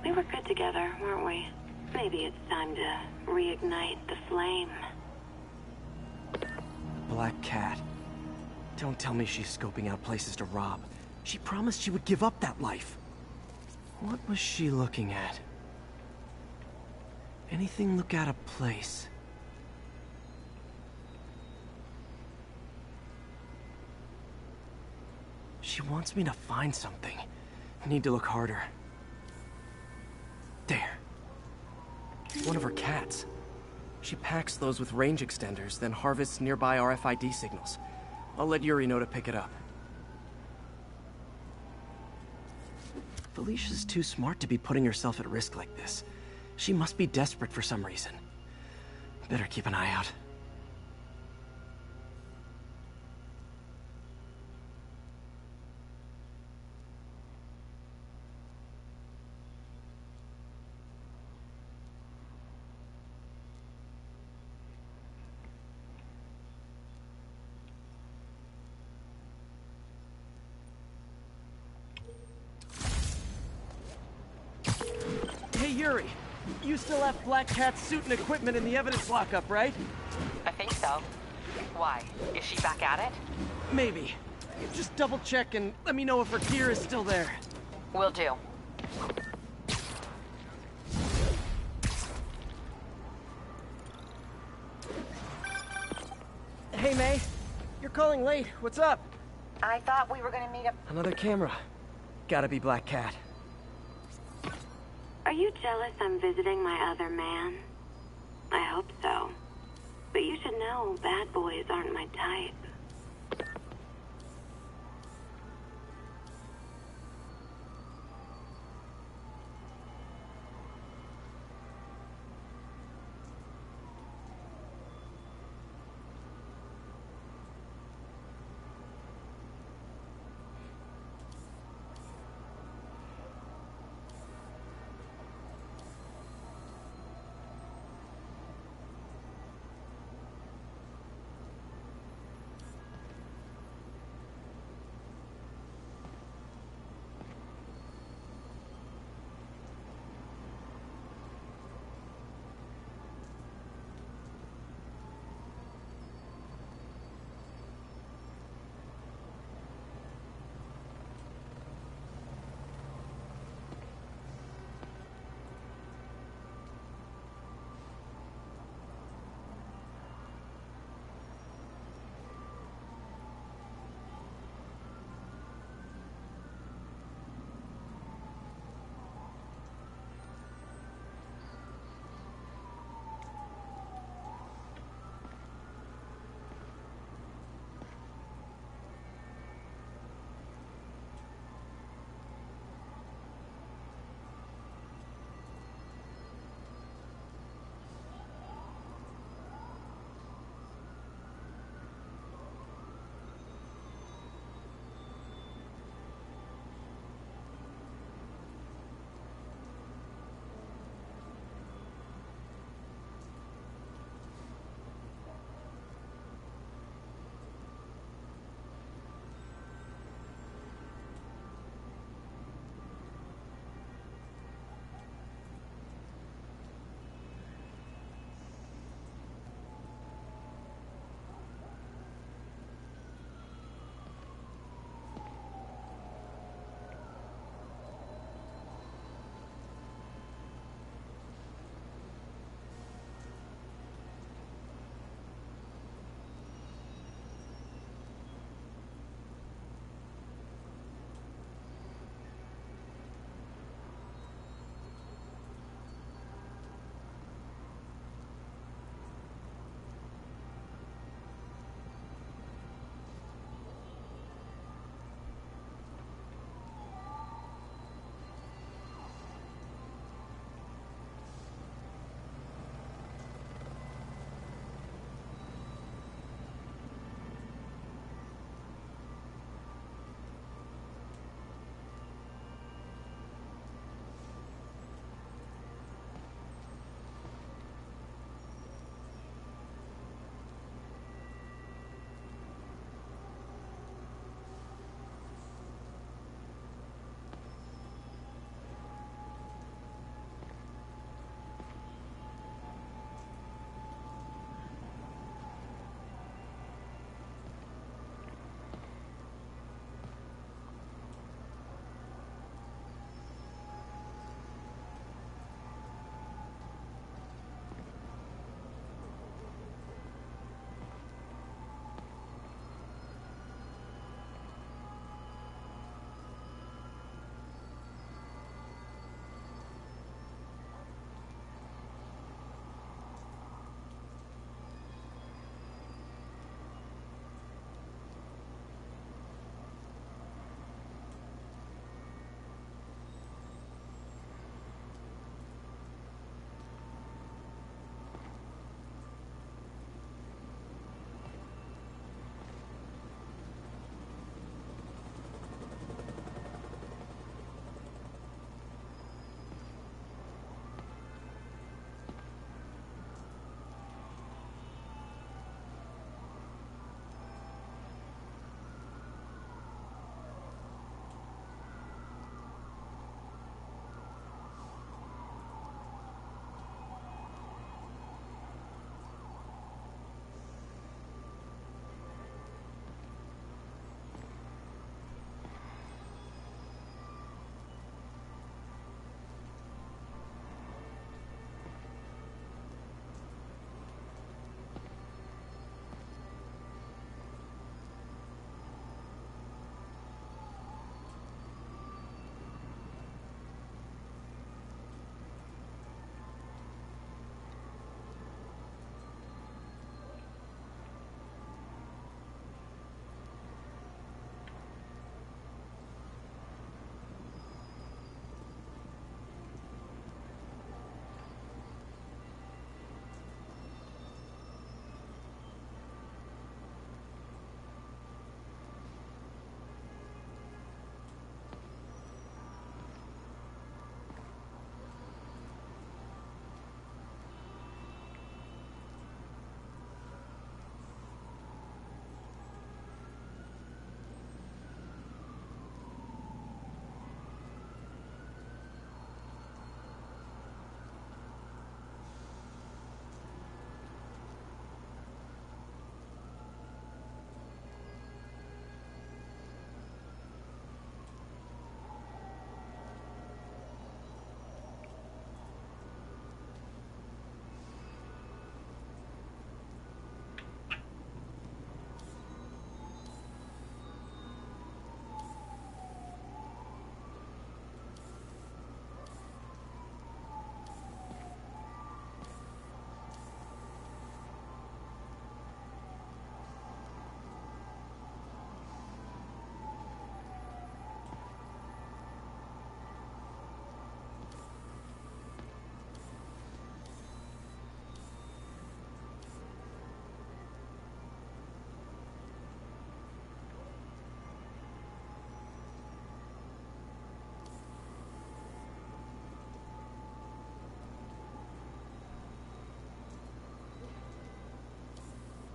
We were good together, weren't we? Maybe it's time to reignite the flame. Black Cat. Don't tell me she's scoping out places to rob. She promised she would give up that life. What was she looking at? Anything look out of place? She wants me to find something. I need to look harder. There. One of her cats. She packs those with range extenders, then harvests nearby RFID signals. I'll let Yuri know to pick it up. Felicia's too smart to be putting herself at risk like this. She must be desperate for some reason. Better keep an eye out. Hey, Yuri. You still have Black Cat's suit and equipment in the evidence lockup, right? I think so. Why? Is she back at it? Maybe. Just double check and let me know if her gear is still there. Will do. Hey, May. You're calling late. What's up? I thought we were gonna meet up. Another camera. Gotta be Black Cat. Are you jealous I'm visiting my other man? I hope so. But you should know bad boys aren't my type.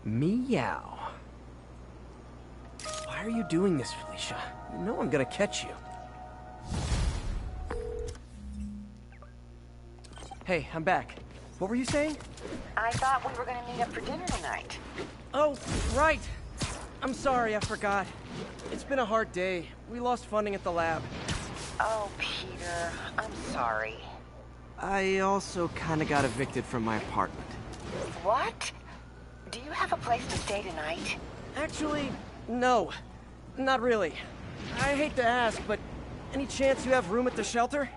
Meow. Why are you doing this, Felicia? You know I'm gonna catch you. Hey, I'm back. What were you saying? I thought we were gonna meet up for dinner tonight. Oh, right. I'm sorry, I forgot. It's been a hard day. We lost funding at the lab. Oh, Peter, I'm sorry. I also kinda got evicted from my apartment. What? Do you have a place to stay tonight? Actually, no. Not really. I hate to ask, but any chance you have room at the shelter?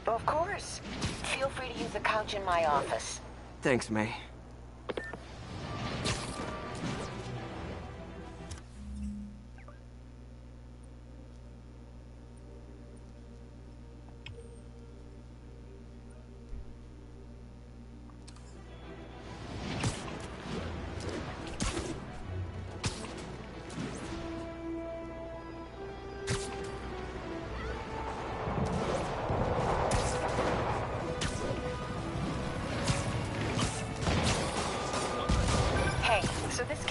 Of course. Feel free to use the couch in my office. Thanks, May.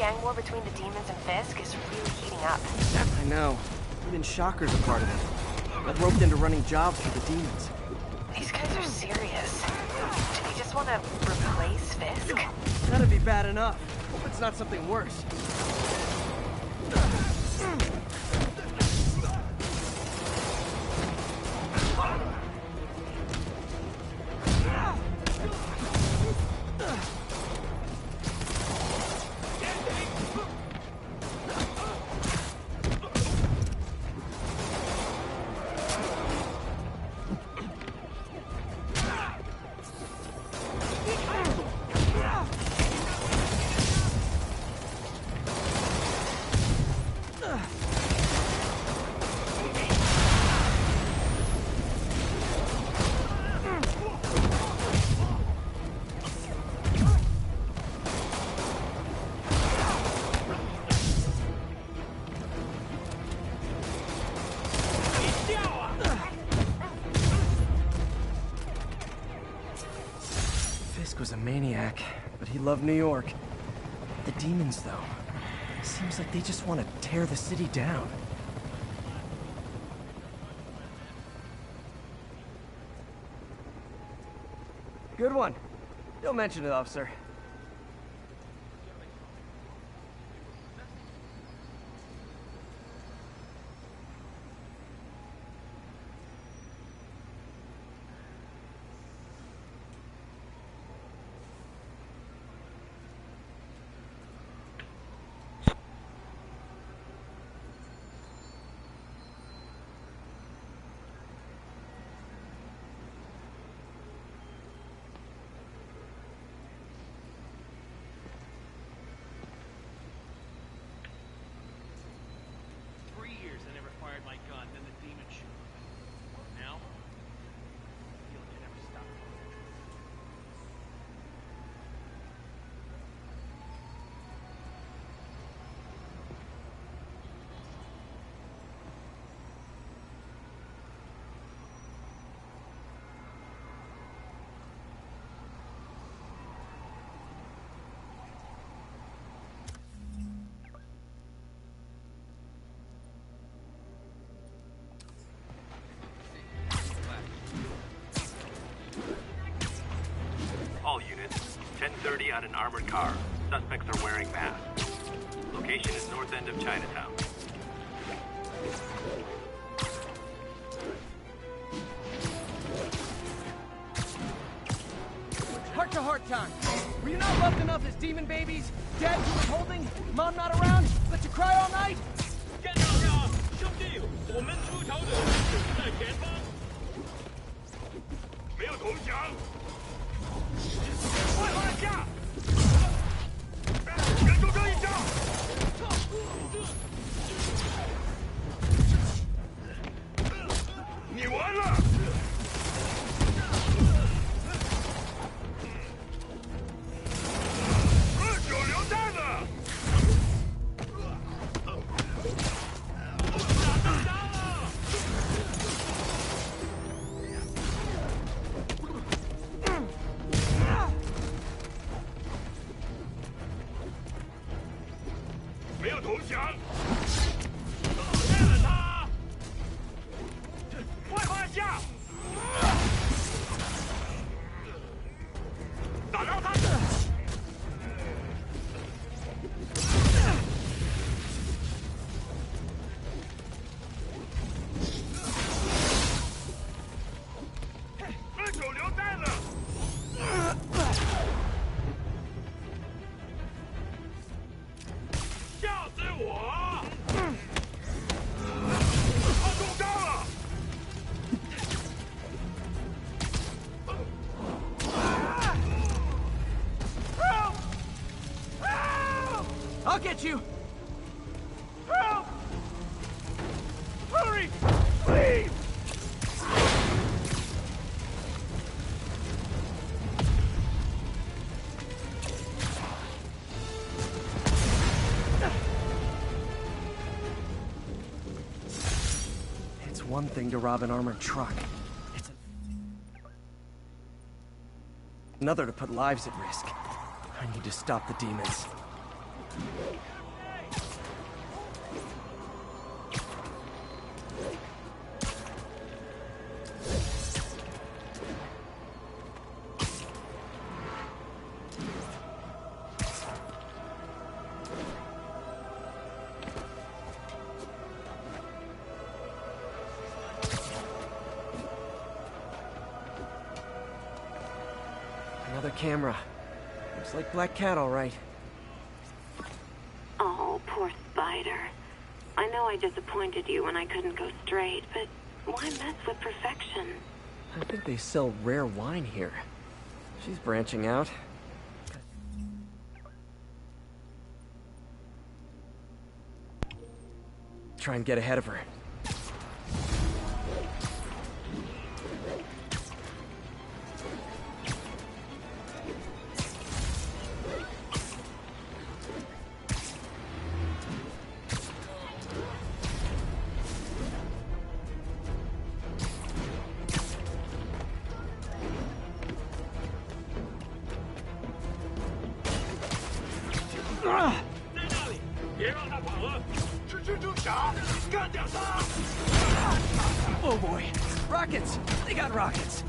gang war between the demons and Fisk is really heating up. I know. Even Shocker's a part of it. Got roped into running jobs for the demons. These guys are serious. Do they just want to replace Fisk? That'd be bad enough. Hope it's not something worse. Was a maniac, but he loved New York. The demons, though, seems like they just want to tear the city down. Good one. Don't mention it, officer. My gun, then the demon shoot. Now, I feel like I never stop. All units, 10:30 on an armored car. Suspects are wearing masks. Location is north end of Chinatown. Heart-to-heart time. Were you not loved enough as demon babies? Dad you were holding? Mom not around? Let you cry all night? 干扰呀，兄弟！我们出逃的人在前方。没有投降。快放下！人中这一招！你完了！喝酒留蛋子！没有投降。灭了他！快放下！打到他！对手留在了。吓死我！他中招了！ I'll get you! Help! Hurry! Please! It's one thing to rob an armored truck. It's another to put lives at risk. I need to stop the demons. Another camera. Looks like Black Cat, all right. Oh, poor Spider. I know I disappointed you when I couldn't go straight, but why mess with perfection? I think they sell rare wine here. She's branching out. Try and get ahead of her. Oh boy, rockets! They got rockets!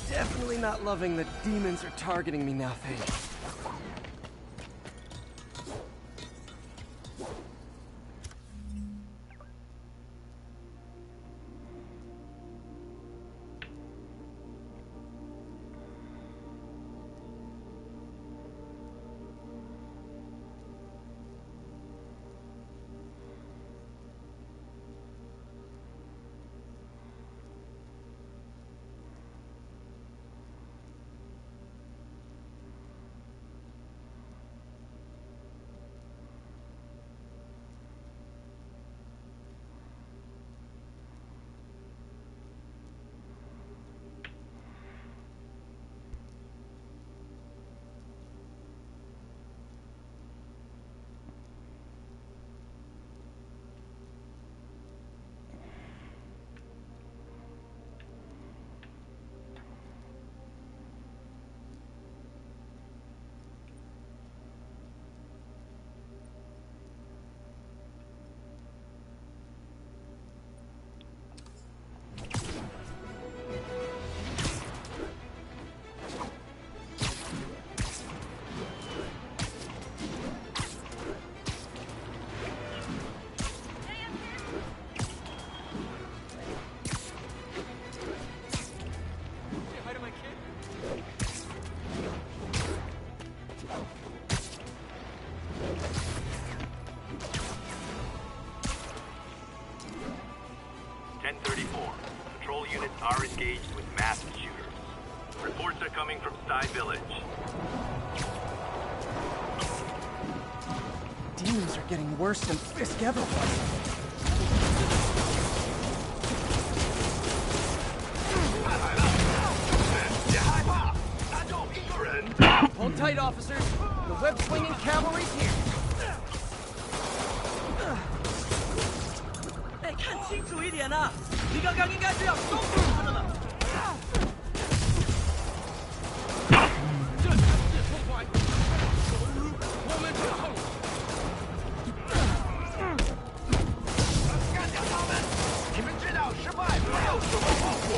Definitely not loving that demons are targeting me now, thing. masked shooters. Reports are coming from Sty Village. Demons are getting worse than Fisk ever was. Hold tight, officers. The web-swinging cavalry's here. 哎，看清楚一点啊！你刚刚应该是要收复他的了。这才是破坏！我们之后。干掉他们！你们知道失败没有什么后果。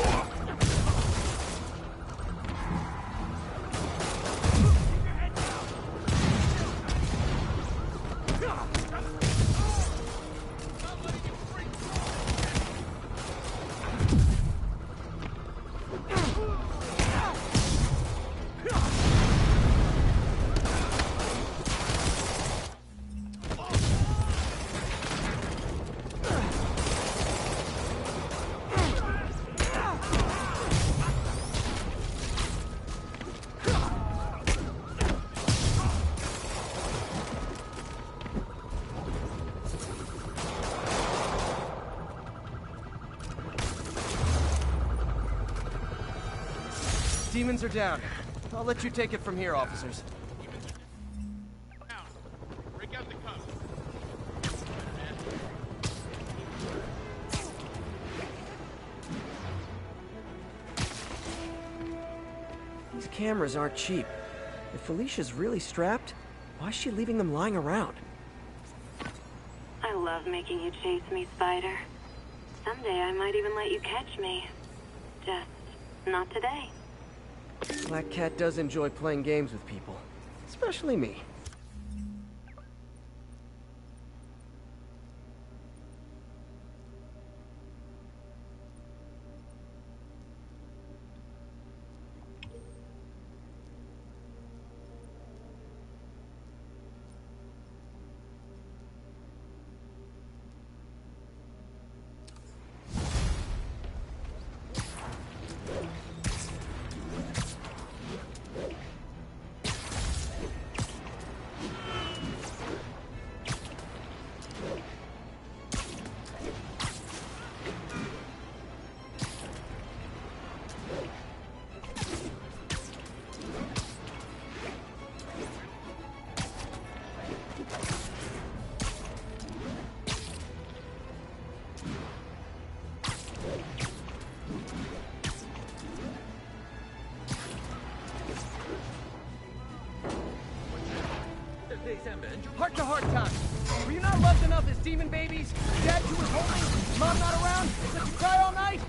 Demons are down. I'll let you take it from here, officers. These cameras aren't cheap. If Felicia's really strapped, why is she leaving them lying around? I love making you chase me, Spider. Someday I might even let you catch me. Just not today. Black Cat does enjoy playing games with people. Especially me. Heart-to-heart time. Were you not loved enough as demon babies? Dad you were holding? Mom not around? Let you cry all night?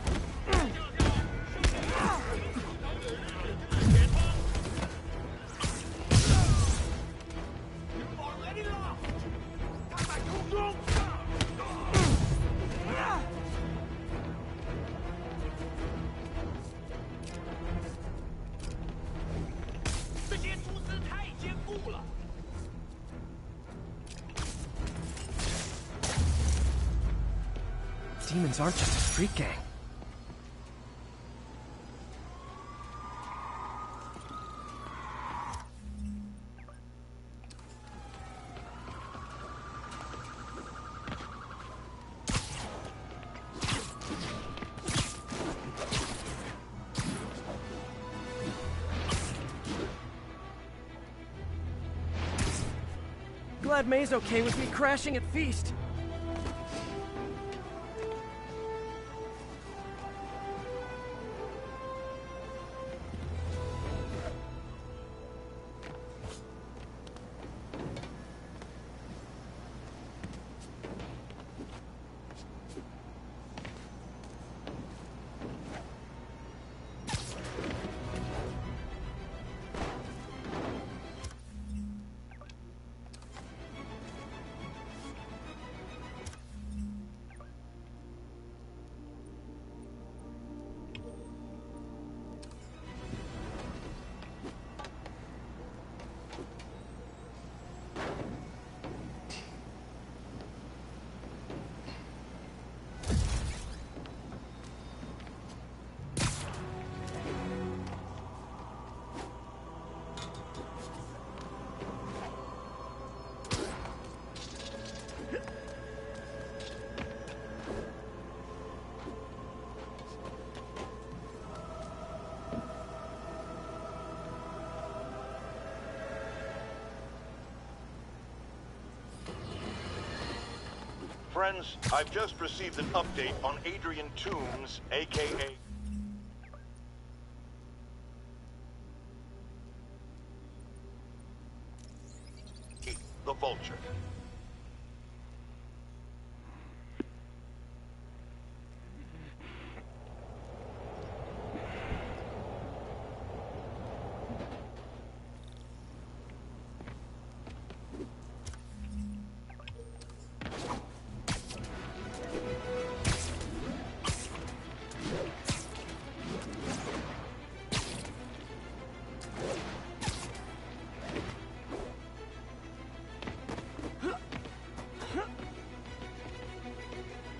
Demons aren't just a street gang. Glad May's okay with me crashing at Feast. Friends, I've just received an update on Adrian Toombs, a.k.a. the Vulture.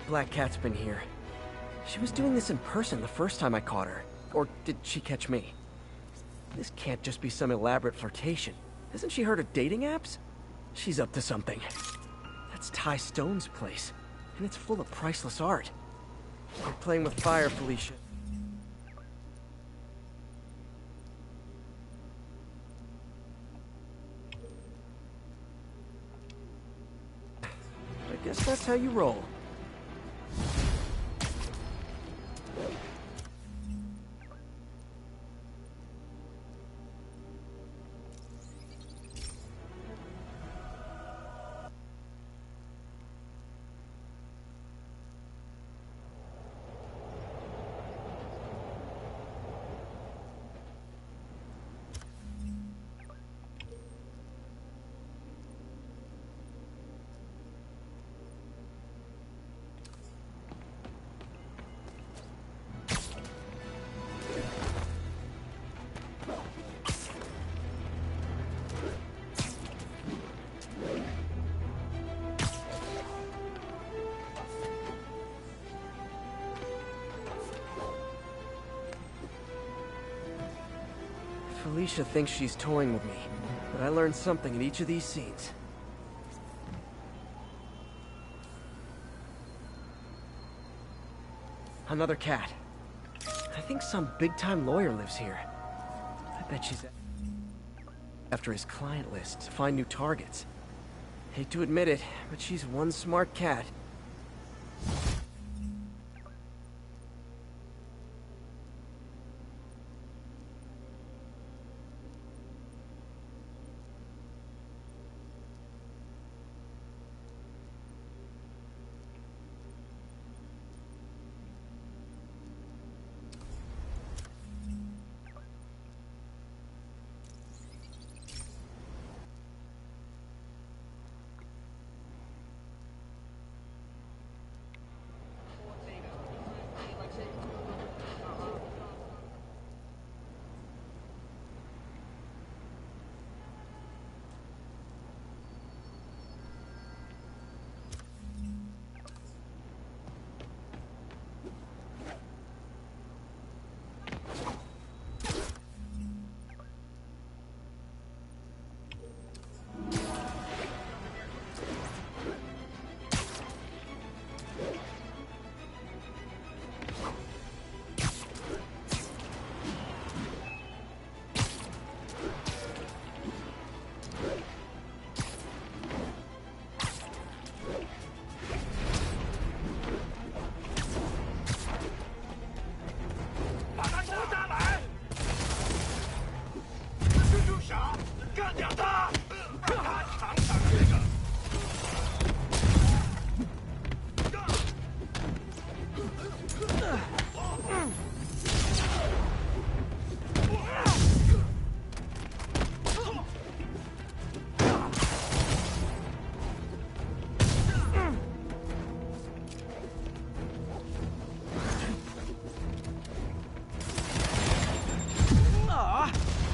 Black Cat's been here. She was doing this in person the first time I caught her. Or did she catch me? This can't just be some elaborate flirtation. Hasn't she heard of dating apps? She's up to something. That's Ty Stone's place, and it's full of priceless art. You're playing with fire, Felicia. I guess that's how you roll. Felicia thinks she's toying with me, but I learned something in each of these scenes. Another cat. I think some big-time lawyer lives here. I bet she's after his client list to find new targets. Hate to admit it, but she's one smart cat.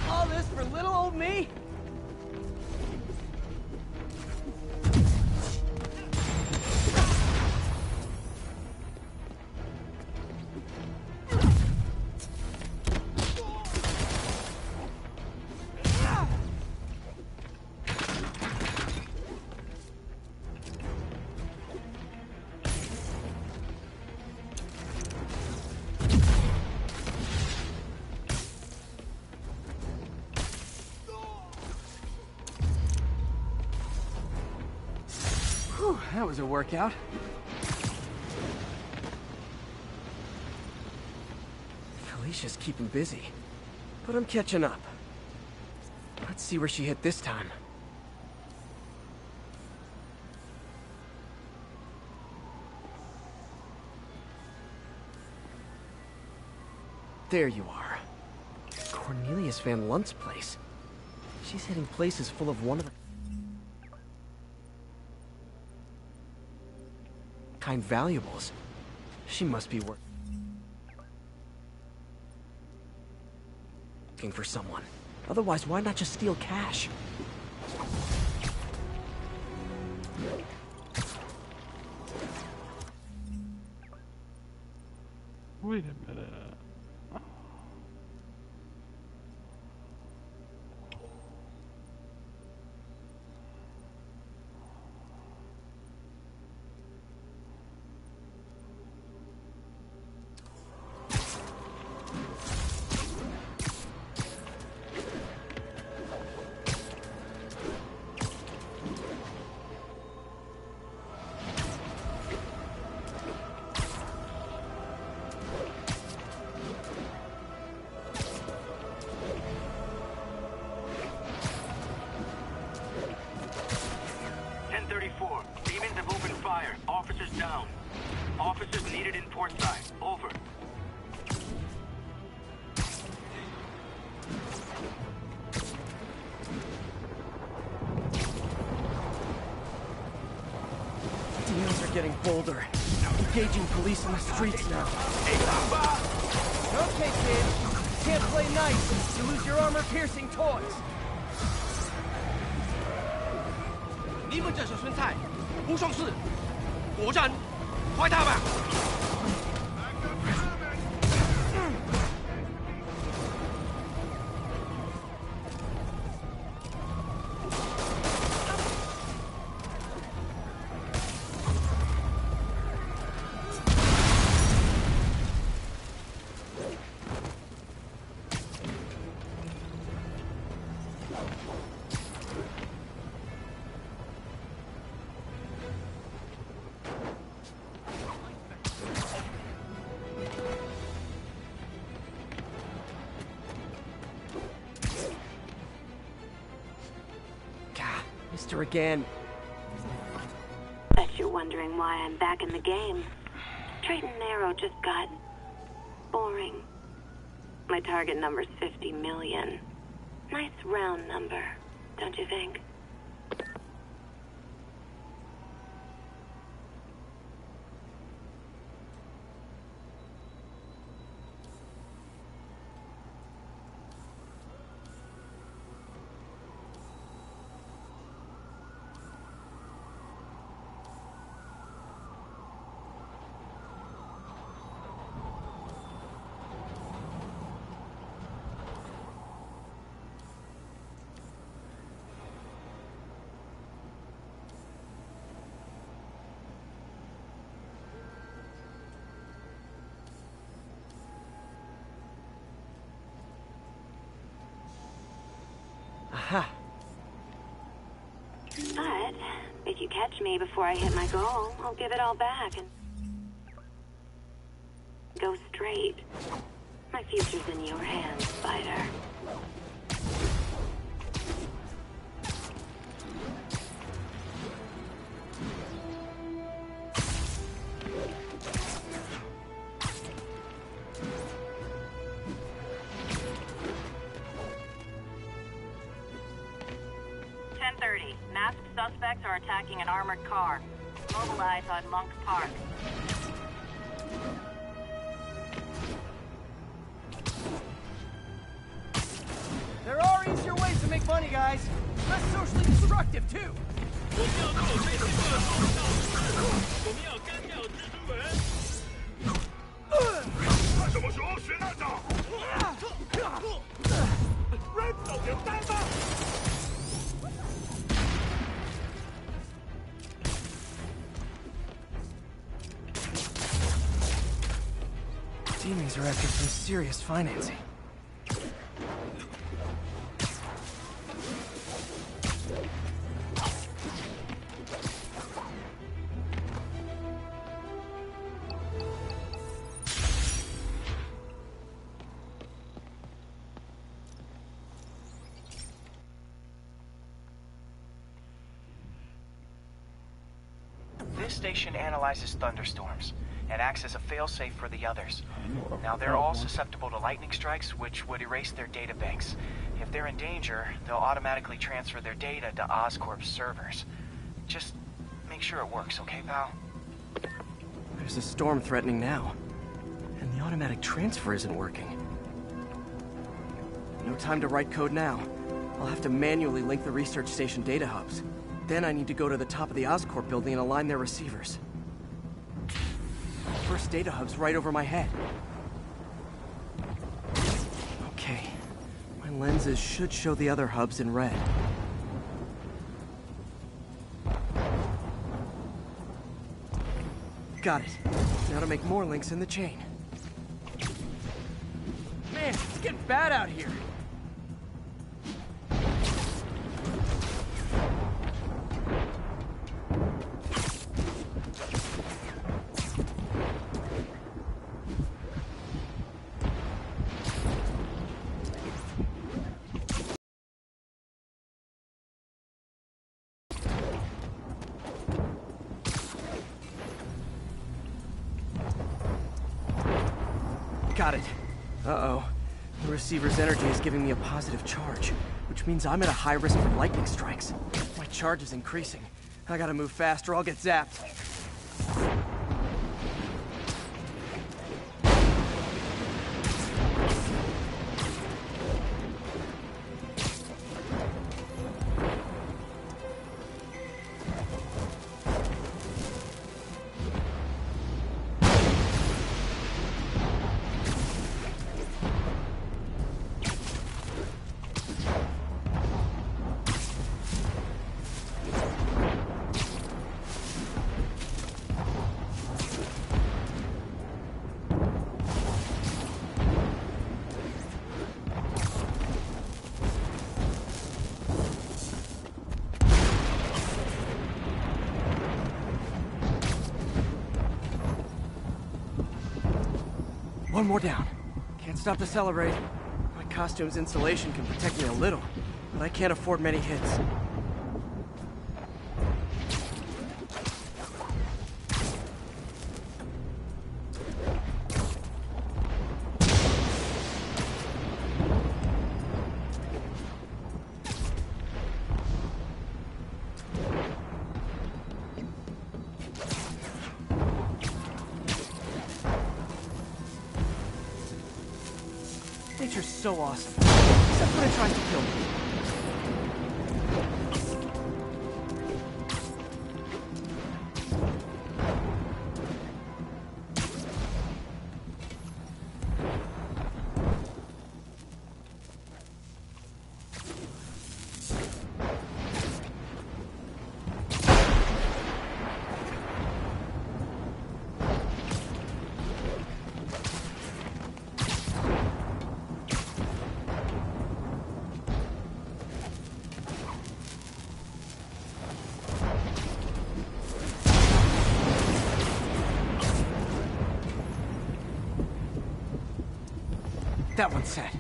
All this for little old me? Whew, that was a workout. Felicia's keeping busy, but I'm catching up. Let's see where she hit this time. There you are. Cornelius Van Lunt's place. She's hitting places full of one of the kind valuables. She must be working for someone. Otherwise, why not just steal cash? Wait a minute. Demons have opened fire. Officers down. Officers needed in port side. Over. Deals are getting bolder. Engaging police in the streets now. Okay, kid. You can't play nice. You lose your armor-piercing toys. 你们这是孙菜，不送事，果真，快他吧！ Missed her again. Bet you're wondering why I'm back in the game. Straight and narrow just got boring. My target number's 50 million. Nice round number, don't you think? Aha. But if you catch me before I hit my goal, I'll give it all back and go straight. My future's in your hands, Spider. Masked suspects are attacking an armored car. Mobilize on Monk Park. There are easier ways to make money, guys. Less socially destructive, too. Demons are after some serious financing. This station analyzes thunderstorms and acts as a failsafe for the others. Now, they're all susceptible to lightning strikes, which would erase their databanks. If they're in danger, they'll automatically transfer their data to Oscorp's servers. Just make sure it works, okay, pal? There's a storm threatening now, and the automatic transfer isn't working. No time to write code now. I'll have to manually link the research station data hubs. Then I need to go to the top of the Oscorp building and align their receivers. First data hub's right over my head. Okay. My lenses should show the other hubs in red. Got it. Now to make more links in the chain. Man, it's getting bad out here. Got it. Uh-oh. The receiver's energy is giving me a positive charge, which means I'm at a high risk for lightning strikes. My charge is increasing. I gotta move fast or I'll get zapped. One more down. Can't stop to celebrate. My costume's insulation can protect me a little, but I can't afford many hits. Nature's so awesome, except when it tries to kill me. That one's set.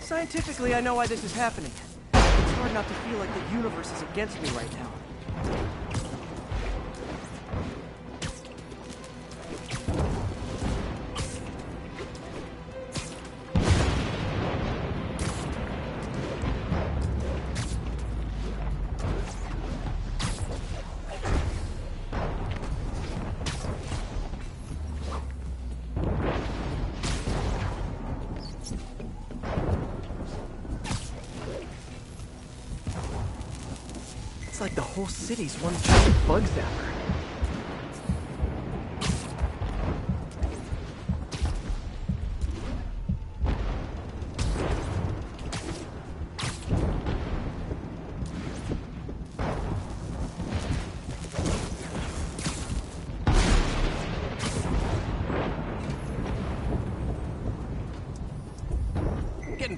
Scientifically, I know why this is happening. It's hard not to feel like the universe is against me right now. It's like the whole city's one giant bug zapper.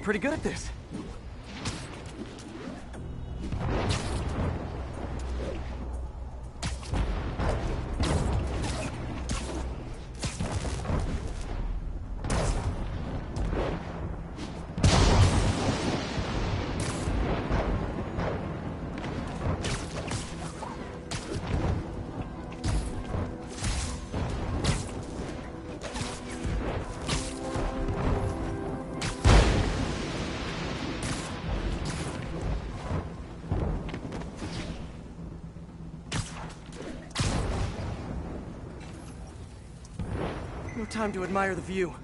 pretty good at this. No time to admire the view.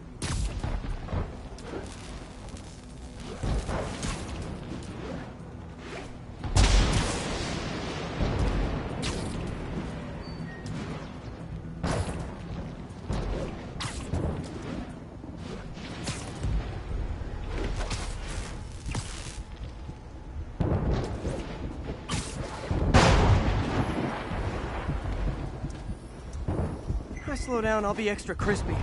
If I slow down, I'll be extra crispy.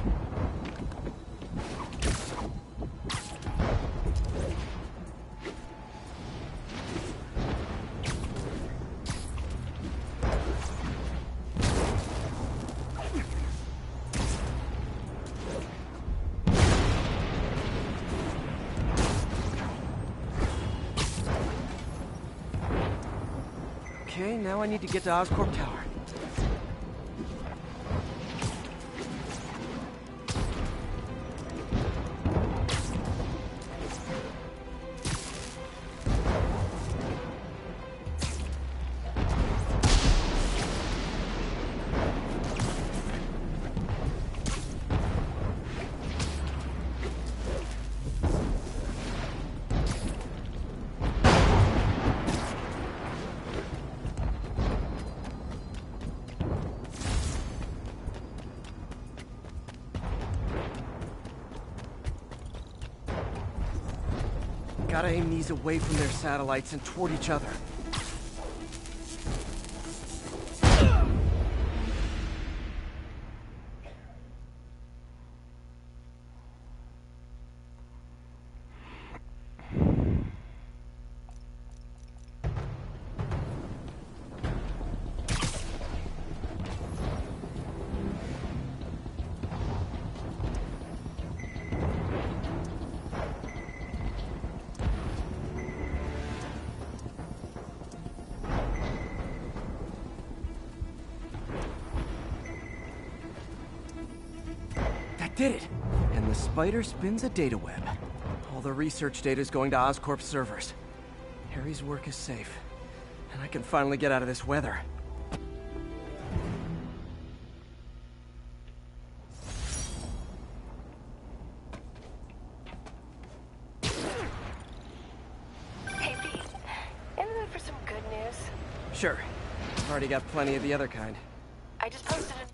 Okay, now I need to get to Oscorp Tower. Gotta aim these away from their satellites and toward each other. Did it! And the spider spins a data web. All the research data is going to Oscorp's servers. Harry's work is safe. And I can finally get out of this weather. Hey, Pete. In the mood for some good news? Sure. I've already got plenty of the other kind. I just posted a...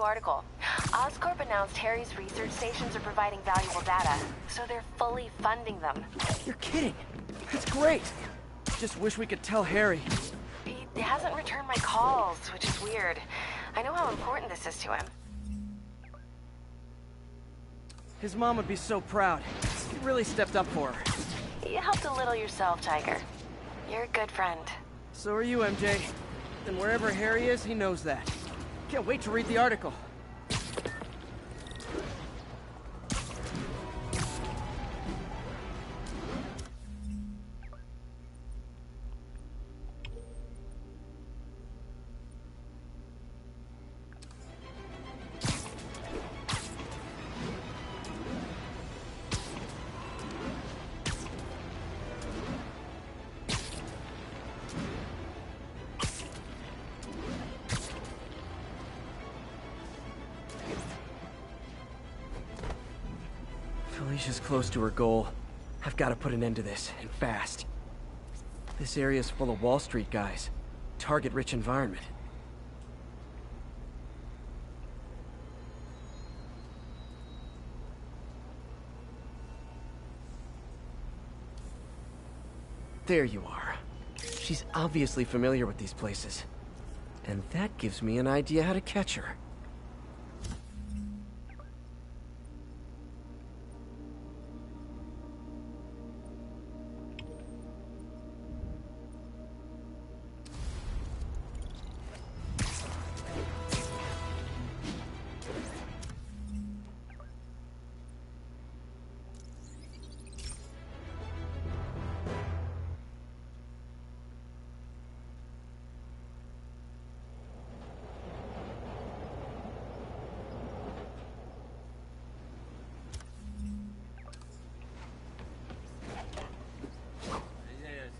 article. Oscorp announced Harry's research stations are providing valuable data, so they're fully funding them. You're kidding! That's great! Just wish we could tell Harry. He hasn't returned my calls, which is weird. I know how important this is to him. His mom would be so proud. You really stepped up for her. You helped a little yourself, Tiger. You're a good friend. So are you, MJ. And wherever Harry is, he knows that. Can't wait to read the article. Felicia's close to her goal. I've got to put an end to this, and fast. This area's full of Wall Street guys. Target-rich environment. There you are. She's obviously familiar with these places. And that gives me an idea how to catch her.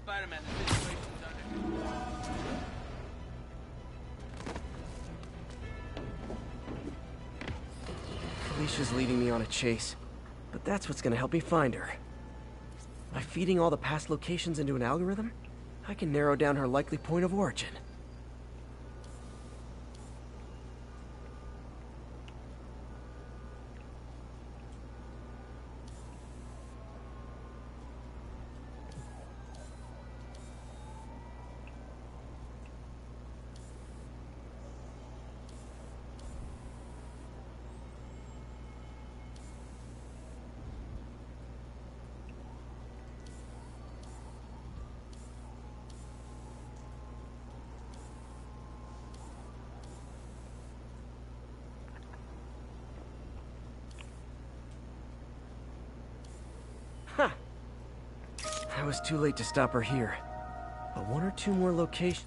Spider-Man, the situation's under. Felicia's leading me on a chase, but that's what's gonna help me find her. By feeding all the past locations into an algorithm, I can narrow down her likely point of origin. Huh. I was too late to stop her here. But one or two more locations...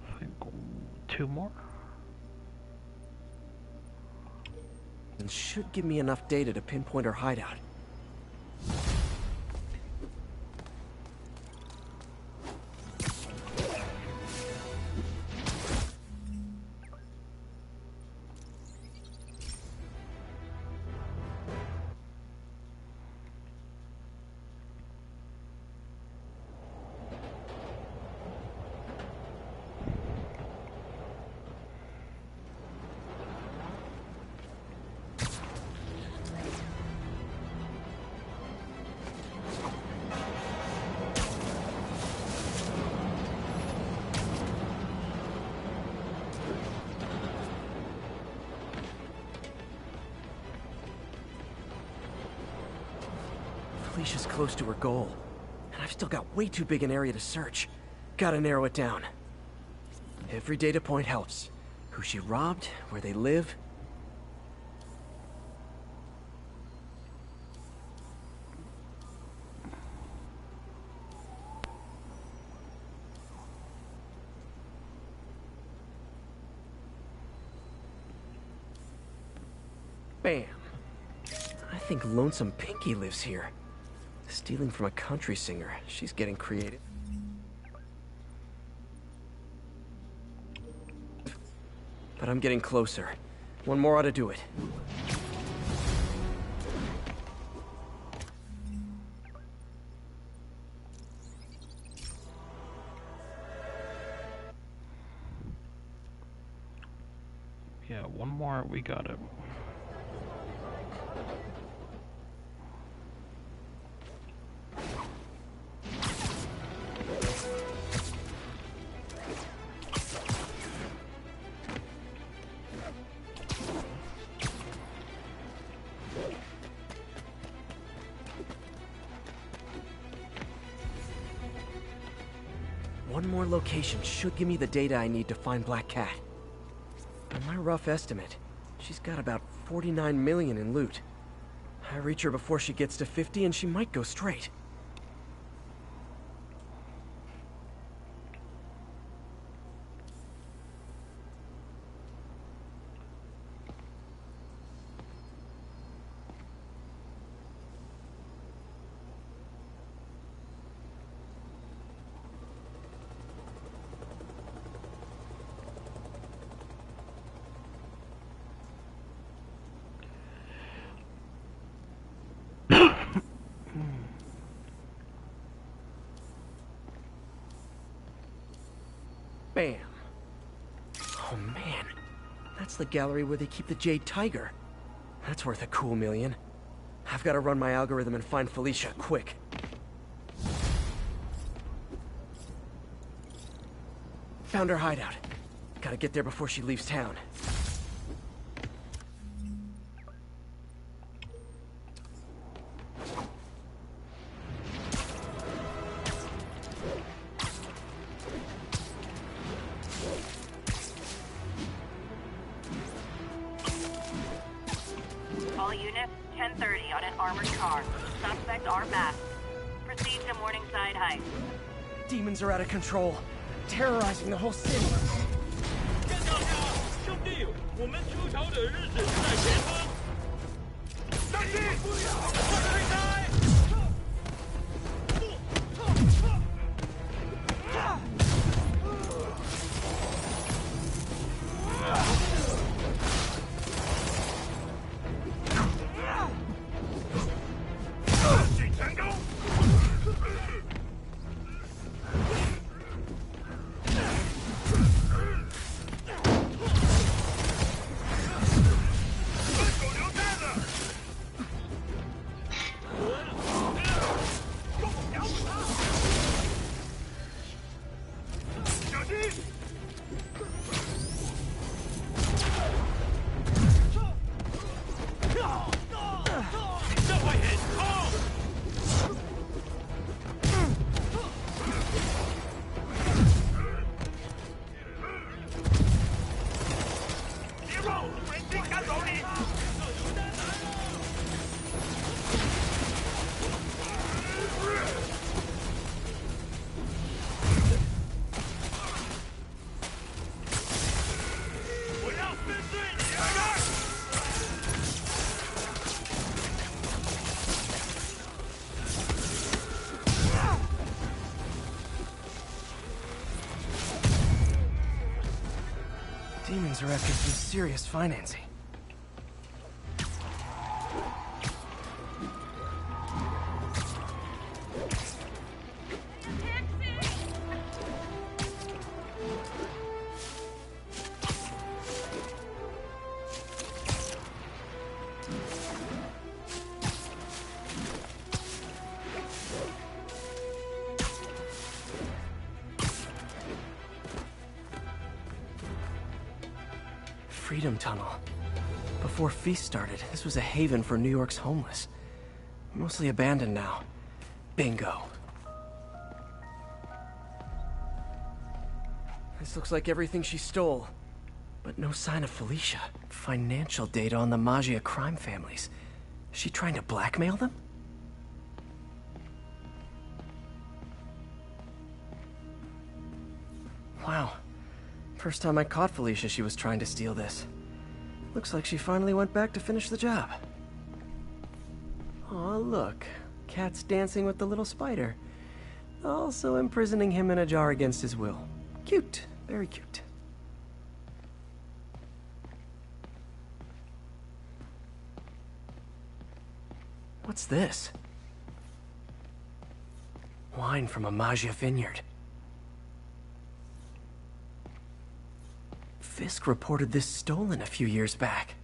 I think 2 more. and should give me enough data to pinpoint her hideout. Felicia's close to her goal, and I've still got way too big an area to search. Gotta narrow it down. Every data point helps. Who she robbed, where they live. Bam. I think Lonesome Pinky lives here. Stealing from a country singer. She's getting creative. But I'm getting closer. One more ought to do it. Yeah, one more, we got it. One more location should give me the data I need to find Black Cat. On my rough estimate, she's got about 49 million in loot. I reach her before she gets to 50 and she might go straight. Bam. Oh man, that's the gallery where they keep the Jade Tiger. That's worth a cool million. I've got to run my algorithm and find Felicia, quick. Found her hideout. Gotta get there before she leaves town. All units, 10:30 on an armored car. Suspects are masked. Proceed to Morningside Heights. Demons are out of control, terrorizing the whole city. 跟上呀，兄弟，我们出逃的日子在前方。上去！快退开！ Demons are after some serious financing. Freedom Tunnel. Before Feast started, this was a haven for New York's homeless. Mostly abandoned now. Bingo. This looks like everything she stole. But no sign of Felicia. Financial data on the Maggia crime families. Is she trying to blackmail them? Wow. First time I caught Felicia, she was trying to steal this. Looks like she finally went back to finish the job. Aw, look. Cat's dancing with the little spider. Also imprisoning him in a jar against his will. Cute. Very cute. What's this? Wine from a Maggia vineyard. Fisk reported this stolen a few years back.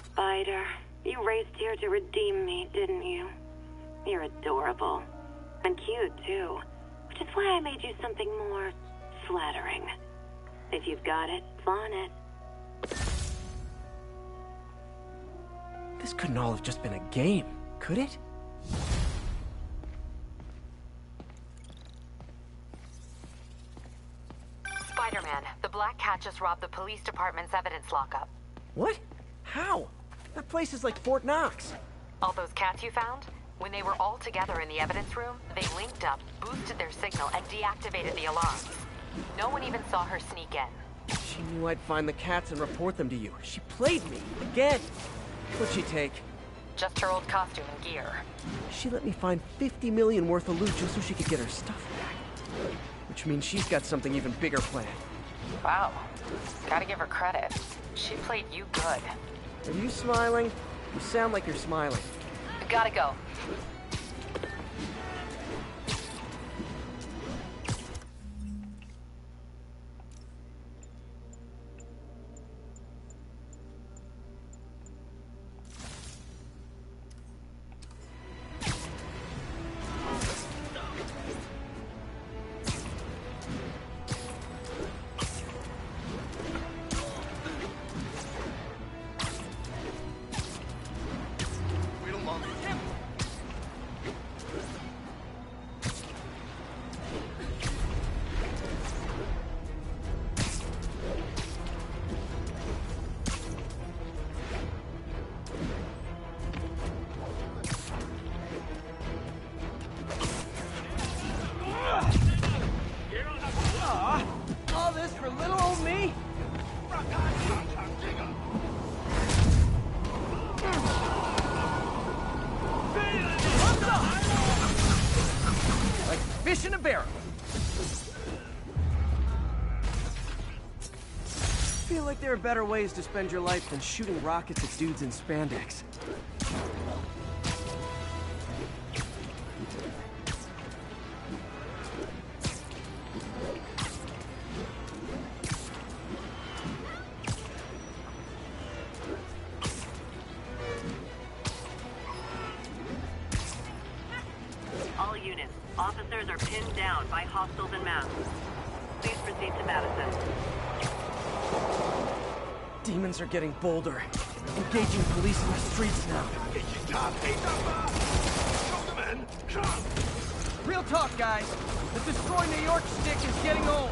Spider, you raced here to redeem me, didn't you? You're adorable. And cute, too. Which is why I made you something more flattering. If you've got it, flaunt it. This couldn't all have just been a game, could it? Spider-Man, the Black Cat just robbed the police department's evidence lockup. What? How? That place is like Fort Knox. All those cats you found? When they were all together in the evidence room, they linked up, boosted their signal, and deactivated the alarms. No one even saw her sneak in. She knew I'd find the cats and report them to you. She played me, again. What'd she take? Just her old costume and gear. She let me find 50 million worth of loot just so she could get her stuff back. Which means she's got something even bigger planned. Wow. Gotta give her credit. She played you good. Are you smiling? You sound like you're smiling. Gotta go. All this for little old me? Like fish in a barrel. I feel like there are better ways to spend your life than shooting rockets at dudes in spandex. All units, officers are pinned down by hostiles and masks. Please proceed to Madison. Demons are getting bolder. Engaging police in the streets now. Real talk, guys. The Destroy New York stick is getting old.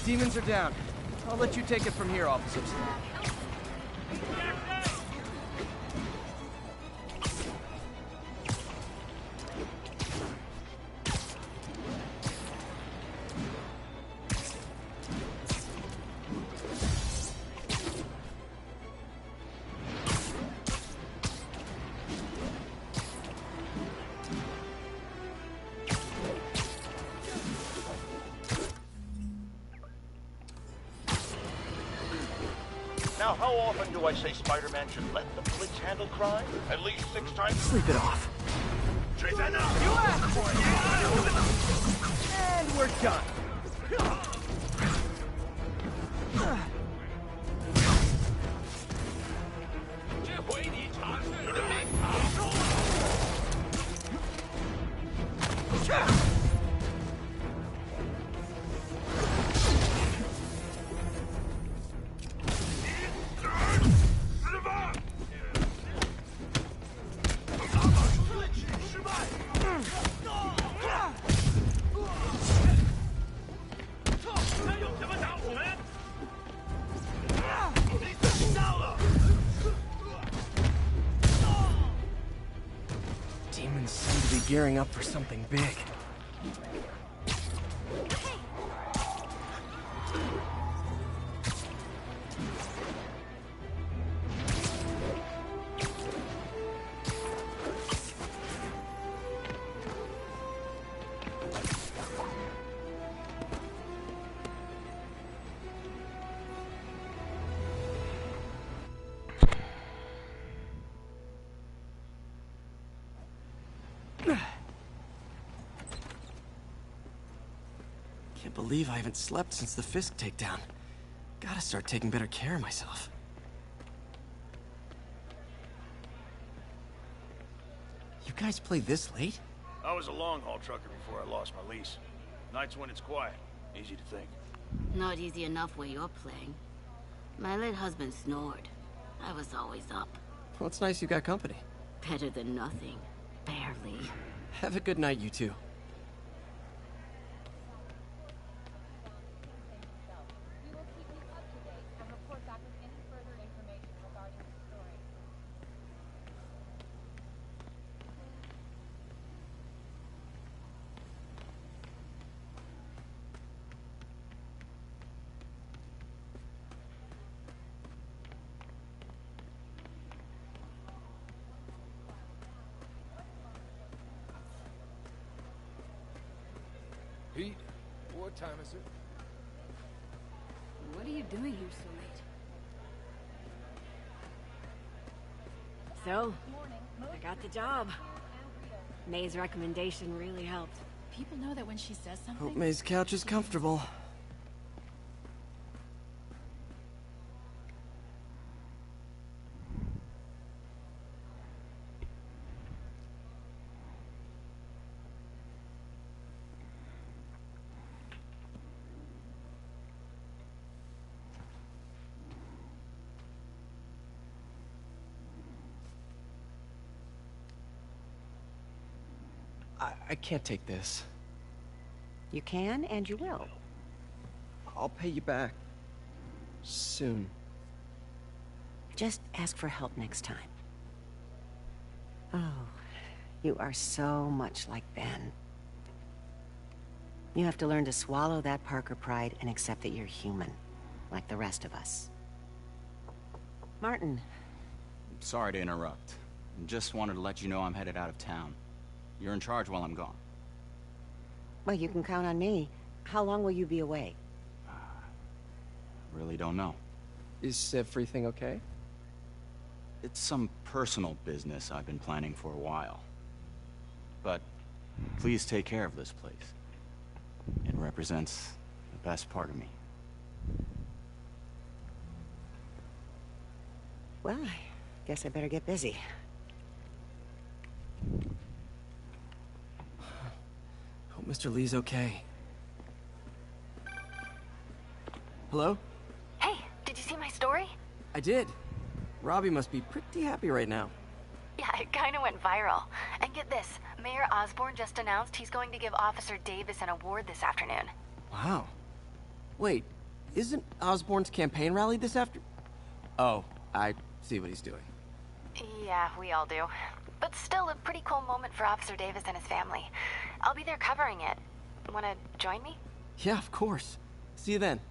Demons are down. I'll let you take it from here, officers. Now, how often do I say Spider-Man should let the police handle crime? At least 6 times? Sleep it off. You asked for it! And we're done. Demons seem to be gearing up for something big. Can't believe I haven't slept since the Fisk takedown. Gotta start taking better care of myself. You guys play this late? I was a long-haul trucker before I lost my lease. Nights when it's quiet. Easy to think. Not easy enough where you're playing. My late husband snored. I was always up. Well, it's nice you got company. Better than nothing. Barely. Have a good night, you two. Pete, what time is it? What are you doing here so late? So, I got the job. May's recommendation really helped. People know that when she says something... Hope May's couch is comfortable. I can't take this. You can, and you will. I'll pay you back. Soon. Just ask for help next time. Oh, you are so much like Ben. You have to learn to swallow that Parker pride and accept that you're human, like the rest of us. Martin. Sorry to interrupt. Just wanted to let you know I'm headed out of town. You're in charge while I'm gone. Well, you can count on me. How long will you be away? Really don't know. Is everything okay? It's some personal business I've been planning for a while. But please take care of this place. It represents the best part of me. Well, I guess I better get busy. Hope Mr. Lee's okay. Hello? Hey, did you see my story? I did. Robbie must be pretty happy right now. Yeah, it kind of went viral. And get this, Mayor Osborn just announced he's going to give Officer Davis an award this afternoon. Wow. Wait, isn't Osborn's campaign rally this after... Oh, I see what he's doing. Yeah, we all do. But still a pretty cool moment for Officer Davis and his family. I'll be there covering it. Wanna join me? Yeah, of course. See you then.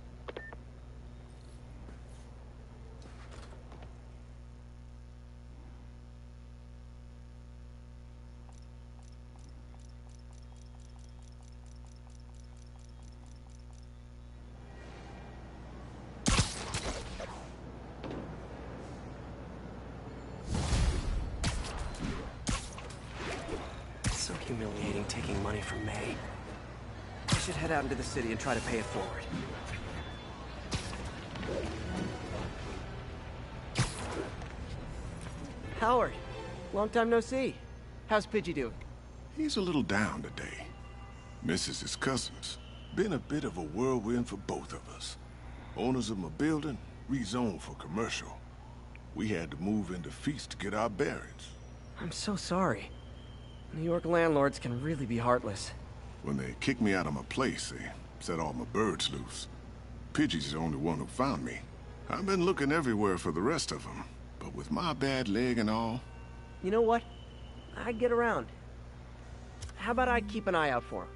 So humiliating taking money from May. I should head out into the city and try to pay it forward. Howard, long time no see. How's Pidgey doing? He's a little down today. Misses his cousins. Been a bit of a whirlwind for both of us. Owners of my building rezoned for commercial. We had to move into Feast to get our bearings. I'm so sorry. New York landlords can really be heartless. When they kicked me out of my place, they set all my birds loose. Pidgey's the only one who found me. I've been looking everywhere for the rest of them, but with my bad leg and all... You know what? I get around. How about I keep an eye out for him?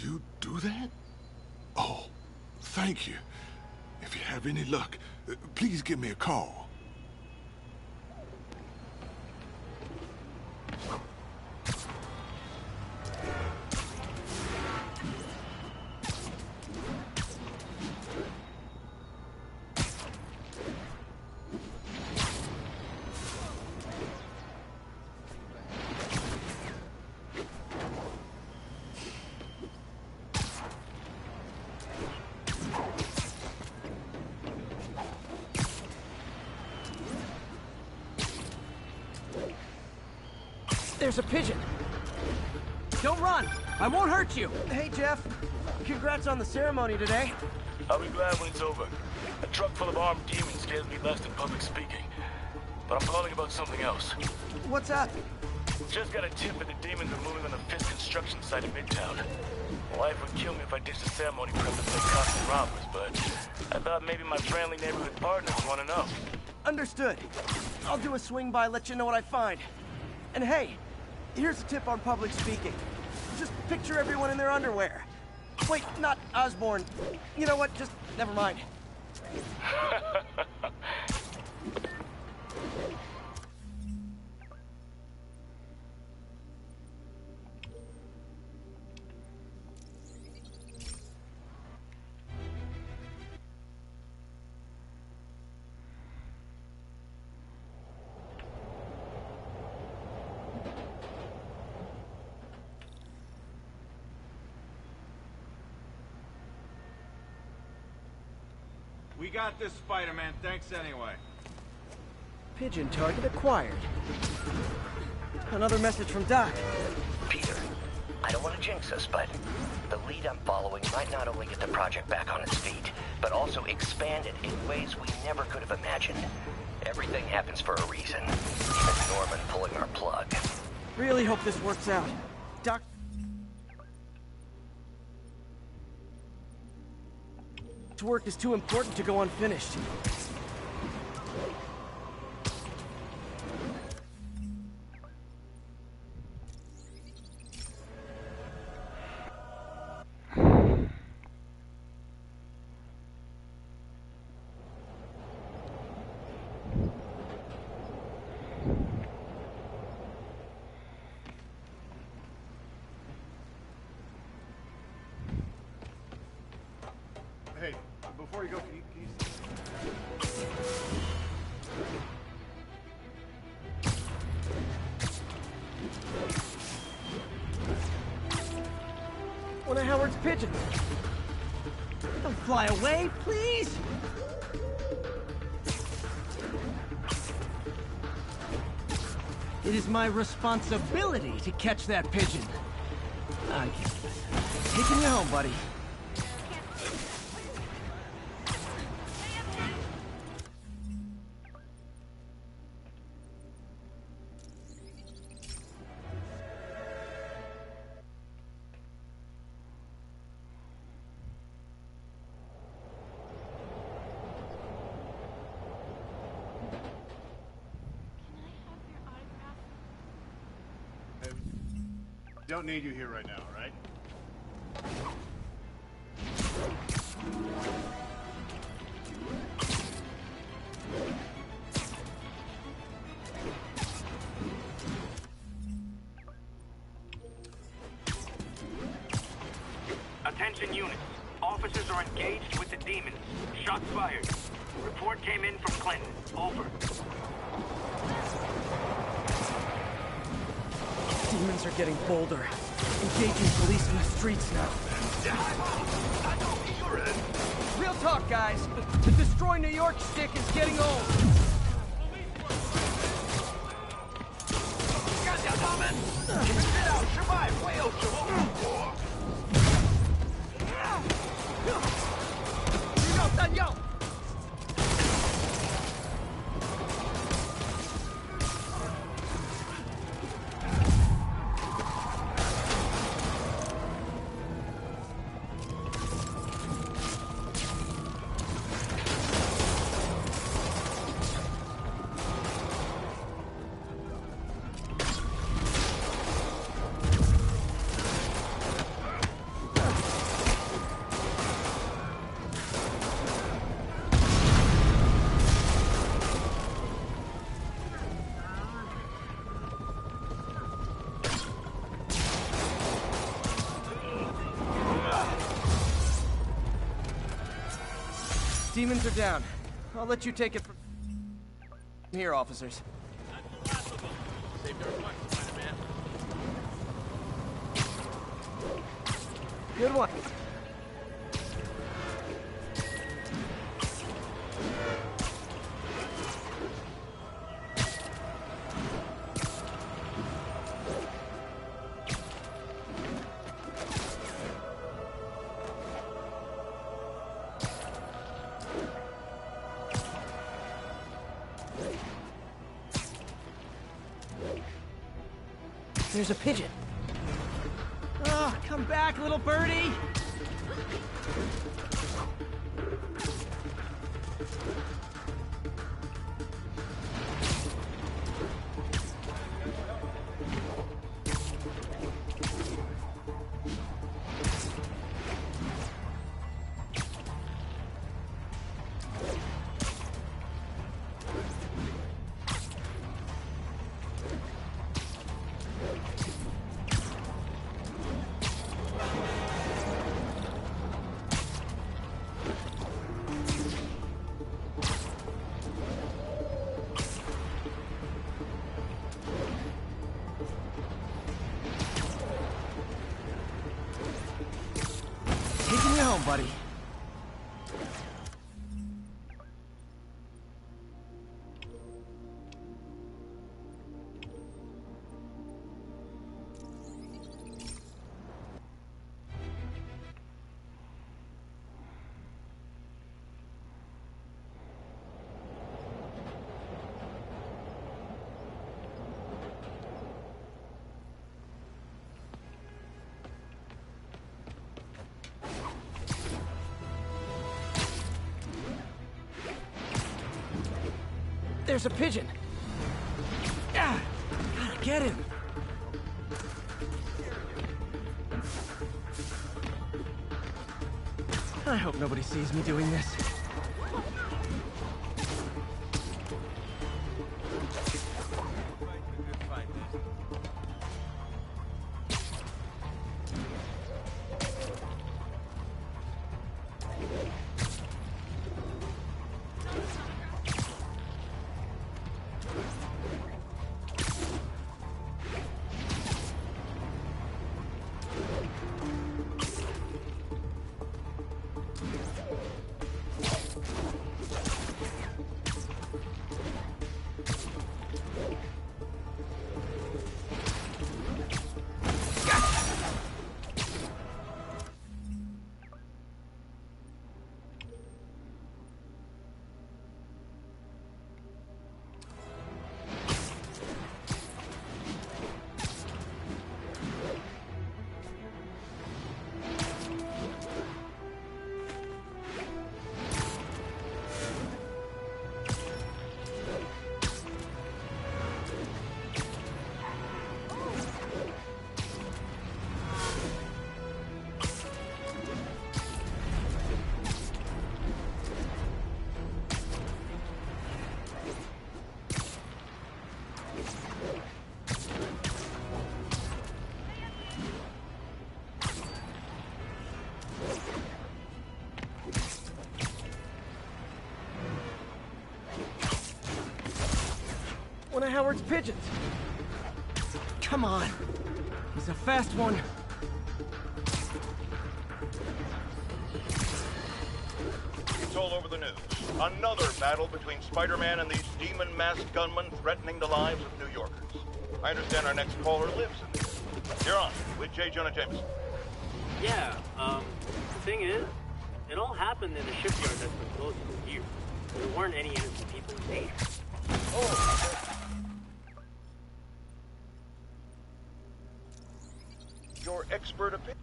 You do that? Oh, thank you. If you have any luck, please give me a call. There's a pigeon. Don't run! I won't hurt you! Hey, Jeff. Congrats on the ceremony today. I'll be glad when it's over. A truck full of armed demons scares me less than public speaking. But I'm calling about something else. What's up? Just got a tip that the demons are moving on the Fisk construction site in Midtown. My wife would kill me if I ditched the ceremony prep to play cops and robbers, but I thought maybe my friendly neighborhood partners want to know. Understood. I'll do a swing by, let you know what I find. And hey, here's a tip on public speaking. Just picture everyone in their underwear. Wait, not Osborne. You know what? Just never mind. We got this, Spider-Man. Thanks anyway. Pigeon target acquired. Another message from Doc. Peter, I don't want to jinx us, but the lead I'm following might not only get the project back on its feet, but also expand it in ways we never could have imagined. Everything happens for a reason. Even Norman pulling our plug. Really hope this works out. Doc... This work is too important to go unfinished. Hey, before you go, can you One of Howard's pigeons. Don't fly away, please! It is my responsibility to catch that pigeon. I'm taking you home, buddy. don't need you here right now, right? Attention units. Officers are engaged with the demons. Shots fired. Report came in from Clinton. Over. Demons are getting bolder. Engaging police in the streets now. Real talk, guys. The Destroy New York stick is getting old. Demons are down. I'll let you take it from here, officers. Saved our butt, Spider-Man. Good one. There's a pigeon. Oh, come back, little birdie! Taking you home, buddy. There's a pigeon. Ah, gotta get him. I hope nobody sees me doing this. One of Howard's pigeons. Come on. He's a fast one. It's all over the news. Another battle between Spider-Man and these demon-masked gunmen threatening the lives of New Yorkers. I understand our next caller lives in this. You're on with J. Jonah Jameson. Yeah, the thing is, it all happened in a shipyard that's been closed for years. There weren't any innocent people in danger. Oh. Your expert opinion.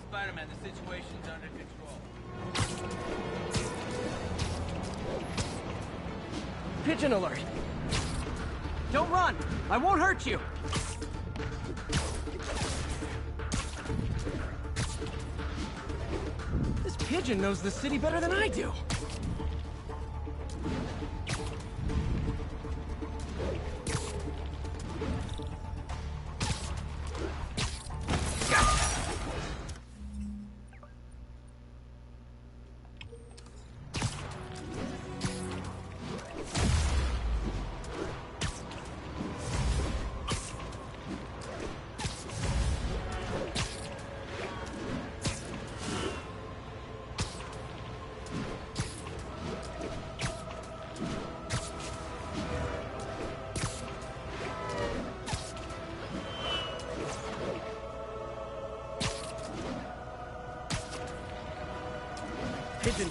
Spider-Man, the situation's under control. Pigeon alert! Don't run! I won't hurt you! This pigeon knows the city better than I do!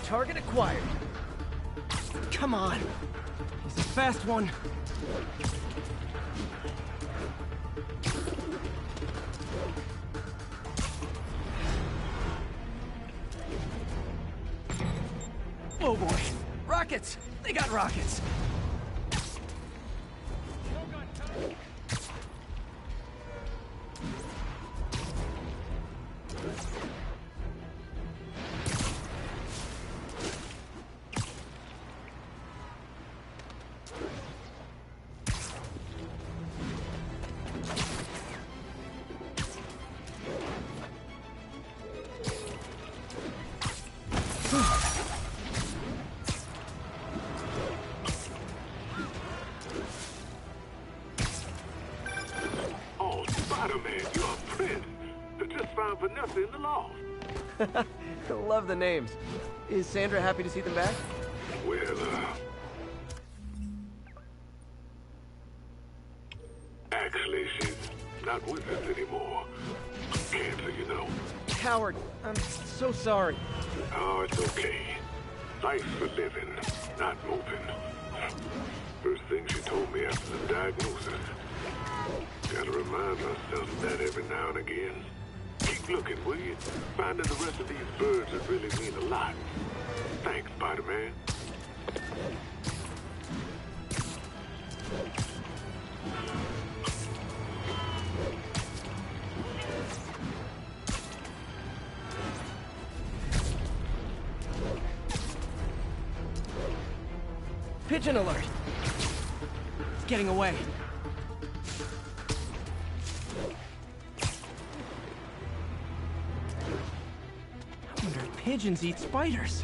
target acquired. Come on. He's a fast one. Oh boy. Rockets! They got rockets! Oh, Spider-Man, you're a prince. I just found Vanessa in the loft. I love the names. Is Sandra happy to see them back? Well, actually, she's not with us anymore. Cancer, you know. Howard, I'm so sorry. Oh, it's okay. Life for living, not moving. First thing she told me after the diagnosis. Gotta remind ourselves of that every now and again. Keep looking, will you? Finding the rest of these birds would really mean a lot. Thanks, Spider-Man. Pigeon alert! It's getting away. I wonder if pigeons eat spiders.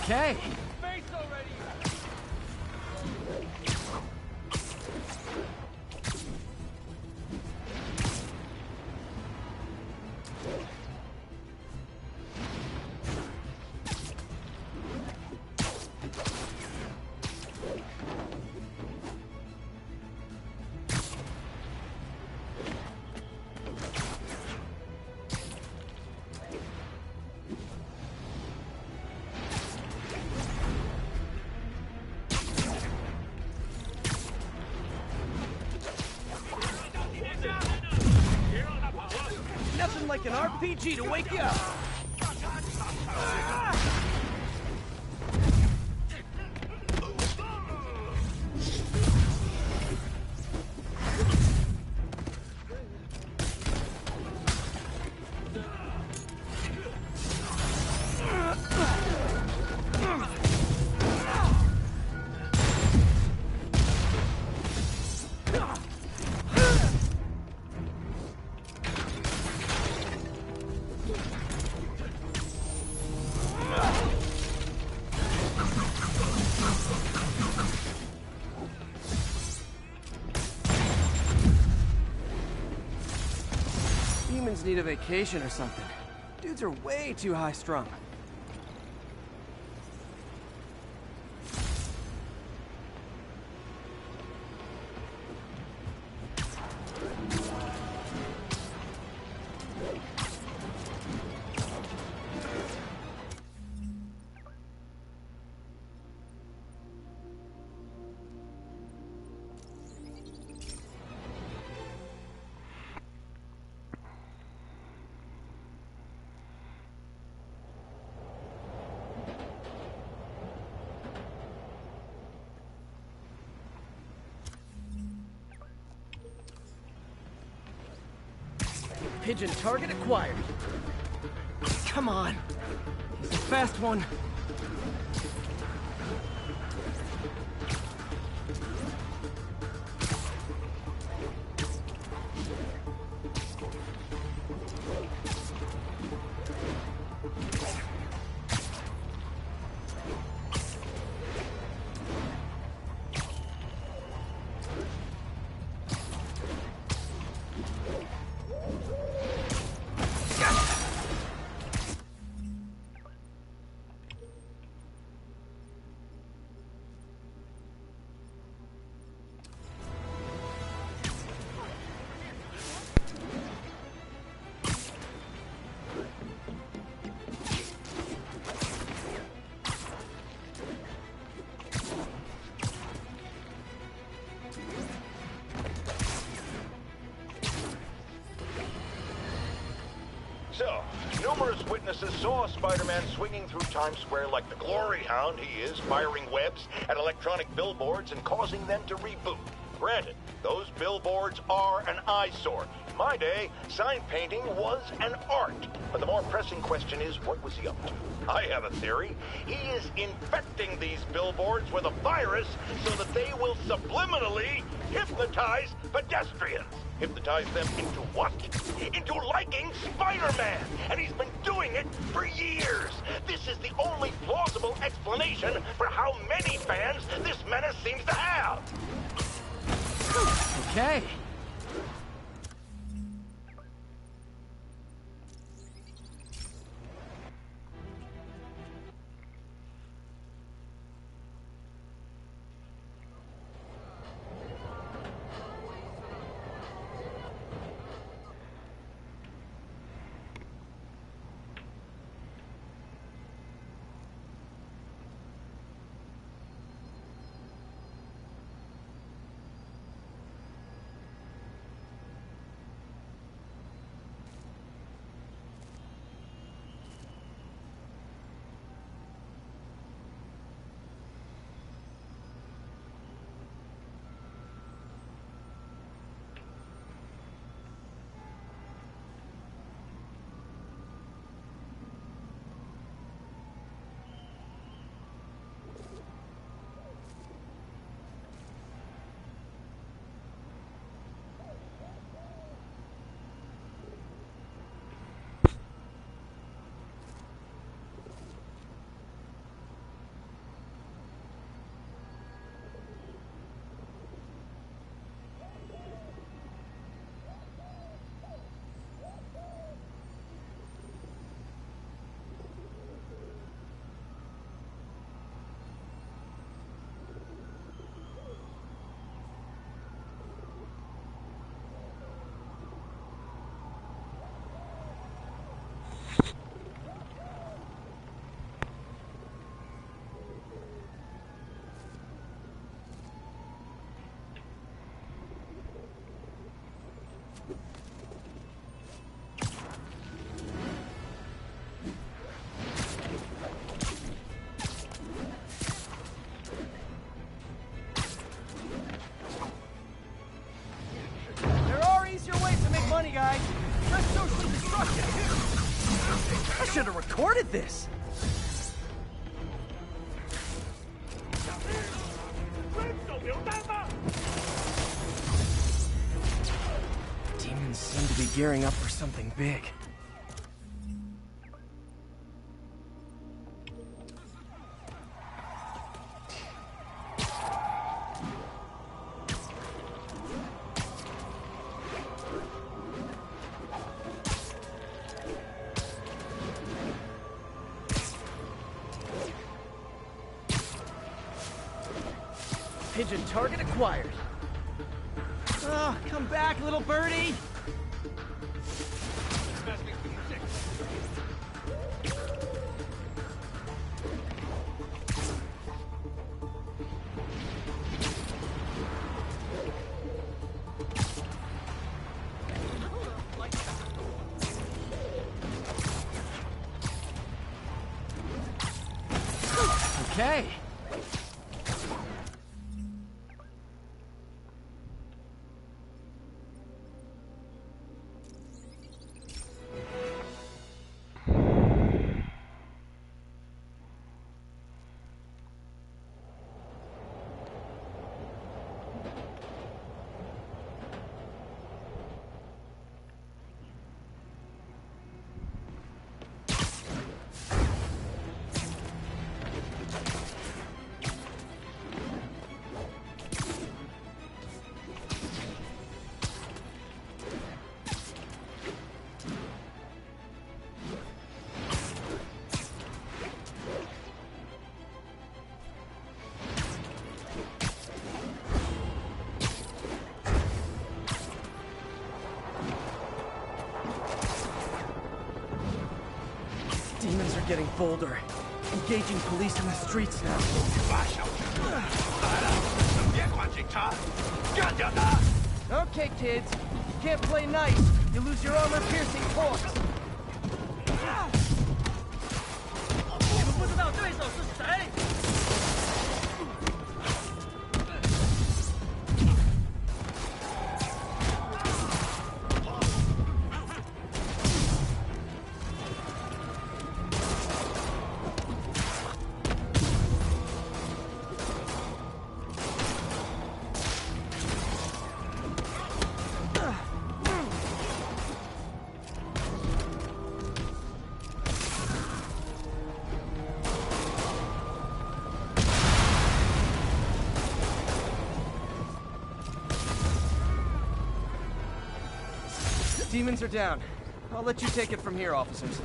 Okay. Nothing like an RPG to wake you up. Humans need a vacation or something. Dudes are way too high-strung. Pigeon target acquired. Come on. He's a fast one. Eyewitnesses saw Spider-Man swinging through Times Square like the glory hound he is, firing webs at electronic billboards and causing them to reboot. Granted, those billboards are an eyesore. In my day, sign painting was an art. But the more pressing question is, what was he up to? I have a theory. He is infecting these billboards with a virus so that they will subliminally hypnotize pedestrians. Hypnotize them into what? Into liking Spider-Man! And he's been doing it for years! This is the only plausible explanation for how many fans this menace seems to have! Okay. Guys, that's socially destructive. I should have recorded this. Demons seem to be gearing up for something big. Pigeon target acquired. Oh, come back, little birdie! Okay. Demons are getting bolder, engaging police in the streets now. Okay, kids. You can't play nice. You lose your armor-piercing force. Demons are down. I'll let you take it from here, officers.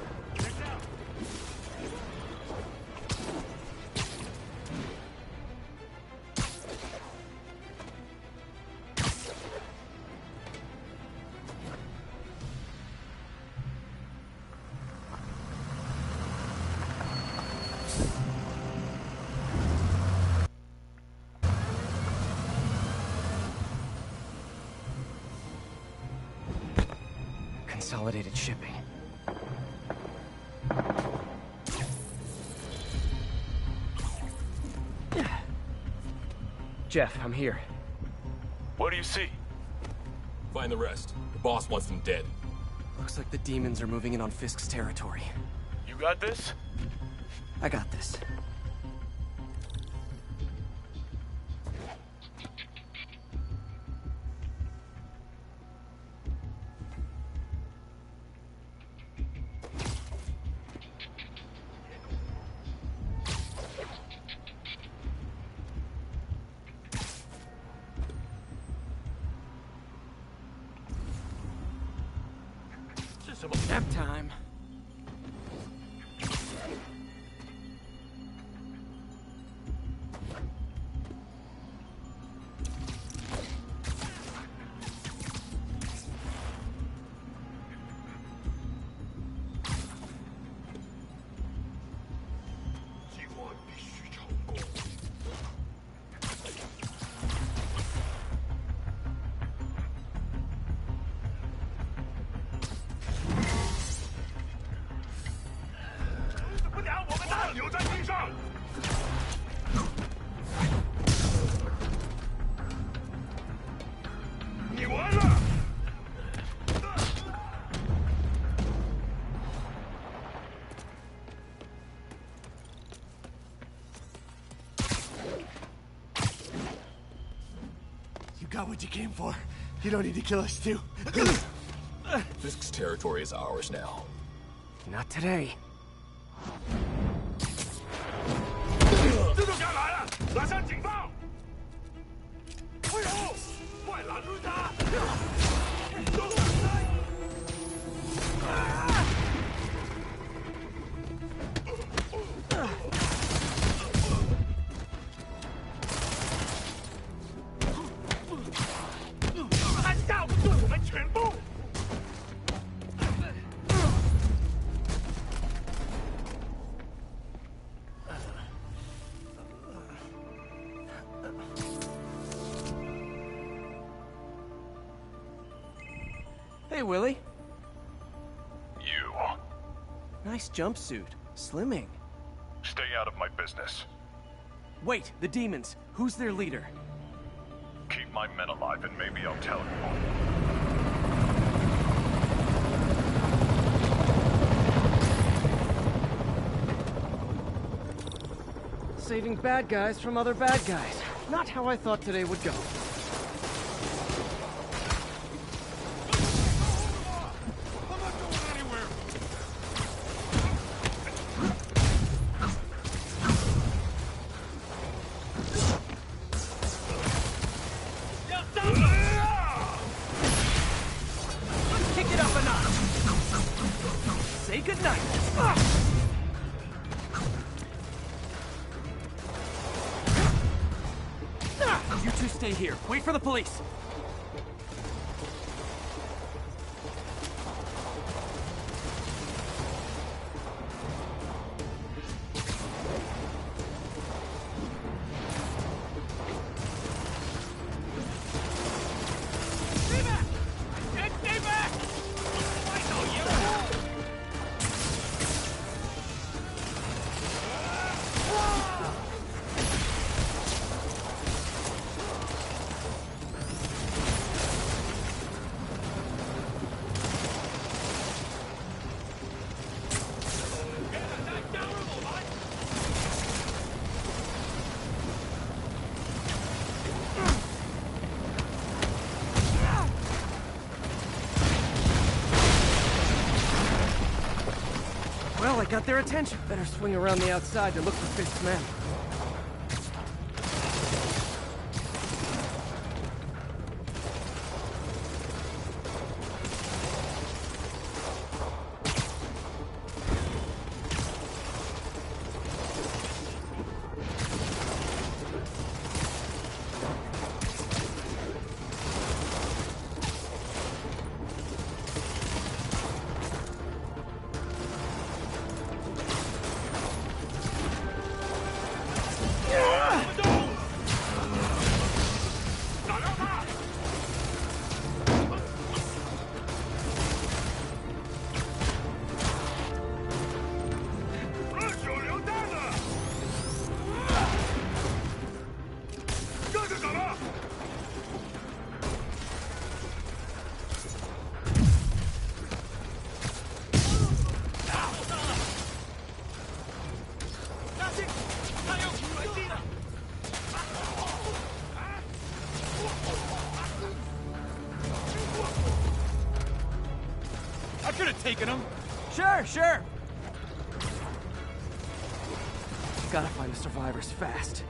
Consolidated shipping. Jeff, I'm here. What do you see? Find the rest. The boss wants them dead. Looks like the demons are moving in on Fisk's territory. You got this? I got this. Nap time. Got what you came for. You don't need to kill us too. Fisk's territory is ours now. Not today. Hey, Willie. You. Nice jumpsuit. Slimming. Stay out of my business. Wait, the demons. Who's their leader? Keep my men alive and maybe I'll tell you. Saving bad guys from other bad guys. Not how I thought today would go. Stay here. Wait for the police. Stay back! Stay back! Well, I got their attention. Better swing around the outside to look for Fisk's men. taking him? Sure, sure. Gotta find the survivors fast.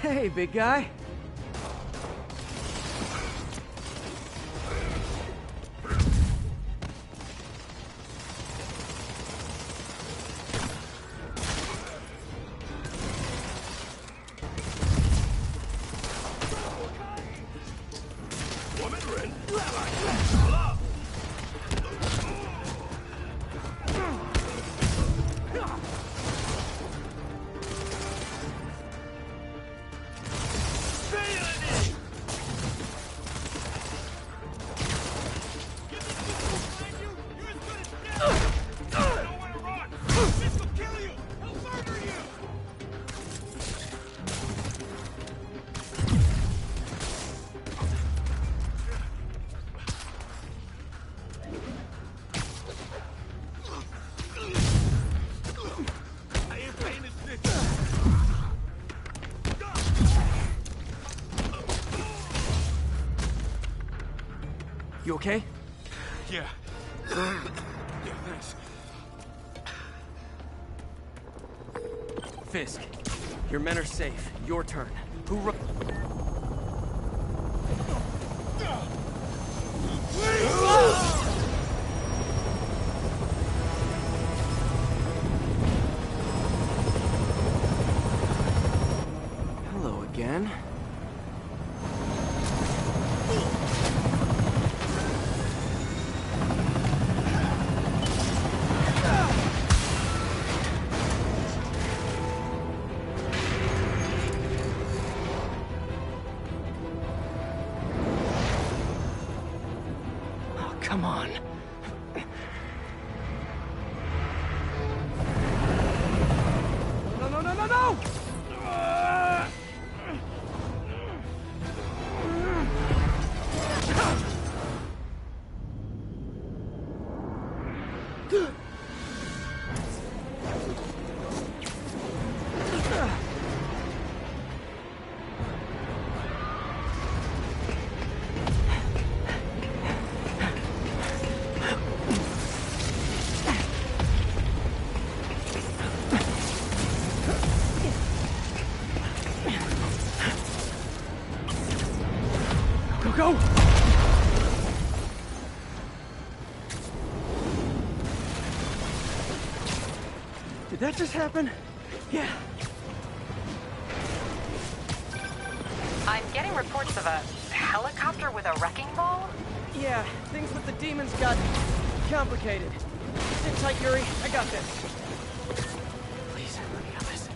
Hey, big guy. You okay? Yeah. Yeah, thanks. Fisk, your men are safe. Your turn. Who Hello again. Come on. No, no, no, no, no! Go! Did that just happen? Yeah. I'm getting reports of a helicopter with a wrecking ball? Yeah, things with the demons got complicated. Sit tight, Yuri. I got this. Please, let me have this.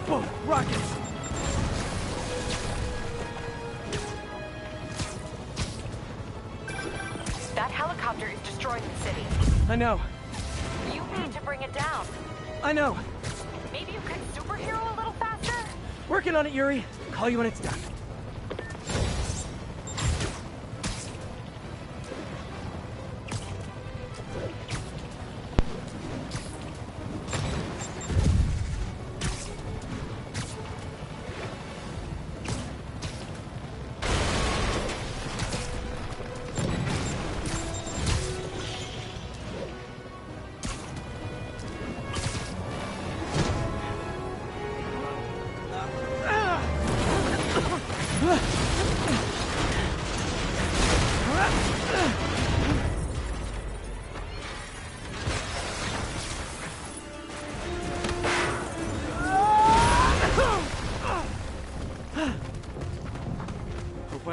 Whoa, rockets! That helicopter is destroying the city. I know. You need to bring it down. I know. Maybe you could superhero a little faster? Working on it, Yuri. Call you when it's done.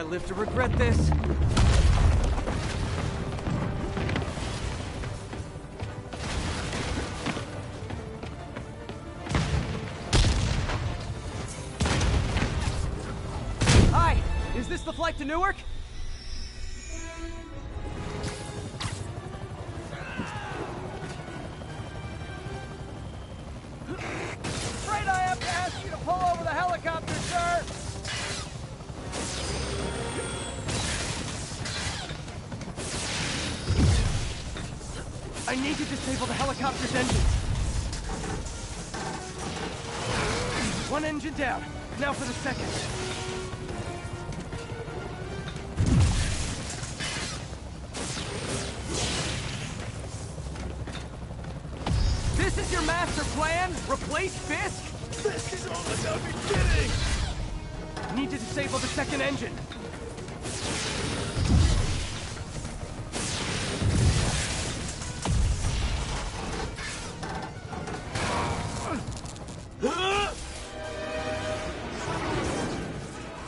live to regret this. Hi, is this the flight to Newark? Afraid I have to ask you to pull over the helicopter, sir! I need to disable the helicopter's engines. One engine down. Now for the second. This is your master plan? Replace Fisk? This is all about beginning! Need to disable the second engine.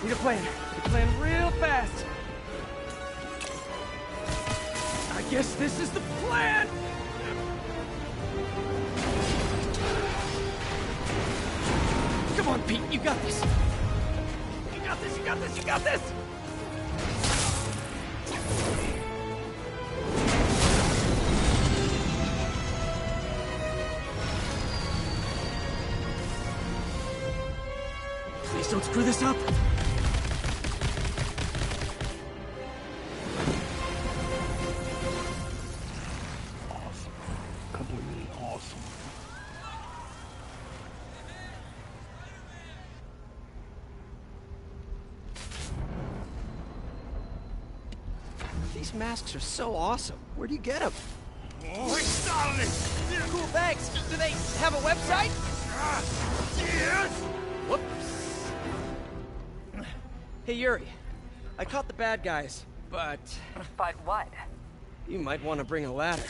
Need a plan. Need a plan real fast. I guess this is the plan! Come on, Pete, you got this! You got this, you got this, you got this! Please don't screw this up! Awesome. Completely awesome. These masks are so awesome. Where do you get them? Oh, exotic! Cool, thanks. Do they have a website? Yes! Whoops. Hey, Yuri. I caught the bad guys, but... But what? You might want to bring a ladder.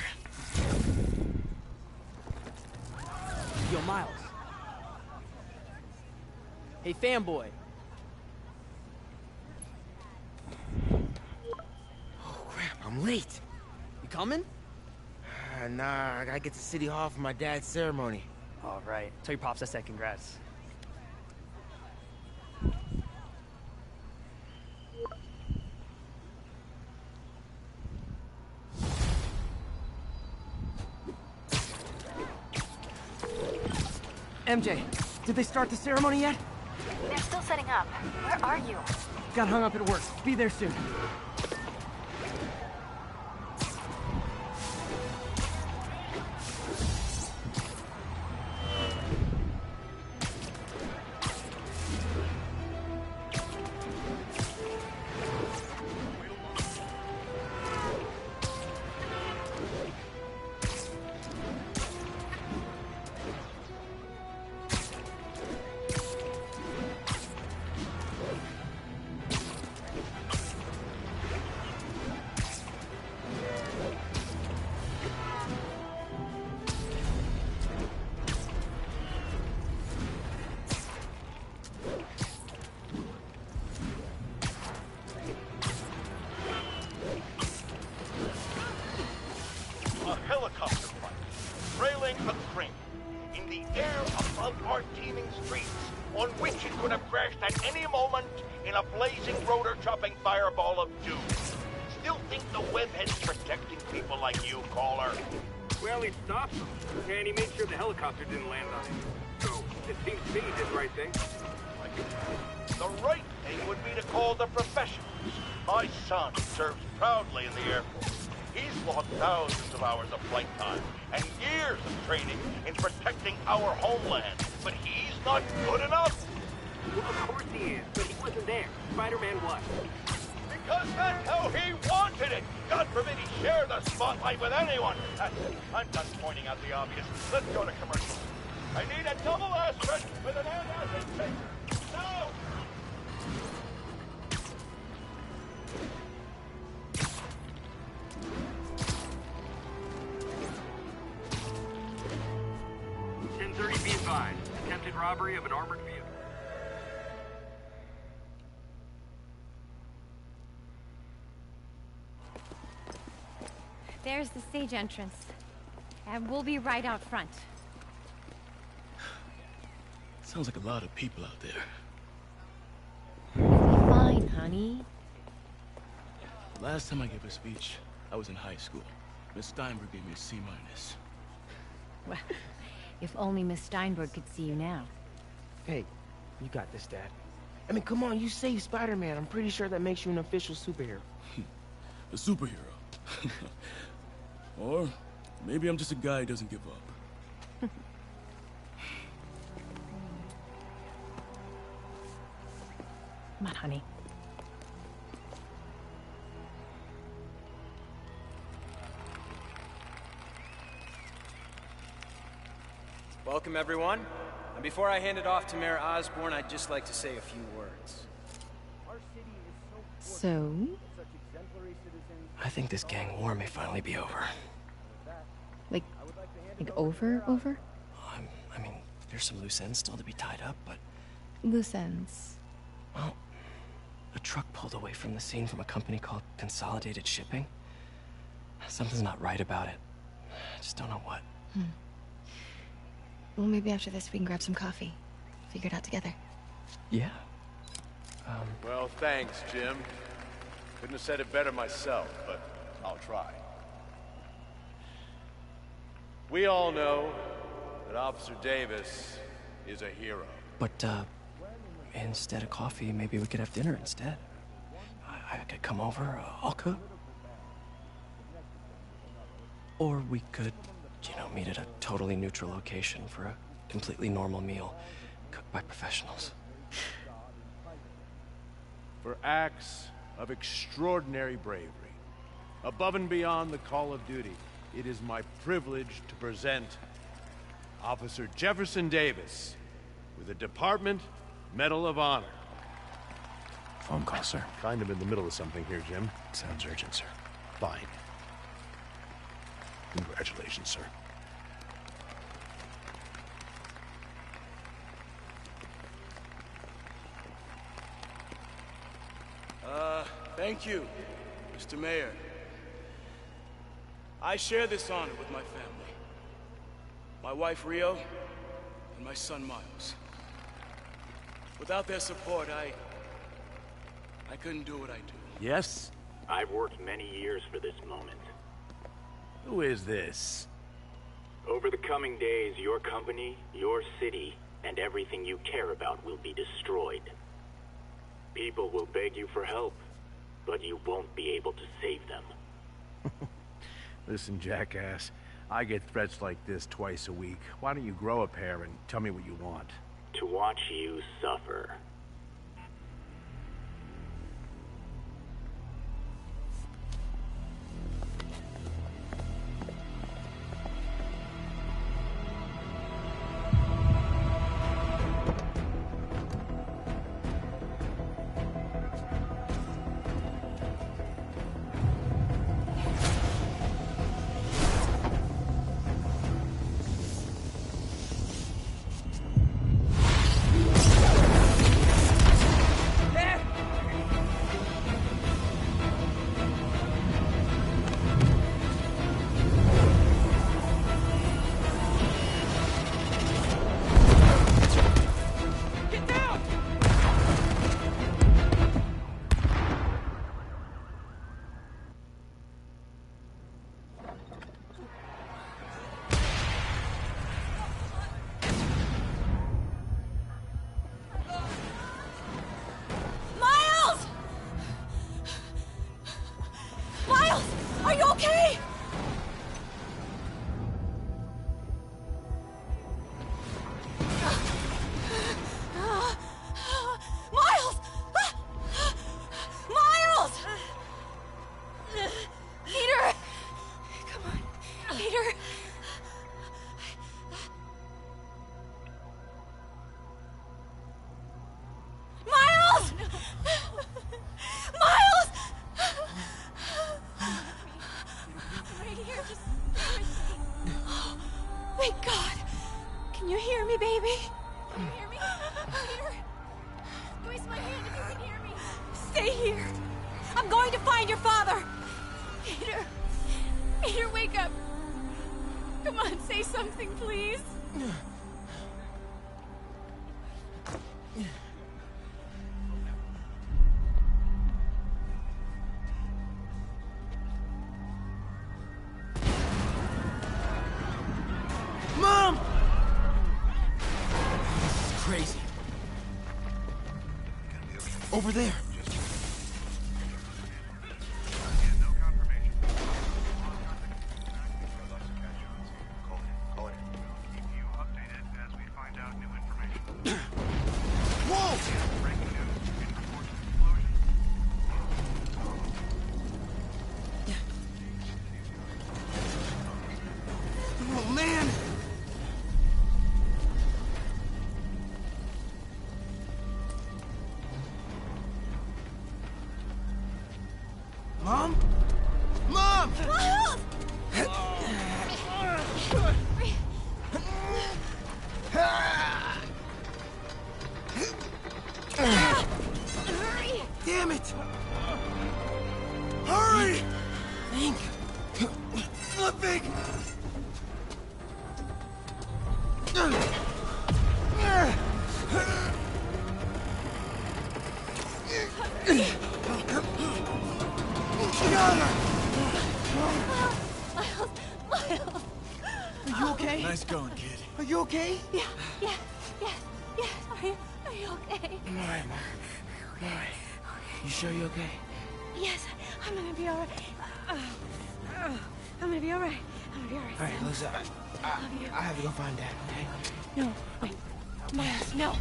Yo, Miles. Hey, fanboy. Oh, crap, I'm late. You coming? Nah, I gotta get to City Hall for my dad's ceremony. All right. Tell your pops I said congrats. MJ, did they start the ceremony yet? They're still setting up. Where are you? Got hung up at work. Be there soon. A helicopter fight, trailing a crane, in the air above our teeming streets, on which it could have crashed at any moment in a blazing rotor-chopping fireball of doom. Still think the webhead's protecting people like you, caller? Well, he stopped them, and he made sure the helicopter didn't land on him. So, it seems to me he did the right thing. The right thing would be to call the professionals. My son serves proudly in the Air Force. He's logged thousands of hours of flight time and years of training in protecting our homeland. But he's not good enough. Well, of course he is, but he wasn't there. Spider-Man was. Because that's how he wanted it. God forbid he share the spotlight with anyone. That's it. I'm done pointing out the obvious. Let's go to commercial. I need a double asterisk with an antacid chaser. Now! Be advised. Attempted robbery of an armored vehicle. There's the stage entrance. And we'll be right out front. Sounds like a lot of people out there. Fine, honey. Last time I gave a speech, I was in high school. Miss Steinberg gave me a C-. Well, if only Miss Steinberg could see you now. Hey, you got this, Dad. I mean, come on, you saved Spider-Man. I'm pretty sure that makes you an official superhero. A superhero. Or maybe I'm just a guy who doesn't give up. Come on, honey. Welcome, everyone. And before I hand it off to Mayor Osborn, I'd just like to say a few words. So? I think this gang war may finally be over. Like over? I mean, there's some loose ends still to be tied up, but... Loose ends. Well, a truck pulled away from the scene from a company called Consolidated Shipping. Something's not right about it. I just don't know what. Well, maybe after this we can grab some coffee. Figure it out together. Yeah. Well, thanks, Jim. Couldn't have said it better myself, but I'll try. We all know that Officer Davis is a hero. But, instead of coffee, maybe we could have dinner instead. I could come over, I'll cook. Or we could, you know, meet at a totally neutral location for a completely normal meal, cooked by professionals. For acts of extraordinary bravery, above and beyond the call of duty, it is my privilege to present Officer Jefferson Davis with the Department Medal of Honor. Phone call, sir. Kind of in the middle of something here, Jim. Sounds urgent, sir. Fine. Congratulations, sir. Thank you, Mr. Mayor. I share this honor with my family. My wife, Rio, and my son, Miles. Without their support, I couldn't do what I do. Yes? I've worked many years for this moment. Who is this? Over the coming days, your company, your city, and everything you care about will be destroyed. People will beg you for help, but you won't be able to save them. Listen, jackass, I get threats like this twice a week. Why don't you grow a pair and tell me what you want? To watch you suffer. Are you okay? Miles! Miles! Peter! Come on, Peter. Miles! Miles! Right here, just stay with me. Thank God. Can you hear me, baby? Can you hear me? Peter? Squeeze my hand if you can hear me. Stay here. I'm going to find your father. Peter. Peter, wake up! Come on, say something, please! Mom! This is crazy. Over there. Oh, man! Mom? Mom! Damn it! Hurry! Think. Flipping! Miles! Are you okay? Nice going, kid. Are you okay? Yeah. Are you okay? I'm alright, Mom. I'm alright. You sure you're okay? Yes, I'm gonna be alright. I'm gonna be alright. I'm gonna be alright. Alright, listen, I have to go find Dad, okay? No, wait. Miles, no!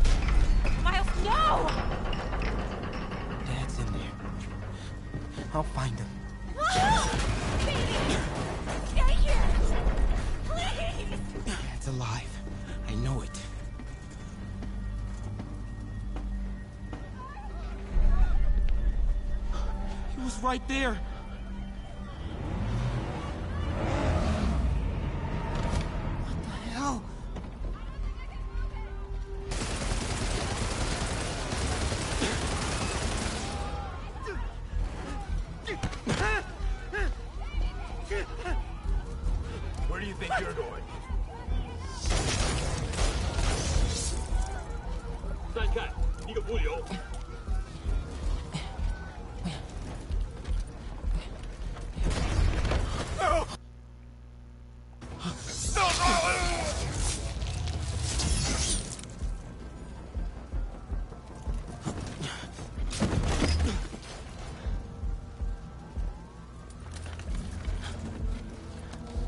Miles, no! Dad's in there. I'll find him. Baby! Stay here! Please! Dad's alive. I know it. He was right there. What the hell? Where do you think you're going? 三看，一个不留。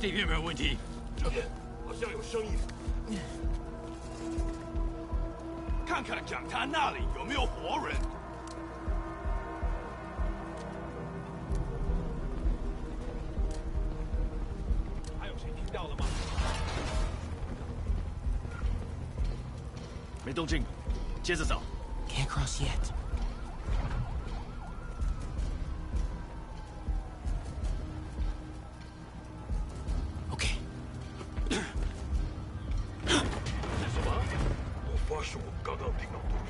这边没有问题。这边好像有声音。看看讲坛那里有没有活人。还有谁听到了吗？没动静，接着走。Can't cross yet. Okay. 是什么？我发誓，我刚刚听到东西。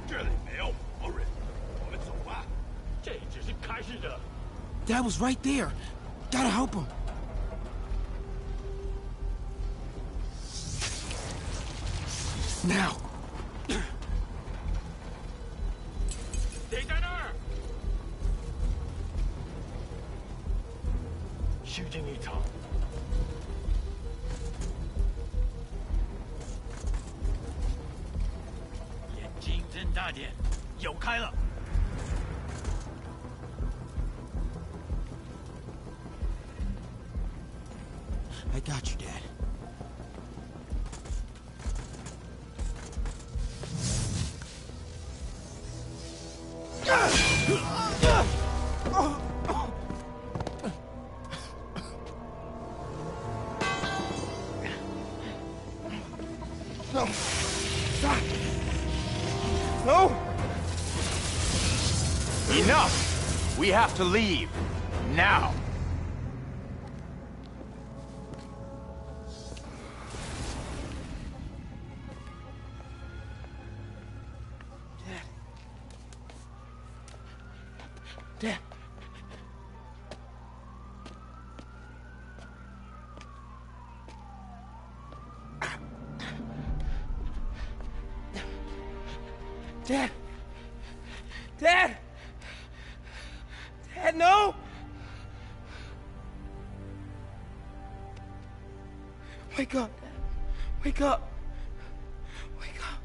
这里没有活人，我们走吧。这只是开始的。 Dad was right there. Gotta help him. Now. 谁在那儿？虚惊一场。眼睛睁大点，有开了。 I got you, Dad. Stop! No! Enough! We have to leave. Now! Dad. Dad! Dad! Dad, no! Wake up, Dad. Wake up. Wake up.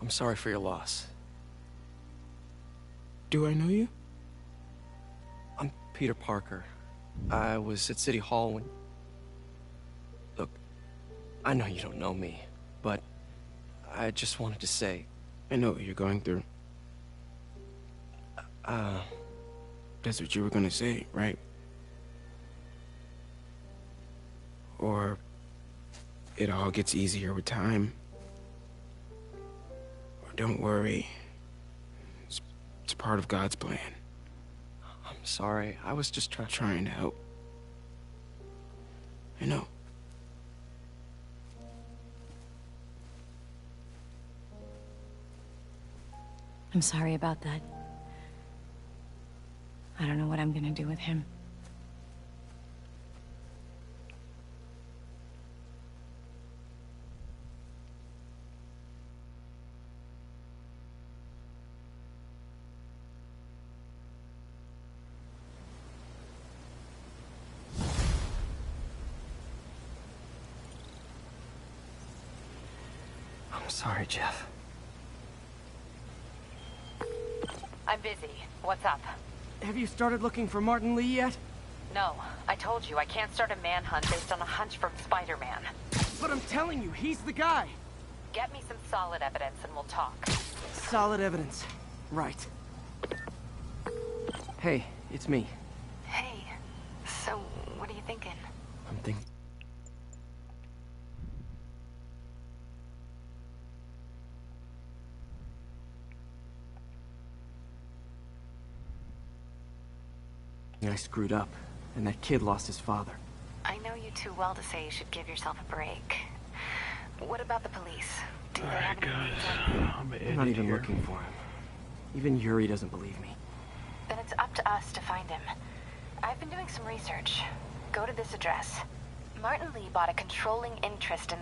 I'm sorry for your loss. Do I know you? I'm Peter Parker. I was at City Hall when... Look, I know you don't know me, but I just wanted to say... I know what you're going through. That's what you were gonna say, right? Or it all gets easier with time. Or don't worry. It's part of God's plan. I'm sorry. I was just trying to help. I know. I'm sorry about that. I don't know what I'm gonna do with him. I'm sorry, Jeff. I'm busy. What's up? Have you started looking for Martin Lee yet? No. I told you, I can't start a manhunt based on a hunch from Spider-Man. But I'm telling you, he's the guy. Get me some solid evidence and we'll talk. Solid evidence. Right. Hey, it's me. Hey. So, what are you thinking? I'm thinking... I screwed up, and that kid lost his father. I know you too well to say you should give yourself a break. What about the police? Do they have any... I'm not even looking for him. Even Yuri doesn't believe me. Then it's up to us to find him. I've been doing some research. Go to this address. Martin Lee bought a controlling interest in...